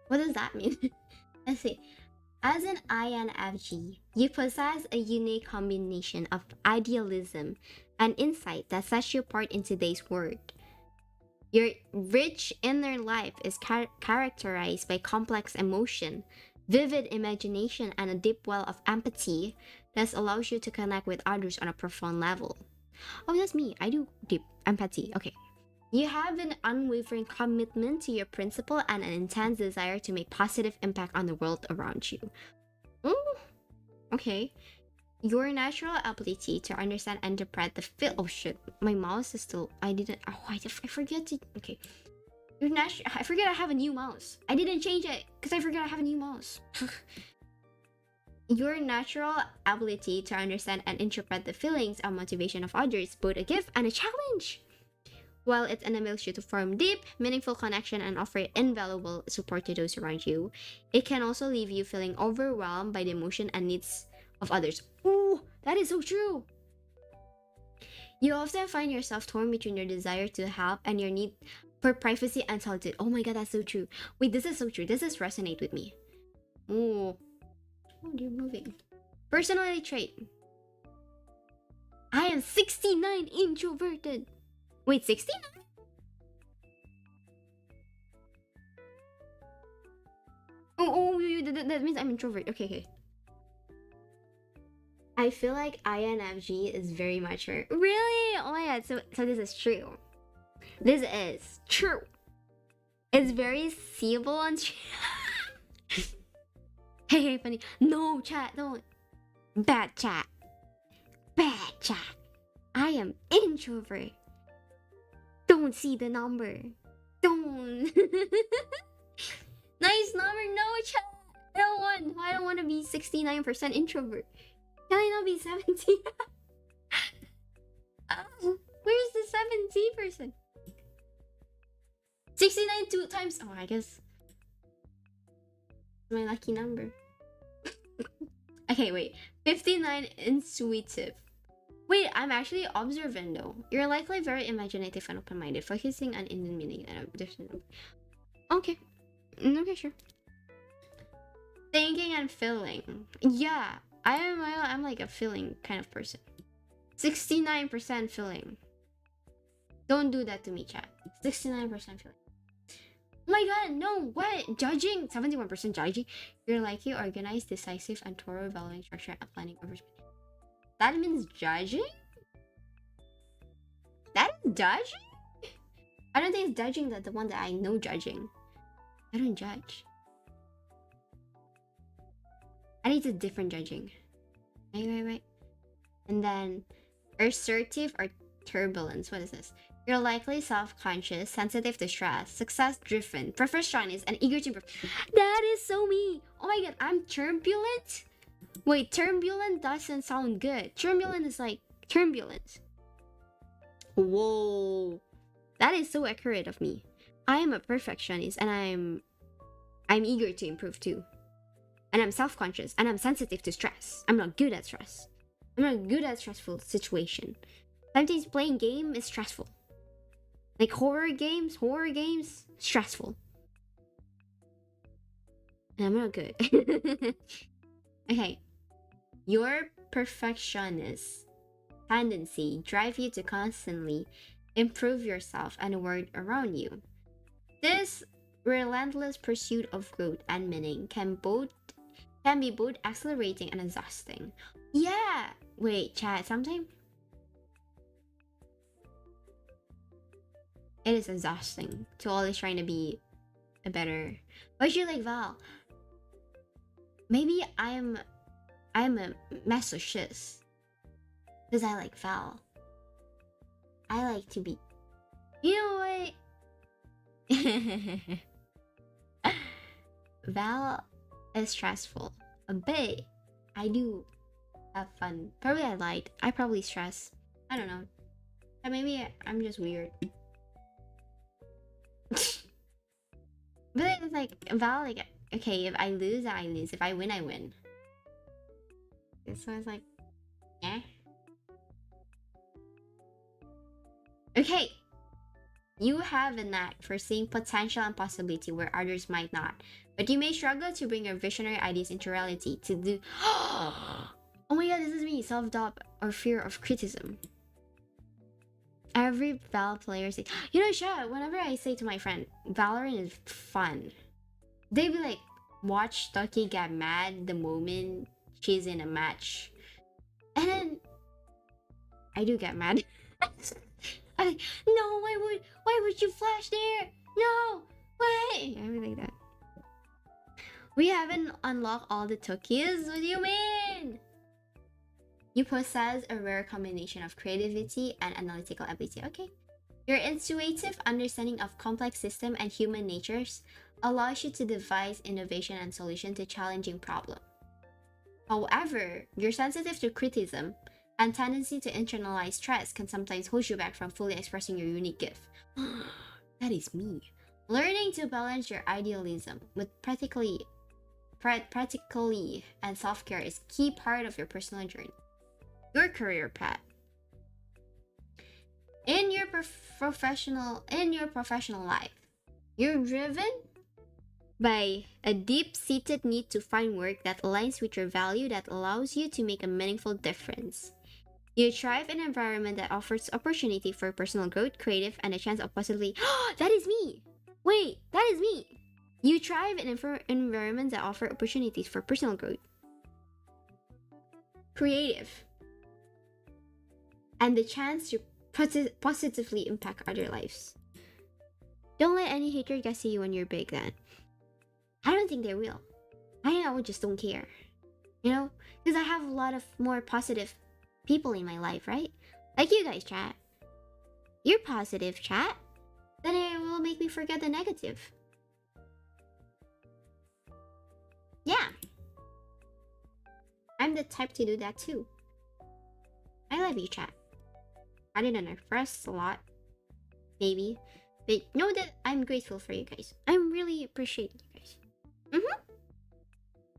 What does that mean? Let's see. As an INFJ, you possess a unique combination of idealism and insight that sets you apart in today's world. Your rich inner life is characterized by complex emotion, vivid imagination, and a deep well of empathy that allows you to connect with others on a profound level. Oh, that's me. I do deep empathy. Okay. You have an unwavering commitment to your principle and an intense desire to make positive impact on the world around you. Oh, okay. Your natural ability to understand and interpret the feel. Oh shit, my mouse is still. I didn't. Oh, I forget to. Okay. Your I forget I have a new mouse. I didn't change it because I forgot I have a new mouse. Your natural ability to understand and interpret the feelings and motivation of others, both a gift and a challenge. While it enables you to form deep, meaningful connection and offer invaluable support to those around you, it can also leave you feeling overwhelmed by the emotion and needs of others. Ooh, that is so true. You often find yourself torn between your desire to help and your need for privacy and solitude. Oh my god, that's so true. Wait, this is so true. This is resonate with me. Ooh. Oh, you're moving. Personality trait. I am 69 introverted. Wait, 69? That means I'm introvert. Okay. I feel like INFJ is very mature. Really? Oh my god, so this is true. This is true. It's very seeable on Hey, funny. No, chat, don't. Bad chat. Bad chat. I am introvert. Don't see the number. Don't. Nice number. No, chat. I don't want to be 69% introvert. Can I not be 70? Where's the 70%? 69 2 times. Oh, I guess my lucky number. Okay, wait. 59 intuitive. Wait, I'm actually observant though. You're likely very imaginative and open-minded, focusing on Indian meaning and okay. Okay, sure. Thinking and feeling. Yeah, I'm like a feeling kind of person. 69% feeling. Don't do that to me, chat. 69% feeling. Oh my god, no, what? Judging? 71% judging? You're likely organized, decisive, and thorough, valuing structure and planning over. That means judging? That is judging? I don't think it's judging that the one that I know judging. I don't judge. I need a different judging. Wait. And then assertive or turbulence. What is this? You're likely self-conscious, sensitive to stress, success-driven, perfectionist, and eager to improve. That is so me. Oh my god, I'm turbulent? Wait, turbulent doesn't sound good. Turbulent is like turbulence. Whoa. That is so accurate of me. I am a perfectionist and I'm eager to improve too. And I'm self-conscious and I'm sensitive to stress. I'm not good at stress. I'm not good at stressful situation. Sometimes playing game is stressful. Like horror games, stressful. And I'm not good. Okay. Your perfectionist tendency drive you to constantly improve yourself and the world around you. This relentless pursuit of growth and meaning can be both exhilarating and exhausting. Yeah. Wait, chat, sometimes it is exhausting to always trying to be a better. But you like Val? Maybe I'm a masochist because I like Val. I like to be You know what? Val is stressful. But I do have fun. Probably I lied. I probably stress. I don't know. Or maybe I'm just weird. But it's like Val, like, okay, if I lose, I lose. If I win, I win. So it's like, yeah. Okay. You have a knack for seeing potential and possibility where others might not, but you may struggle to bring your visionary ideas into reality. To do. Oh my god, this is me. Self-doubt or fear of criticism. Every Val player say, you know, Sha, whenever I say to my friend, Valorant is fun, they be like, watch Toki get mad the moment she's in a match. And then I do get mad. I'm like, no, why would you flash there? No, why? Everything like that. We haven't unlocked all the Tokis. What do you mean? You possess a rare combination of creativity and analytical ability. Okay. Your intuitive understanding of complex system and human natures allows you to devise innovation and solution to challenging problems. However, you're sensitive to criticism and tendency to internalize stress can sometimes hold you back from fully expressing your unique gift. That is me. Learning to balance your idealism with practically and self-care is key part of your personal journey. Your career path. In your professional life, you're driven by a deep-seated need to find work that aligns with your value that allows you to make a meaningful difference. You thrive in an environment that offers opportunity for personal growth, creative, and a chance of possibly. That is me! Wait, that is me! You thrive in environments that offer opportunities for personal growth, creative, and the chance to positively impact other lives. Don't let any hater get to you when you're big then. I don't think they will. I just don't care. You know? Because I have a lot of more positive people in my life, right? Like you guys, chat. You're positive, chat. Then it will make me forget the negative. Yeah. I'm the type to do that too. I love you, chat. I didn't express a lot. Maybe. But know that I'm grateful for you guys. I really appreciate you guys.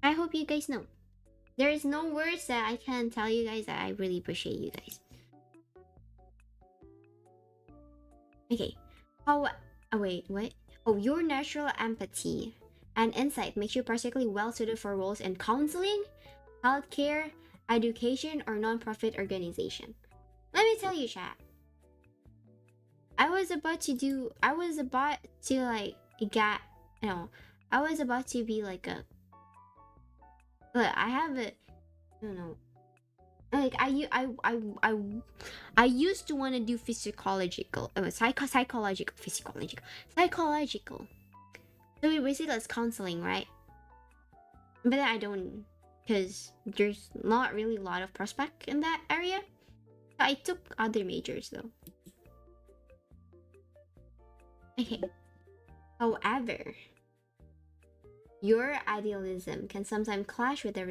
I hope you guys know. There is no words that I can tell you guys that I really appreciate you guys. Okay. Wait, what? Oh, your natural empathy and insight makes you particularly well suited for roles in counseling, healthcare, education, or non-profit organization. Let me tell you, chat. I was about to be like a. Look, I have a. I don't know. Like I used to want to do psychological. So we basically it's counseling, right? But then I don't, because there's not really a lot of prospect in that area. I took other majors though. Okay. However, your idealism can sometimes clash with the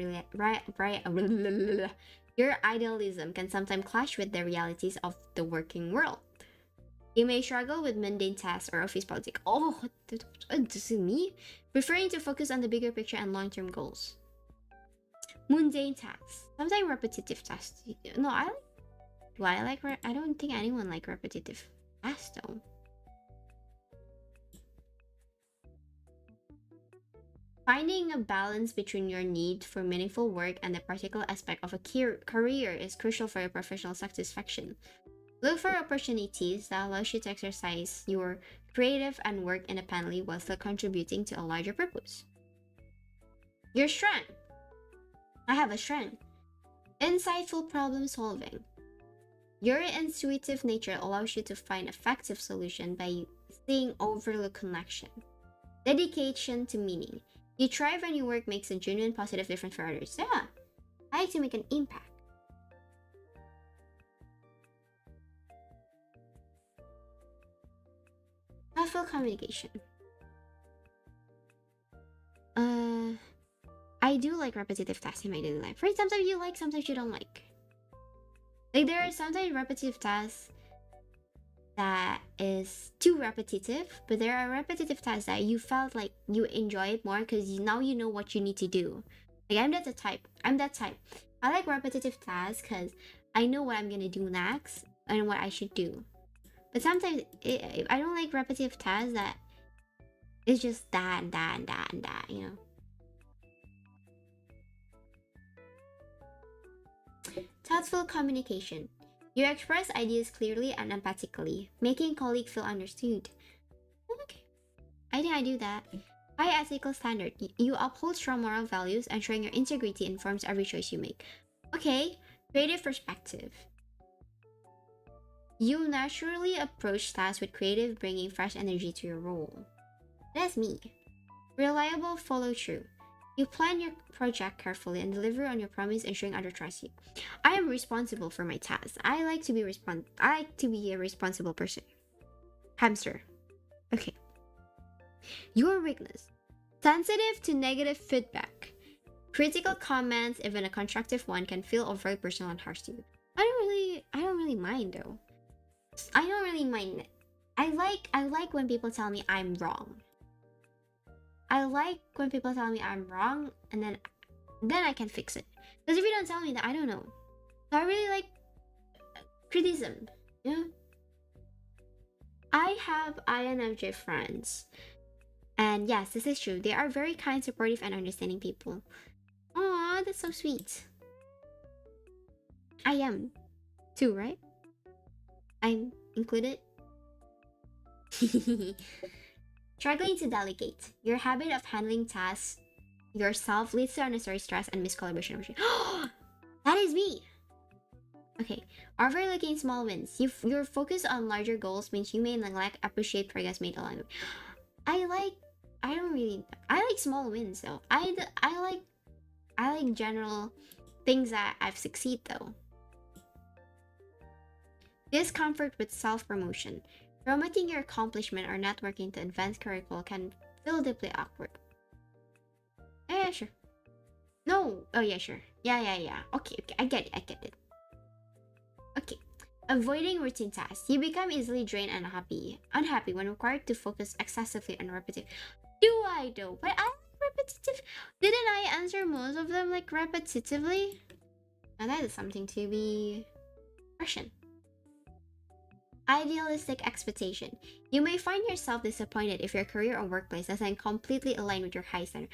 realities of the working world. You may struggle with mundane tasks or office politics. Oh, this is me? Preferring to focus on the bigger picture and long-term goals. Mundane tasks. Sometimes repetitive tasks. No, I don't think anyone like repetitive tasks though. Finding a balance between your need for meaningful work and the practical aspect of a career is crucial for your professional satisfaction. Look for opportunities that allow you to exercise your creative and work independently while still contributing to a larger purpose. Your strength. I have a strength. Insightful problem solving. Your intuitive nature allows you to find effective solutions by seeing overlooked connection. Dedication to meaning. You thrive when your work makes a genuine positive difference for others. Yeah, I like to make an impact. Thoughtful communication. I do like repetitive tasks in my daily life. Right? Sometimes you like, sometimes you don't like. Like there are sometimes repetitive tasks that is too repetitive, but there are repetitive tasks that you felt like you enjoy it more because now you know what you need to do. Like I'm that type. I like repetitive tasks because I know what I'm gonna do next and what I should do. But sometimes I don't like repetitive tasks that it's just that and that and that and that, you know. Thoughtful communication. You express ideas clearly and empathically, making colleagues feel understood. Okay, I think I do that. High ethical standard. You uphold strong moral values, ensuring your integrity informs every choice you make. Okay, creative perspective. You naturally approach tasks with creative, bringing fresh energy to your role. That's me. Reliable follow through. You plan your project carefully and deliver on your promise, ensuring others trust you. I am responsible for my tasks. I like to be a responsible person. Hamster. Okay. Your weakness. Sensitive to negative feedback. Critical comments, even a constructive one, can feel overly personal and harsh to you. I don't really mind though. I don't really mind. I like when people tell me I'm wrong. I like when people tell me I'm wrong and then I can fix it. Because if you don't tell me that, I don't know. So I really like criticism. Yeah. I have INFJ friends. And yes, this is true. They are very kind, supportive, and understanding people. Aw, that's so sweet. I am too, right? I'm included. Struggling to delegate. Your habit of handling tasks yourself leads to unnecessary stress and miscollaboration. That is me. Okay. Overlooking small wins. Your focus on larger goals means you may neglect appreciate progress made along the way. I like small wins though. I like general things that I've succeeded though. Discomfort with self-promotion. Promoting your accomplishment or networking to advance curriculum can feel deeply awkward. Yeah, sure. No. Oh, yeah, sure. Yeah. Okay. I get it. Okay. Avoiding routine tasks. You become easily drained and unhappy when required to focus excessively on repetitive. Do I though? But I like repetitive. Didn't I answer most of them like repetitively? Now that is something to be questioned. Idealistic expectation. You may find yourself disappointed if your career or workplace doesn't completely align with your high standard.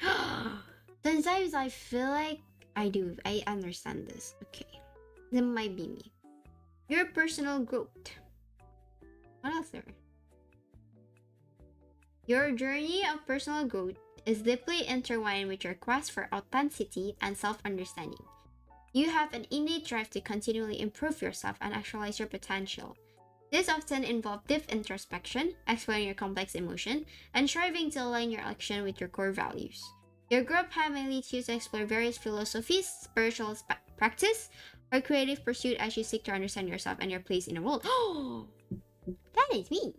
Sometimes I feel like I do. I understand this. Okay. That might be me. Your personal growth. What else there? Your journey of personal growth is deeply intertwined with your quest for authenticity and self-understanding. You have an innate drive to continually improve yourself and actualize your potential. This often involves deep introspection, exploring your complex emotion, and striving to align your action with your core values. Your growth path may lead you to explore various philosophies, spiritual practice, or creative pursuit as you seek to understand yourself and your place in the world. Oh, that is me.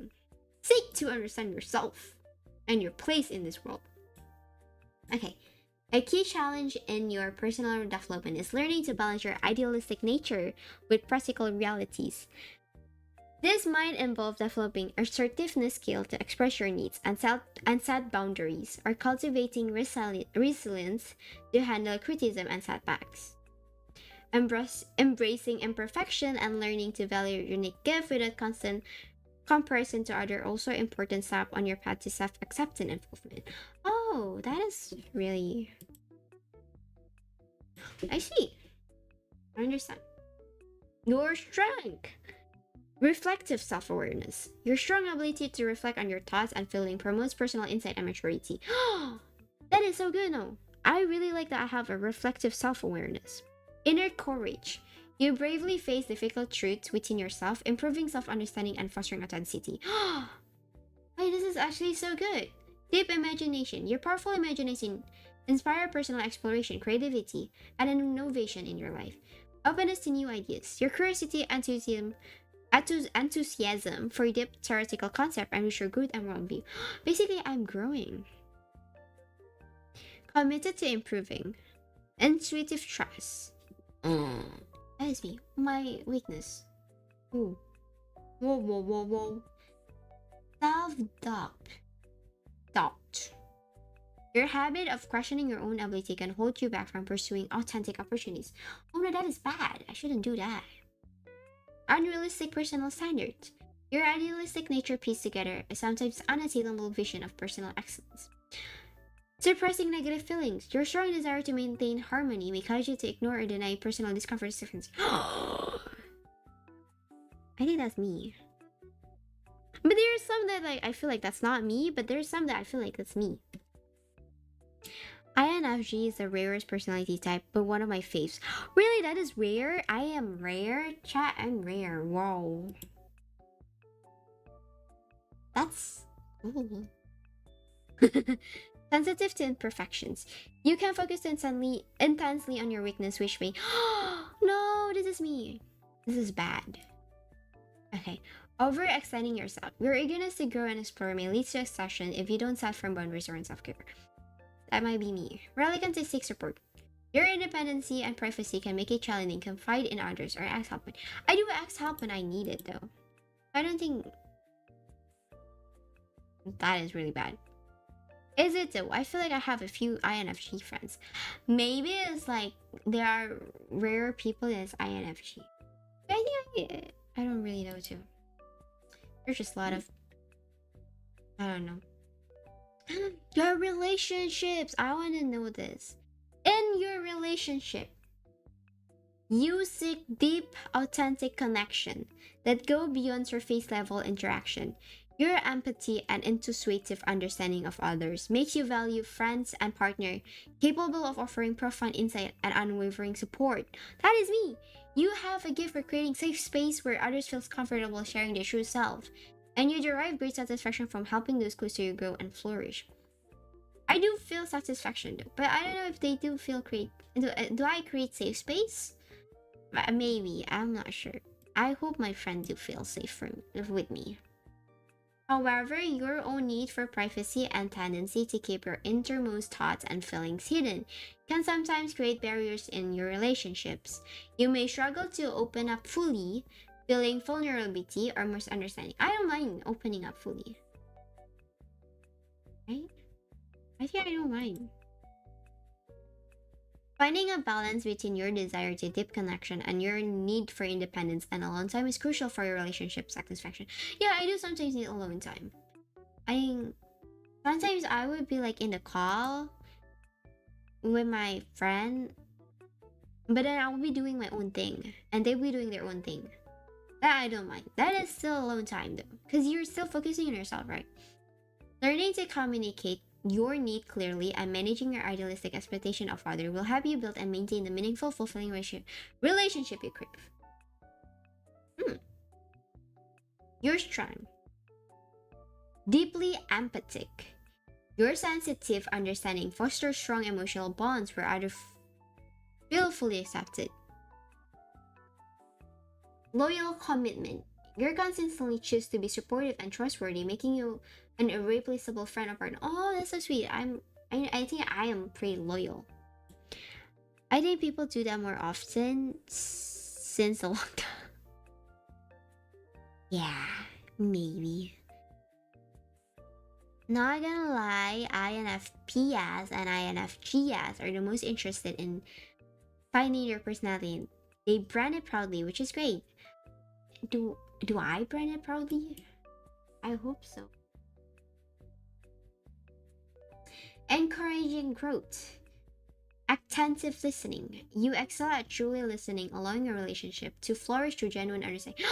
Seek to understand yourself and your place in this world. Okay. A key challenge in your personal development is learning to balance your idealistic nature with practical realities. This might involve developing assertiveness skill to express your needs and set boundaries, or cultivating resilience to handle criticism and setbacks. Embracing imperfection and learning to value your unique gift without constant comparison to others also important step on your path to self-acceptance and fulfillment. Oh, that is really... I see. I understand. Your strength. Reflective self-awareness. Your strong ability to reflect on your thoughts and feelings promotes personal insight and maturity. That is so good, no? I really like that I have a reflective self-awareness. Inner courage. You bravely face difficult truths within yourself, improving self-understanding and fostering authenticity. Wait, this is actually so good. Deep imagination. Your powerful imagination inspire personal exploration, creativity, and innovation in your life. Openness to new ideas. Your curiosity, enthusiasm for deep theoretical concept and richer growth and worldview. Basically, I'm growing. Committed to improving. Intuitive trust. That is me. My weakness. Ooh. Whoa. Self-doubt. Doubt. Your habit of questioning your own ability can hold you back from pursuing authentic opportunities. Oh no, that is bad. I shouldn't do that. Unrealistic personal standards. Your idealistic nature pieced together a sometimes unattainable vision of personal excellence. Suppressing negative feelings. Your strong desire to maintain harmony may cause you to ignore or deny personal discomfort. I think that's me. But there's some that like I feel like that's not me, but there's some that I feel like that's me. INFJ is the rarest personality type, but one of my faves. Really, that is rare? I am rare? Chat, I'm rare. Whoa. That's cool. Sensitive to imperfections. You can focus intensely on your weakness, which may... No, this is me. This is bad. Okay. Overextending yourself. Your eagerness to grow and explore may lead to exhaustion if you don't set firm boundaries around self-care. That might be me. Reluctant to seek support. Your independency and privacy can make it challenging. Confide in others or ask help. I do ask help when I need it though. I don't think that is really bad. Is it though? I feel like I have a few INFJ friends. Maybe it's like there are rare people as INFJ. I think I don't really know too. There's just a lot of, I don't know. Your relationships. I want to know this. In your relationship, you seek deep, authentic connection that go beyond surface level interaction. Your empathy and intuitive understanding of others makes you value friends and partner capable of offering profound insight and unwavering support. That is me. You have a gift for creating safe space where others feel comfortable sharing their true self, and you derive great satisfaction from helping those close to you grow and flourish. I do feel satisfaction though, but I don't know if they do feel do I create safe space? Maybe, I'm not sure. I hope my friend do feel safe with me. However, your own need for privacy and tendency to keep your innermost thoughts and feelings hidden can sometimes create barriers in your relationships. You may struggle to open up fully, feeling vulnerability or misunderstanding. I don't mind opening up fully. Right? I think I don't mind. Finding a balance between your desire to deep connection and your need for independence and alone time is crucial for your relationship satisfaction. Yeah, I do sometimes need alone time. Sometimes I would be like in the call with my friend, but then I'll be doing my own thing and they'll be doing their own thing. That I don't mind. That is still alone time though, because you're still focusing on yourself, right? Learning to communicate your need clearly and managing your idealistic expectation of others will help you build and maintain the meaningful, fulfilling relationship you crave. You're strong. Deeply empathic. Your sensitive understanding fosters strong emotional bonds where others feel fully accepted. Loyal commitment. You consistently choose to be supportive and trustworthy, making you an irreplaceable friend or partner. Oh, that's so sweet. I think I am pretty loyal. I think people do that more often since a long time. Yeah, maybe. Not gonna lie, INFPs and INFGs are the most interested in finding your personality. They brand it proudly, which is great. Do I brand it proudly? I hope so. Encouraging growth. Attentive listening. You excel at truly listening, allowing your relationship to flourish through genuine understanding.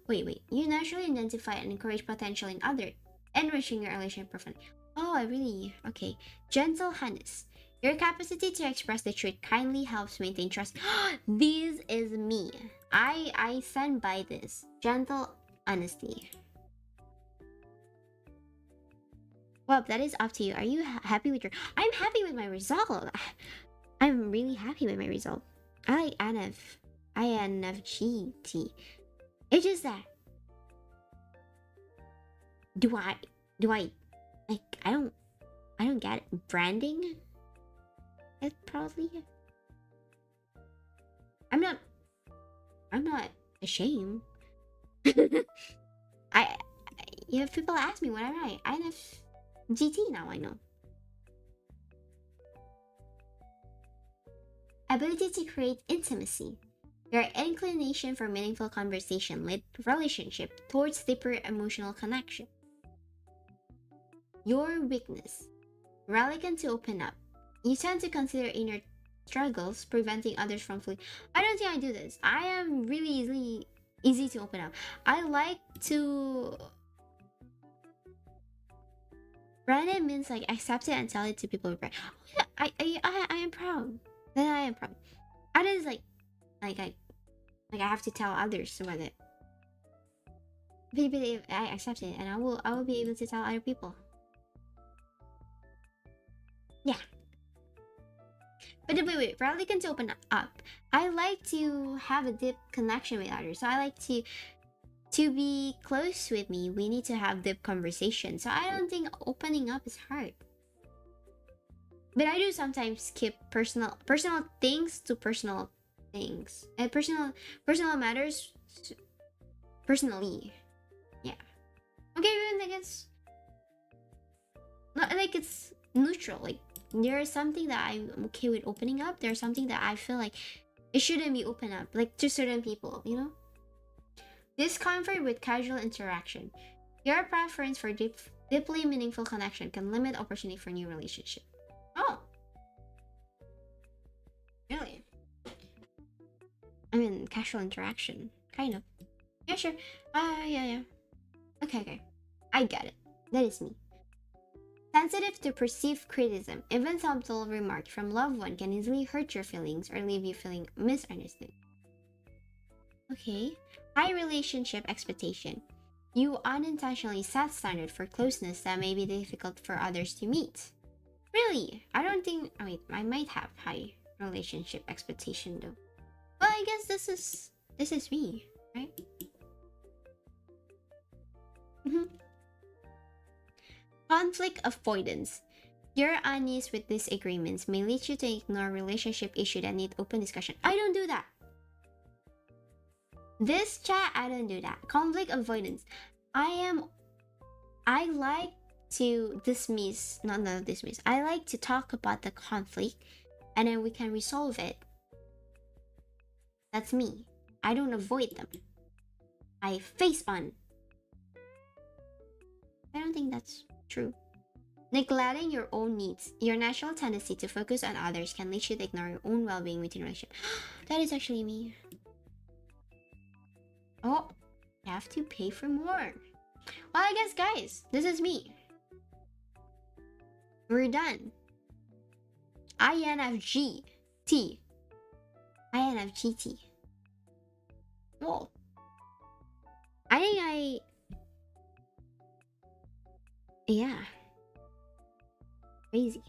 Wait. You naturally identify and encourage potential in others, enriching your relationship profoundly. Okay. Gentle honest. Your capacity to express the truth kindly helps maintain trust. This is me. I stand by this. Gentle honesty. Well, that is up to you. Are you happy with your... I'm happy with my result. I'm really happy with my result. I INFGT. It's just that Do I do I like I don't get it. Branding? It probably I'm not I'm not ashamed. I if people ask me what I write, INFGT now I know. Ability to create intimacy. Your inclination for meaningful conversation lead relationship towards deeper emotional connection. Your weakness. Reluctant to open up. You tend to consider inner struggles preventing others from feeling. I don't think I do this. I am really easy to open up. I like to brand it means like accept it and tell it to people. Oh yeah, I am proud. Then I am proud. I just I have to tell others about it. But if I accept it, and I will be able to tell other people. Yeah. But wait, rarely can to open up. I like to have a deep connection with others. So I like to be close with me. We need to have deep conversation. So I don't think opening up is hard. But I do sometimes keep personal things to personal things. And personal matters personally. Yeah. Okay, even like it's not like it's neutral. Like there is something that I'm okay with opening up. There's something that I feel like it shouldn't be open up, like to certain people, you know? Discomfort with casual interaction. Your preference for deeply meaningful connection can limit opportunity for new relationship. Oh. Really? I mean, casual interaction. Kind of. Yeah, sure. Yeah. Okay. I get it. That is me. Sensitive to perceived criticism. Even subtle remark from loved one can easily hurt your feelings or leave you feeling misunderstood. Okay. High relationship expectation. You unintentionally set standard for closeness that may be difficult for others to meet. Really? I don't think... Oh wait, I might have high relationship expectation though. Well, I guess this is me, right? Conflict avoidance. Your unease with disagreements may lead you to ignore relationship issues that need open discussion. I don't do that. This chat, I don't do that. Conflict avoidance. I like to dismiss, not dismiss. I like to talk about the conflict and then we can resolve it. That's me. I don't avoid them. I face on. I don't think that's true. Neglecting your own needs. Your natural tendency to focus on others can lead you to ignore your own well-being within a relationship. That is actually me. Oh, I have to pay for more. Well, I guess, guys, this is me. We're done. INFGT. INFGT. Whoa. I think yeah. Crazy.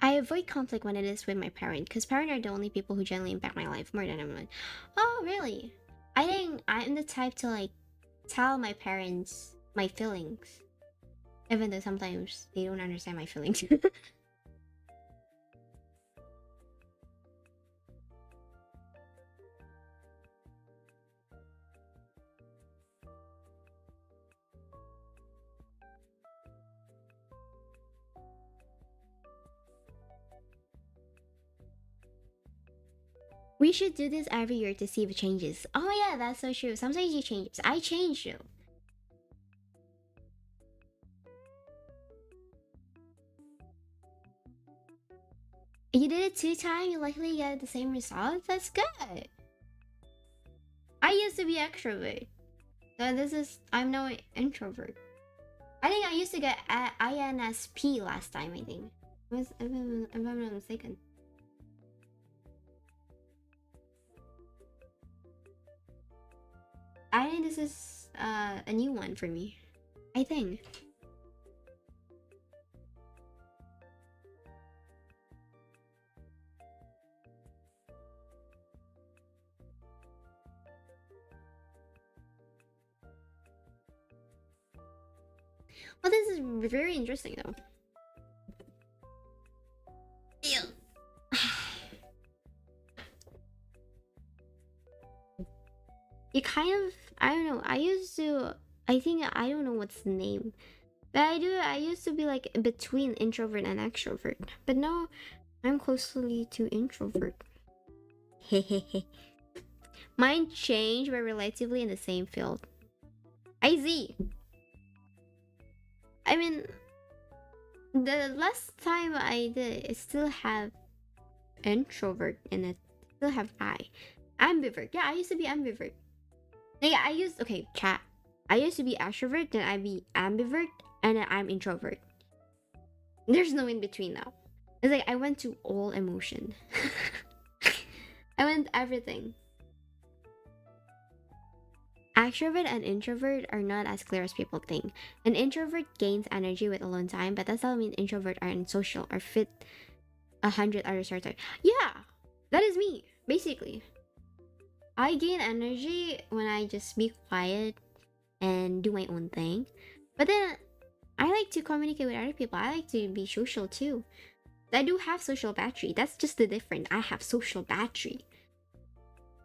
I avoid conflict when it is with my parent, because parents are the only people who generally impact my life more than anyone. Oh, really? I think I'm the type to like tell my parents my feelings, even though sometimes they don't understand my feelings. We should do this every year to see if it changes. Oh yeah, that's so true. Sometimes you change. I change you. You did it 2 times, you likely get the same result? That's good. I used to be extrovert. So I'm now an introvert. I think I used to get INSP last time, I think. If I'm not mistaken. I think this is a new one for me. I think. Oh, this is very interesting though. Ew. You kind of, I don't know. I think I don't know what's the name, but I used to be like between introvert and extrovert, but now I'm closely to introvert. Hehehe. Mine changed, but relatively in the same field. I see. I mean, the last time I did, it still have introvert in it. Still have I. Ambivert. Yeah, I used to be ambivert. Yeah, okay, chat. I used to be extrovert, then I be ambivert, and then I'm introvert. There's no in between now. It's like I went to all emotion. I went everything. Extrovert and introvert are not as clear as people think. An introvert gains energy with alone time, but that doesn't mean introvert aren't social or fit 100 other stereotypes. Yeah, that is me, basically. I gain energy when I just be quiet and do my own thing. But then I like to communicate with other people. I like to be social too. I do have social battery. That's just the difference. I have social battery.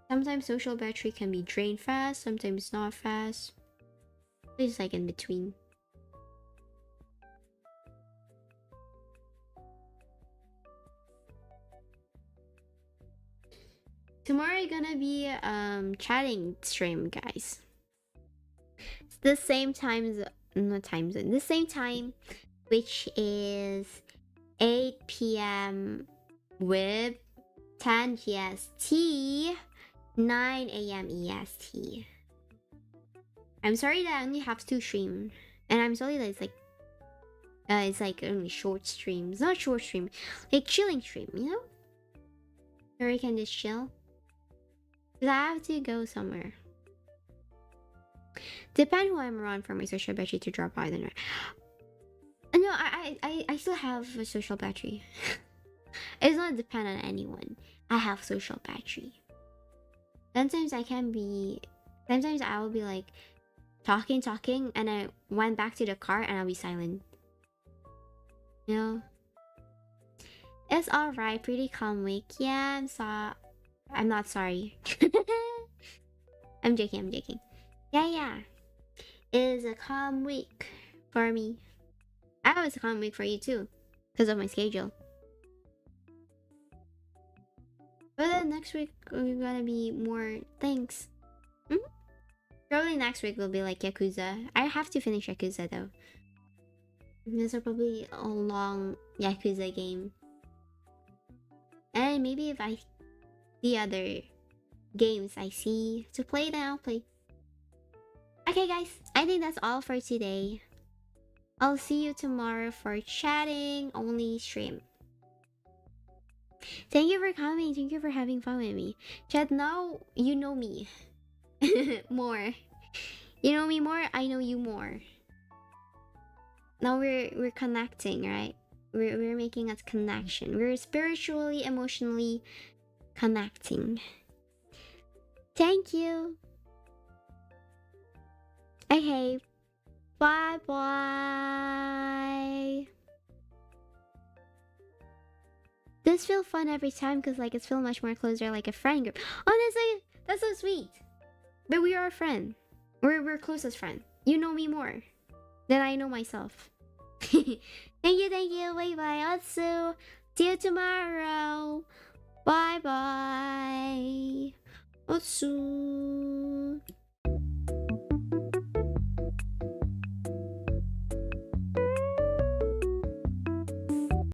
Sometimes social battery can be drained fast, sometimes not fast. It's like in between. Tomorrow gonna be chatting stream, guys. It's the same time, not time zone, the same time, which is 8 p.m. with 10 GST, 9 a.m. EST. I'm sorry that I only have 2 streams, and I'm sorry that it's like only short streams, not short stream, like chilling stream, you know? Or you can just chill. Cause I have to go somewhere. Depend who I'm around for my social battery to drop out. No, I still have a social battery. It's not depend on anyone. I have social battery. Sometimes I will be like talking, and I went back to the car and I'll be silent. You know? It's alright, pretty calm week. Yeah, I'm not sorry. I'm joking. Yeah. It is a calm week for me. I hope it's a calm week for you too, because of my schedule. But then next week we're gonna be more things. Probably next week will be like Yakuza. I have to finish Yakuza though. This is probably a long Yakuza game. And maybe if I see other games I see to play, then I'll play. Okay guys, I think that's all for today. I'll see you tomorrow for chatting only stream. Thank you for coming. Thank you for having fun with me. Chat, now you know me more. You know me more, I know you more. Now we're connecting, right? We're making a connection. We're spiritually, emotionally connecting. Thank you. Okay. Bye bye. This feels fun every time because like it's feel much more closer like a friend group. Honestly, that's so sweet. But we are a friend. We're closest friend. You know me more than I know myself. Thank you. Bye bye. Otsu. See you tomorrow. Bye bye. Otsu.